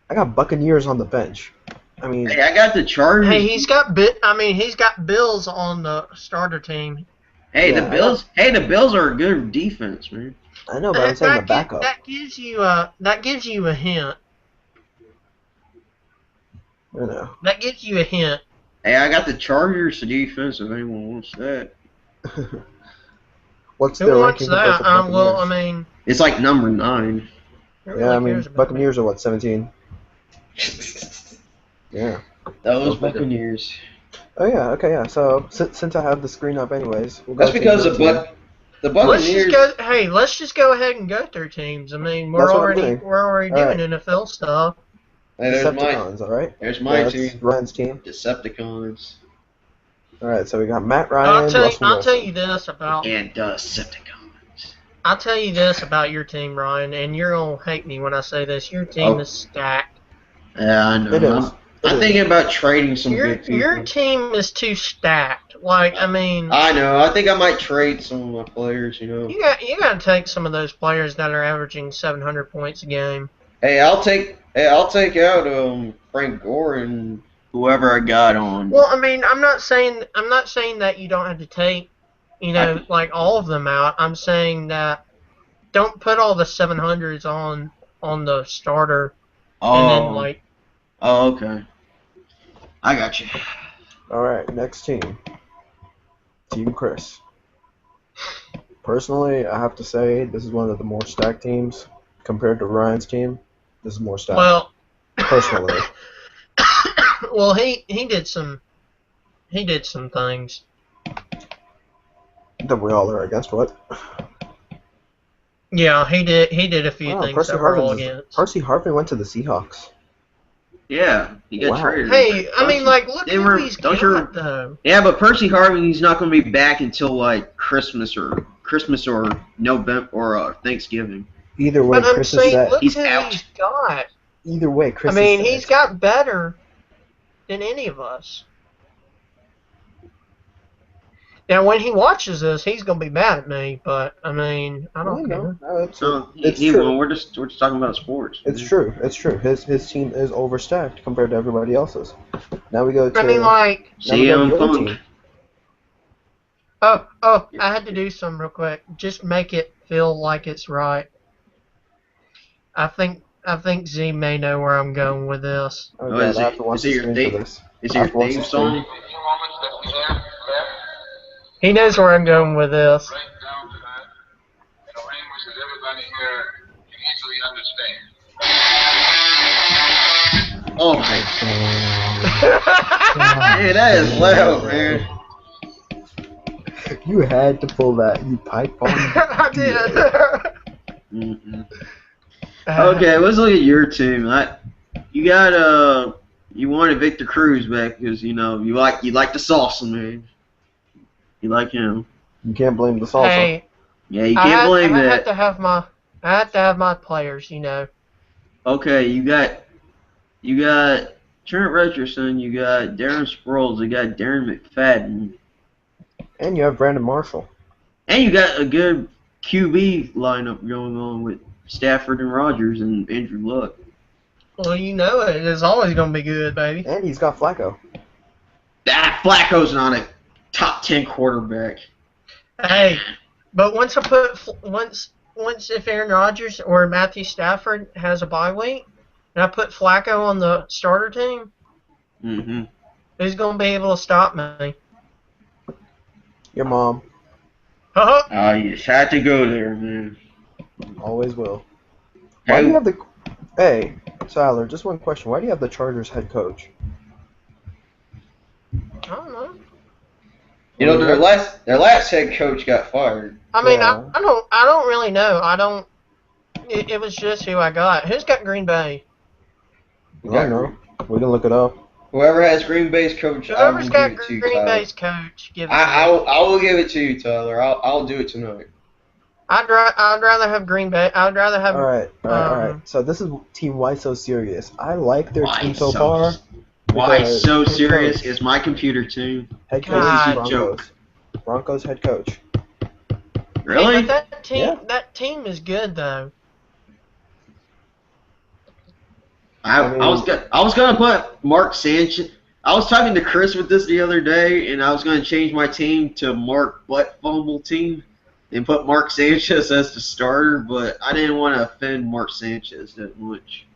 I got Buccaneers on the bench. I mean, Hey, I got the Chargers. Hey, he's got Bills on the starter team. Hey, yeah, the Bills. Hey, the Bills are a good defense, man. I know, but I'm saying the That backup. gives you a hint. I know. That gives you a hint. Hey, I got the Chargers defense. If anyone wants that, What's Who their wants ranking compared to that? Well, I Buccaneers? mean, it's like number 9. who Yeah, really I mean, cares about Buccaneers are what, 17? Yeah. Those Buccaneers. Oh yeah, okay, yeah. So since I have the screen up, anyways, we'll go That's to because your team. the me? Buccaneers. Let's just go ahead and go through teams. I mean, we're That's what I'm already saying. doing Alright. NFL stuff. Hey, there's my Decepticons, all right. there's my That's team. Ryan's team. Decepticons All right, so we got Matt Ryan, I'll Russell tell Wilson. you this about and Decepticons. I'll tell you this about your team, Ryan, and you're gonna hate me when I say this. Your team is stacked. Yeah, I know. It is. I'm thinking about trading some good people. Your team is too stacked. Like, I mean, I know. I think I might trade some of my players. you got to take some of those players that are averaging 700 points a game. Hey, I'll take out Frank Gore and whoever I got on. Well, I mean, I'm not saying that you don't have to take, like all of them out. I'm saying that don't put all the 700s on the starter, and then like. Oh, okay. I got you. All right, next team. Team Chris. Personally, I have to say this is one of the more stacked teams compared to Ryan's team. This is more stacked. Well, personally. Well, he did some things. That we all are against what? Yeah, he did a few things that we're all against. Percy Harvin went to the Seahawks. Yeah, he got traded. Hey, I mean, like, look at who he's got, though. Yeah, but Percy Harvin, he's not going to be back until like Christmas or November or Thanksgiving. Either way, but Chris I'm saying, is set. Look he's who out. He's got. Either way, Chris. I mean, is set. he's got better than any of us. Now, when he watches this, he's gonna be mad at me. But I mean, I don't care. No, it's true. Well, we're just talking about sports. It's true. It's true. His team is overstacked compared to everybody else's. Now we go to. I mean, like. CM Punk. Oh! I had to do some real quick. Just make it feel like it's right. I think Z may know where I'm going with this. Oh, God, is it your theme song? He knows where I'm going with this. Right down to that, in a language that everybody here can easily understand. Oh my! Hey, that is loud, man. You had to pull that, you pipe bomb. I did. Mm-hmm. Okay, let's look at your team. You wanted Victor Cruz back because you like the salsa, man. You like him. You can't blame the salsa. Hey, yeah, you can't blame that. I had to have my players, Okay, you got Trent Richardson, you got Darren Sproles, you got Darren McFadden. And you have Brandon Marshall. And you got a good QB lineup going on with Stafford and Rodgers and Andrew Luck. Well, you know it. It's always going to be good, baby. And he's got Flacco. Flacco's not a top 10 quarterback. Hey, but once if Aaron Rodgers or Matthew Stafford has a bye week, and I put Flacco on the starter team, who's going to be able to stop me? Your mom. Oh, you just had to go there, man. Always will. Why do you have the... Hey, Tyler, just one question. Why do you have the Chargers head coach? I don't know. Their last head coach got fired. I mean, Yeah. I don't really know. It was just who I got. Who's got Green Bay? I don't know. We can look it up. Whoever has Green Bay's coach, Whoever's got Green Bay's coach, give it to me. I will give it to you, Tyler. I'll do it tonight. I'd rather have Green Bay. I'd rather have. All right. So this is Team Why So Serious. I like their team so far. Why So Serious is my computer team. Head coach God. is Broncos. Broncos head coach. Really? Hey, but Yeah. that team is good though. I was gonna put Mark Sanchez. I was talking to Chris with this the other day, and I was gonna change my team to Mark Butt Fumble team and put Mark Sanchez as the starter, but I didn't want to offend Mark Sanchez that much.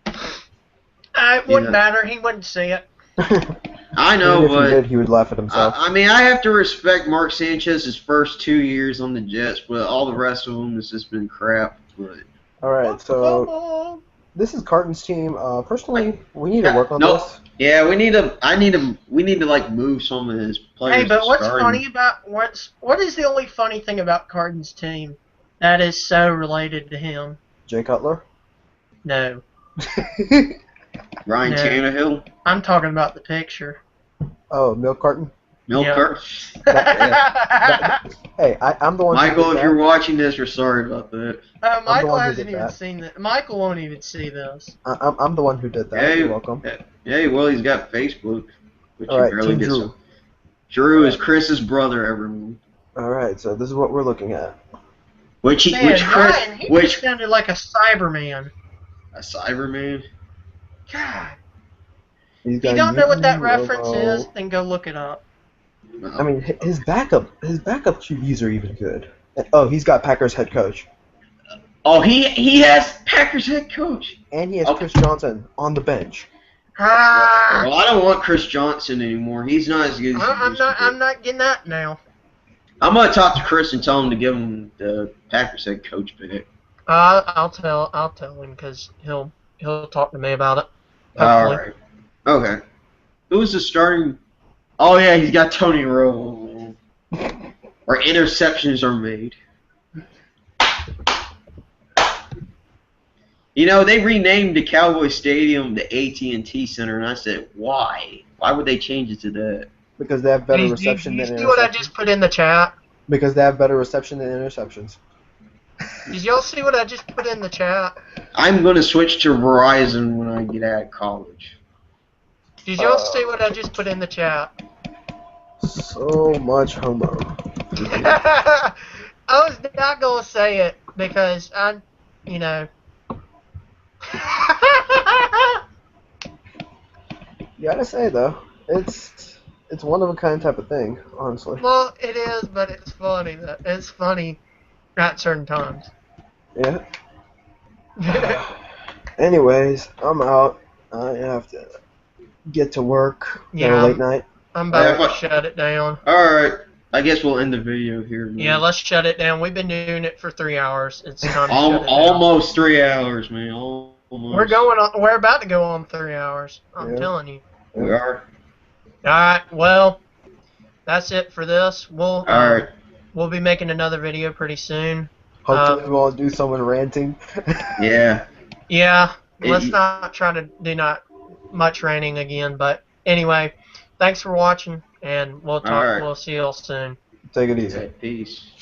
It wouldn't matter. He wouldn't see it. I know, Even if but he did, he would laugh at himself. I mean, I have to respect Mark Sanchez's first 2 years on the Jets, but all the rest of them has just been crap. But All right, so this is Carton's team. Personally, we need to work on this. Yeah, we need to like move some of his players. Hey, but what's starting. funny about what is the only funny thing about Carton's team that is so related to him? Jay Cutler? No. Ryan No. Tannehill? I'm talking about the picture. Oh, Milk Carton? Milk Yeah. Carton? Hey, I'm the one. Michael, who did if you're that. watching this, we're sorry about that. Michael one who hasn't did even that. seen that. Michael won't even see this. I'm the one who did that. Hey, You're welcome. Yeah, well, he's got Facebook, which All he right, barely Team gets. Drew. Drew is Chris's brother, everyone. All right, so this is what we're looking at. Man, Ryan, he sounded like a Cyberman. A Cyberman? God. He's If you got don't know what that Yuki, reference Robo. is, then go look it up. I mean, his backup QBs are even good. Oh, he's got Packers head coach, Oh, he has Packers head coach. and he has Okay. Chris Johnson on the bench. Well, I don't want Chris Johnson anymore. He's not as good as he I'm used to be. not getting that now. I'm gonna talk to Chris and tell him to give him the Packers head coach pick. I'll tell him because he'll talk to me about it. All Hopefully. right. Okay. Who's the starting? Oh yeah, he's got Tony Romo. Or interceptions are made. You know, they renamed the Cowboy Stadium the AT&T Center, and I said, why? Why would they change it to that? Because they have better reception Did than you see what I interceptions. just put in the chat? Because they have better reception than interceptions. Did y'all see what I just put in the chat? I'm going to switch to Verizon when I get out of college. Did y'all see what I just put in the chat? So much homo. I was not gonna say it because you know. You gotta say though, it's one of a kind type of thing, honestly. Well, it is, but it's funny. It's funny at certain times. Yeah. Anyways, I'm out. I have to get to work. Yeah, Got a late night. I'm about Yeah, to shut it down. Alright. I guess we'll end the video here. Man. Yeah, let's shut it down. We've been doing it for 3 hours. It's time to shut it down. Almost 3 hours, man. Almost. We're about to go on 3 hours. I'm telling you. We are. Alright, well, that's it for this. Alright. We'll be making another video pretty soon. Hopefully we'll do someone ranting. Yeah. Yeah, let's not try to do not much ranting again, but anyway, thanks for watching, and we'll talk. All right. We'll see you all soon. Take it easy. Peace.